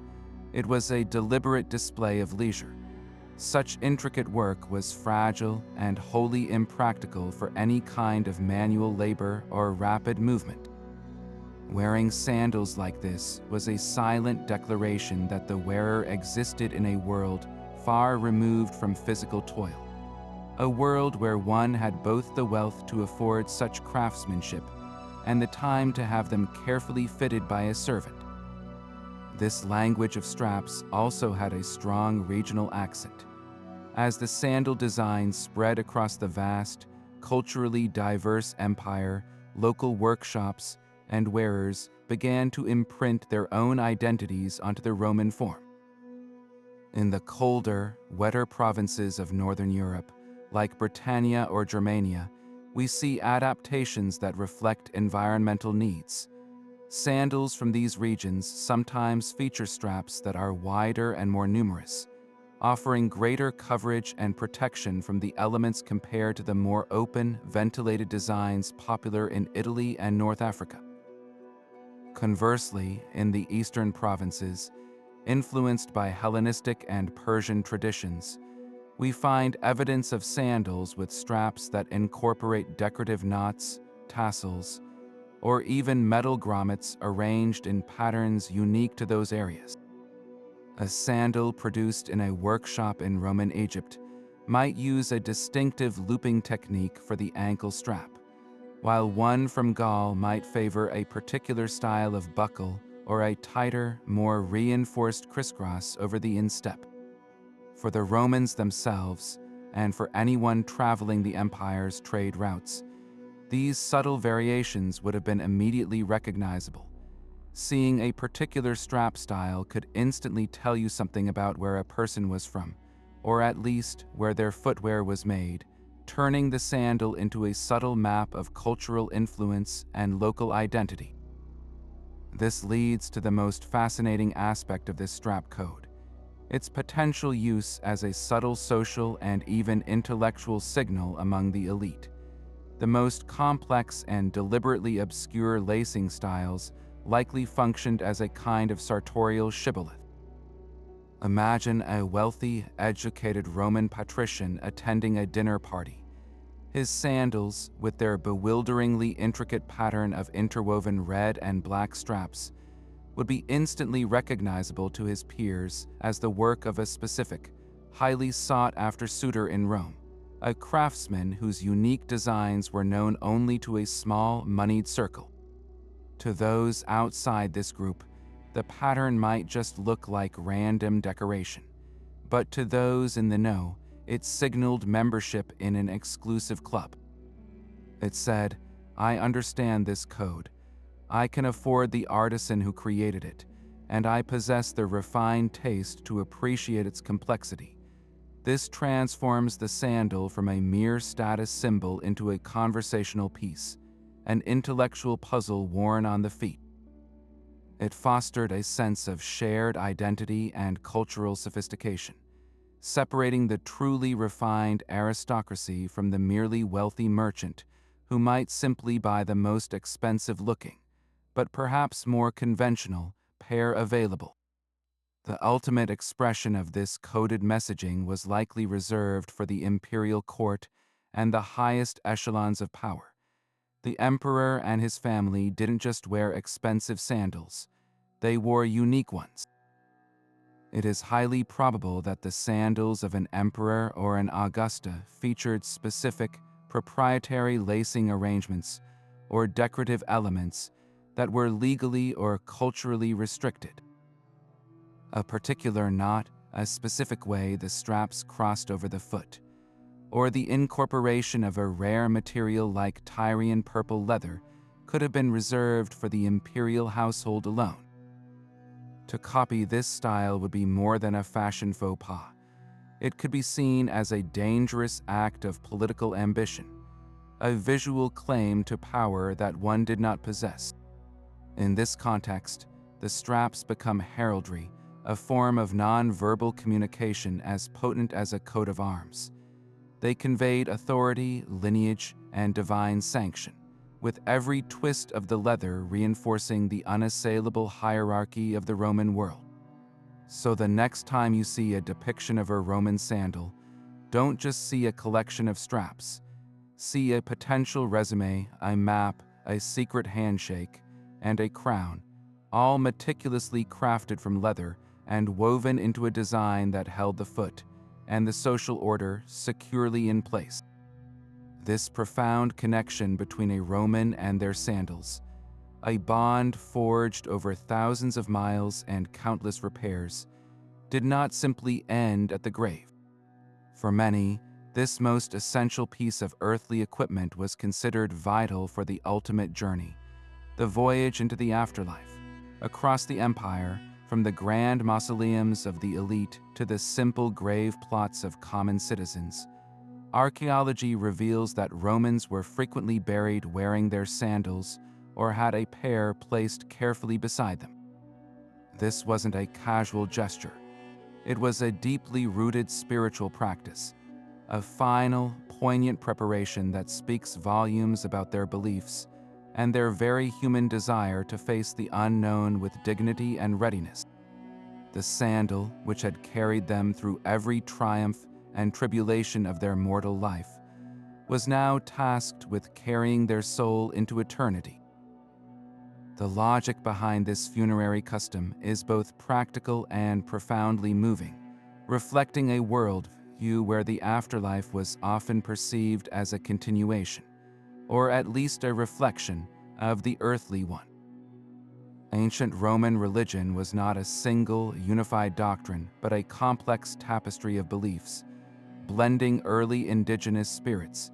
[SPEAKER 1] It was a deliberate display of leisure. Such intricate work was fragile and wholly impractical for any kind of manual labor or rapid movement. Wearing sandals like this was a silent declaration that the wearer existed in a world far removed from physical toil, a world where one had both the wealth to afford such craftsmanship and the time to have them carefully fitted by a servant. This language of straps also had a strong regional accent. As the sandal design spread across the vast, culturally diverse empire, local workshops and wearers began to imprint their own identities onto the Roman form. In the colder, wetter provinces of Northern Europe, like Britannia or Germania, we see adaptations that reflect environmental needs. Sandals from these regions sometimes feature straps that are wider and more numerous, offering greater coverage and protection from the elements compared to the more open, ventilated designs popular in Italy and North Africa. Conversely, in the eastern provinces, influenced by Hellenistic and Persian traditions, we find evidence of sandals with straps that incorporate decorative knots, tassels, or even metal grommets arranged in patterns unique to those areas. A sandal produced in a workshop in Roman Egypt might use a distinctive looping technique for the ankle strap, while one from Gaul might favor a particular style of buckle or a tighter, more reinforced crisscross over the instep. For the Romans themselves, and for anyone traveling the empire's trade routes, these subtle variations would have been immediately recognizable. Seeing a particular strap style could instantly tell you something about where a person was from, or at least where their footwear was made, turning the sandal into a subtle map of cultural influence and local identity. This leads to the most fascinating aspect of this strap code: its potential use as a subtle social and even intellectual signal among the elite. The most complex and deliberately obscure lacing styles likely functioned as a kind of sartorial shibboleth. Imagine a wealthy, educated Roman patrician attending a dinner party. His sandals, with their bewilderingly intricate pattern of interwoven red and black straps, would be instantly recognizable to his peers as the work of a specific, highly sought-after suitor in Rome, a craftsman whose unique designs were known only to a small, moneyed circle. To those outside this group, the pattern might just look like random decoration, but to those in the know, it signaled membership in an exclusive club. It said, "I understand this code. I can afford the artisan who created it, and I possess the refined taste to appreciate its complexity." This transforms the sandal from a mere status symbol into a conversational piece, an intellectual puzzle worn on the feet. It fostered a sense of shared identity and cultural sophistication, separating the truly refined aristocracy from the merely wealthy merchant who might simply buy the most expensive-looking, but perhaps more conventional, pair available. The ultimate expression of this coded messaging was likely reserved for the imperial court and the highest echelons of power. The emperor and his family didn't just wear expensive sandals, they wore unique ones. It is highly probable that the sandals of an emperor or an Augusta featured specific, proprietary lacing arrangements or decorative elements that were legally or culturally restricted. A particular knot, a specific way the straps crossed over the foot, or the incorporation of a rare material like Tyrian purple leather could have been reserved for the imperial household alone. To copy this style would be more than a fashion faux pas. It could be seen as a dangerous act of political ambition, a visual claim to power that one did not possess. In this context, the straps become heraldry, a form of non-verbal communication as potent as a coat of arms. They conveyed authority, lineage, and divine sanction, with every twist of the leather reinforcing the unassailable hierarchy of the Roman world. So the next time you see a depiction of a Roman sandal, don't just see a collection of straps. See a potential resume, a map, a secret handshake, and a crown, all meticulously crafted from leather and woven into a design that held the foot and the social order securely in place. This profound connection between a Roman and their sandals, a bond forged over thousands of miles and countless repairs, did not simply end at the grave. For many, this most essential piece of earthly equipment was considered vital for the ultimate journey, the voyage into the afterlife. Across the empire, from the grand mausoleums of the elite to the simple grave plots of common citizens, archaeology reveals that Romans were frequently buried wearing their sandals or had a pair placed carefully beside them. This wasn't a casual gesture. It was a deeply rooted spiritual practice, a final, poignant preparation that speaks volumes about their beliefs and their very human desire to face the unknown with dignity and readiness. The sandal, which had carried them through every triumph and tribulation of their mortal life, was now tasked with carrying their soul into eternity. The logic behind this funerary custom is both practical and profoundly moving, reflecting a worldview where the afterlife was often perceived as a continuation, or at least a reflection, of the earthly one. Ancient Roman religion was not a single, unified doctrine, but a complex tapestry of beliefs, blending early indigenous spirits,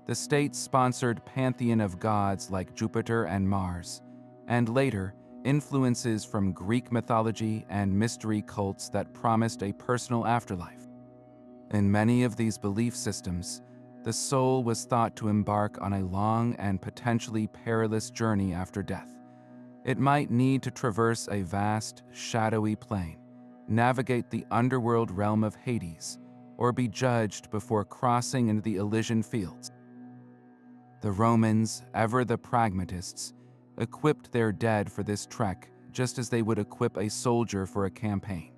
[SPEAKER 1] the state-sponsored pantheon of gods like Jupiter and Mars, and later, influences from Greek mythology and mystery cults that promised a personal afterlife. In many of these belief systems, the soul was thought to embark on a long and potentially perilous journey after death. It might need to traverse a vast, shadowy plain, navigate the underworld realm of Hades, or be judged before crossing into the Elysian fields. The Romans, ever the pragmatists, equipped their dead for this trek just as they would equip a soldier for a campaign.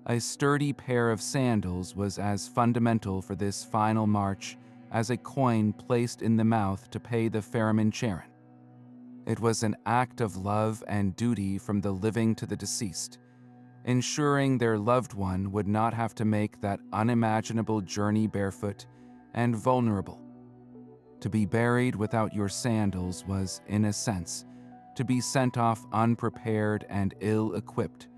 [SPEAKER 1] A sturdy pair of sandals was as fundamental for this final march as a coin placed in the mouth to pay the ferryman Charon. It was an act of love and duty from the living to the deceased, ensuring their loved one would not have to make that unimaginable journey barefoot and vulnerable. To be buried without your sandals was, in a sense, to be sent off unprepared and ill-equipped,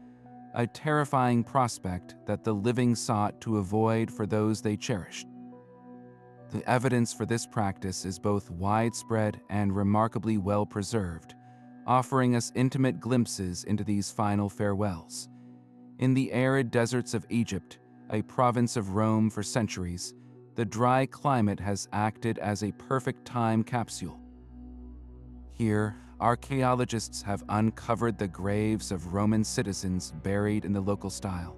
[SPEAKER 1] a terrifying prospect that the living sought to avoid for those they cherished. The evidence for this practice is both widespread and remarkably well preserved, offering us intimate glimpses into these final farewells. In the arid deserts of Egypt, a province of Rome for centuries, the dry climate has acted as a perfect time capsule. Here, archaeologists have uncovered the graves of Roman citizens buried in the local style,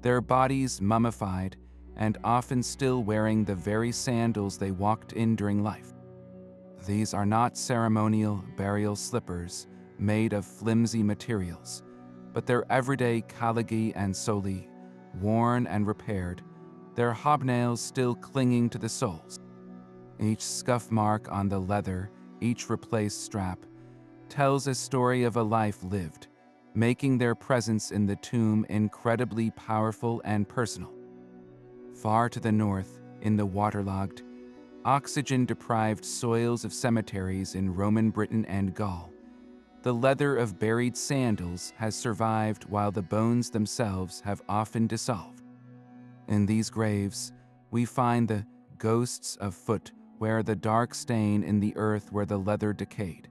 [SPEAKER 1] their bodies mummified and often still wearing the very sandals they walked in during life. These are not ceremonial burial slippers made of flimsy materials, but their everyday caligae and soli, worn and repaired, their hobnails still clinging to the soles. Each scuff mark on the leather, each replaced strap, tells a story of a life lived, making their presence in the tomb incredibly powerful and personal. Far to the north, in the waterlogged, oxygen-deprived soils of cemeteries in Roman Britain and Gaul, the leather of buried sandals has survived while the bones themselves have often dissolved. In these graves, we find the ghosts of foot where the dark stain in the earth where the leather decayed,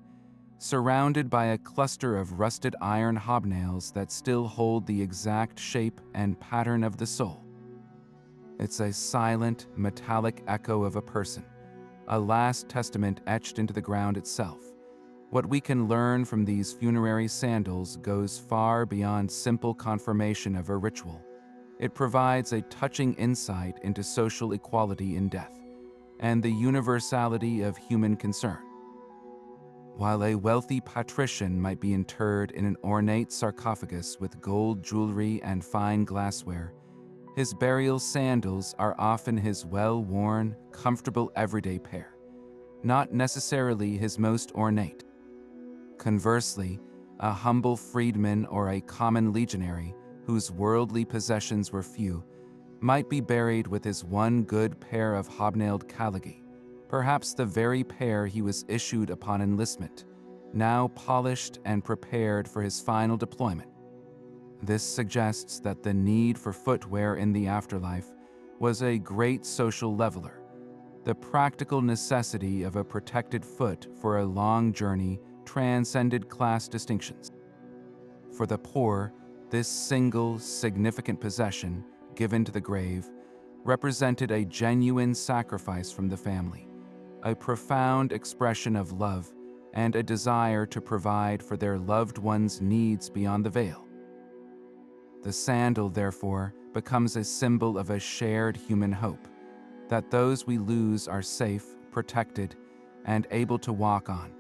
[SPEAKER 1] surrounded by a cluster of rusted iron hobnails that still hold the exact shape and pattern of the sole. It's a silent, metallic echo of a person, a last testament etched into the ground itself. What we can learn from these funerary sandals goes far beyond simple confirmation of a ritual. It provides a touching insight into social equality in death and the universality of human concern. While a wealthy patrician might be interred in an ornate sarcophagus with gold jewelry and fine glassware, his burial sandals are often his well-worn, comfortable everyday pair, not necessarily his most ornate. Conversely, a humble freedman or a common legionary, whose worldly possessions were few, might be buried with his one good pair of hobnailed caligae, perhaps the very pair he was issued upon enlistment, now polished and prepared for his final deployment. This suggests that the need for footwear in the afterlife was a great social leveler, the practical necessity of a protected foot for a long journey transcended class distinctions. For the poor, this single, significant possession, given to the grave, represented a genuine sacrifice from the family, a profound expression of love, and a desire to provide for their loved one's needs beyond the veil. The sandal, therefore, becomes a symbol of a shared human hope, that those we lose are safe, protected, and able to walk on,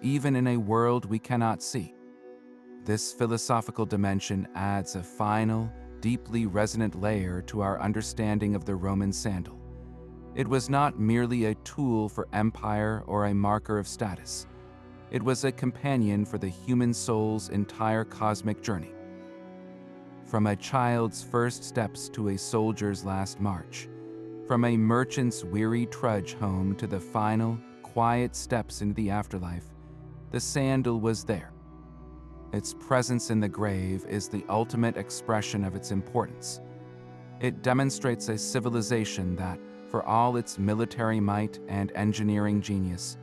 [SPEAKER 1] even in a world we cannot see. This philosophical dimension adds a final, deeply resonant layer to our understanding of the Roman sandal. It was not merely a tool for empire or a marker of status. It was a companion for the human soul's entire cosmic journey. From a child's first steps to a soldier's last march, from a merchant's weary trudge home to the final, quiet steps into the afterlife, the sandal was there. Its presence in the grave is the ultimate expression of its importance. It demonstrates a civilization that, for all its military might and engineering genius,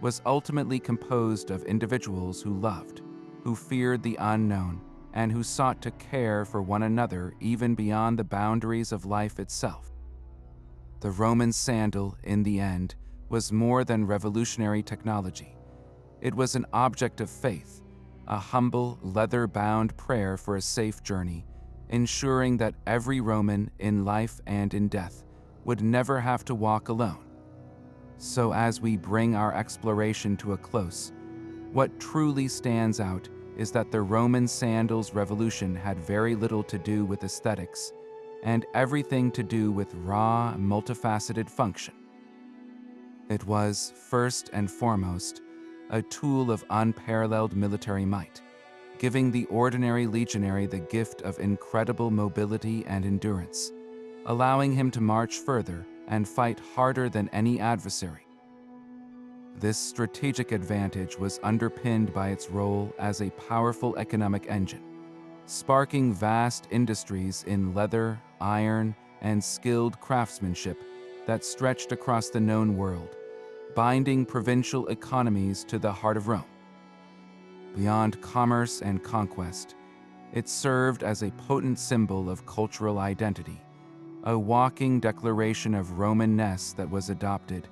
[SPEAKER 1] was ultimately composed of individuals who loved, who feared the unknown, and who sought to care for one another even beyond the boundaries of life itself. The Roman sandal, in the end, was more than revolutionary technology. It was an object of faith, a humble, leather-bound prayer for a safe journey, ensuring that every Roman, in life and in death, would never have to walk alone. So as we bring our exploration to a close, what truly stands out is that the Roman sandals revolution had very little to do with aesthetics and everything to do with raw, multifaceted function. It was, first and foremost, a tool of unparalleled military might, giving the ordinary legionary the gift of incredible mobility and endurance, allowing him to march further and fight harder than any adversary. This strategic advantage was underpinned by its role as a powerful economic engine, sparking vast industries in leather, iron, and skilled craftsmanship that stretched across the known world, binding provincial economies to the heart of Rome. Beyond commerce and conquest, it served as a potent symbol of cultural identity, a walking declaration of Roman-ness that was adopted,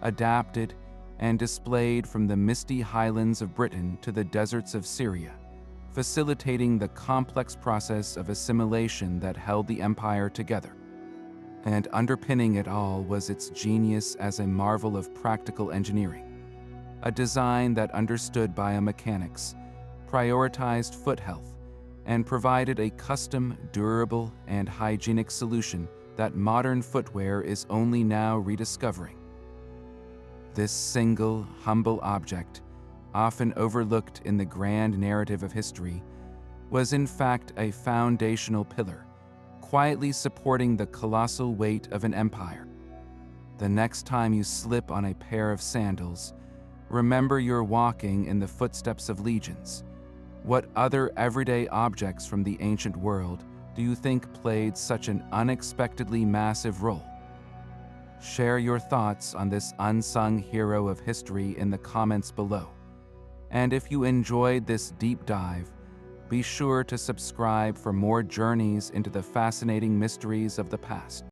[SPEAKER 1] adapted, and displayed from the misty highlands of Britain to the deserts of Syria, facilitating the complex process of assimilation that held the empire together. And underpinning it all was its genius as a marvel of practical engineering, a design that understood biomechanics, prioritized foot health, and provided a custom, durable, and hygienic solution that modern footwear is only now rediscovering. This single, humble object, often overlooked in the grand narrative of history, was in fact a foundational pillar, quietly supporting the colossal weight of an empire. The next time you slip on a pair of sandals, remember you're walking in the footsteps of legions. What other everyday objects from the ancient world do you think played such an unexpectedly massive role? Share your thoughts on this unsung hero of history in the comments below. And if you enjoyed this deep dive, be sure to subscribe for more journeys into the fascinating mysteries of the past.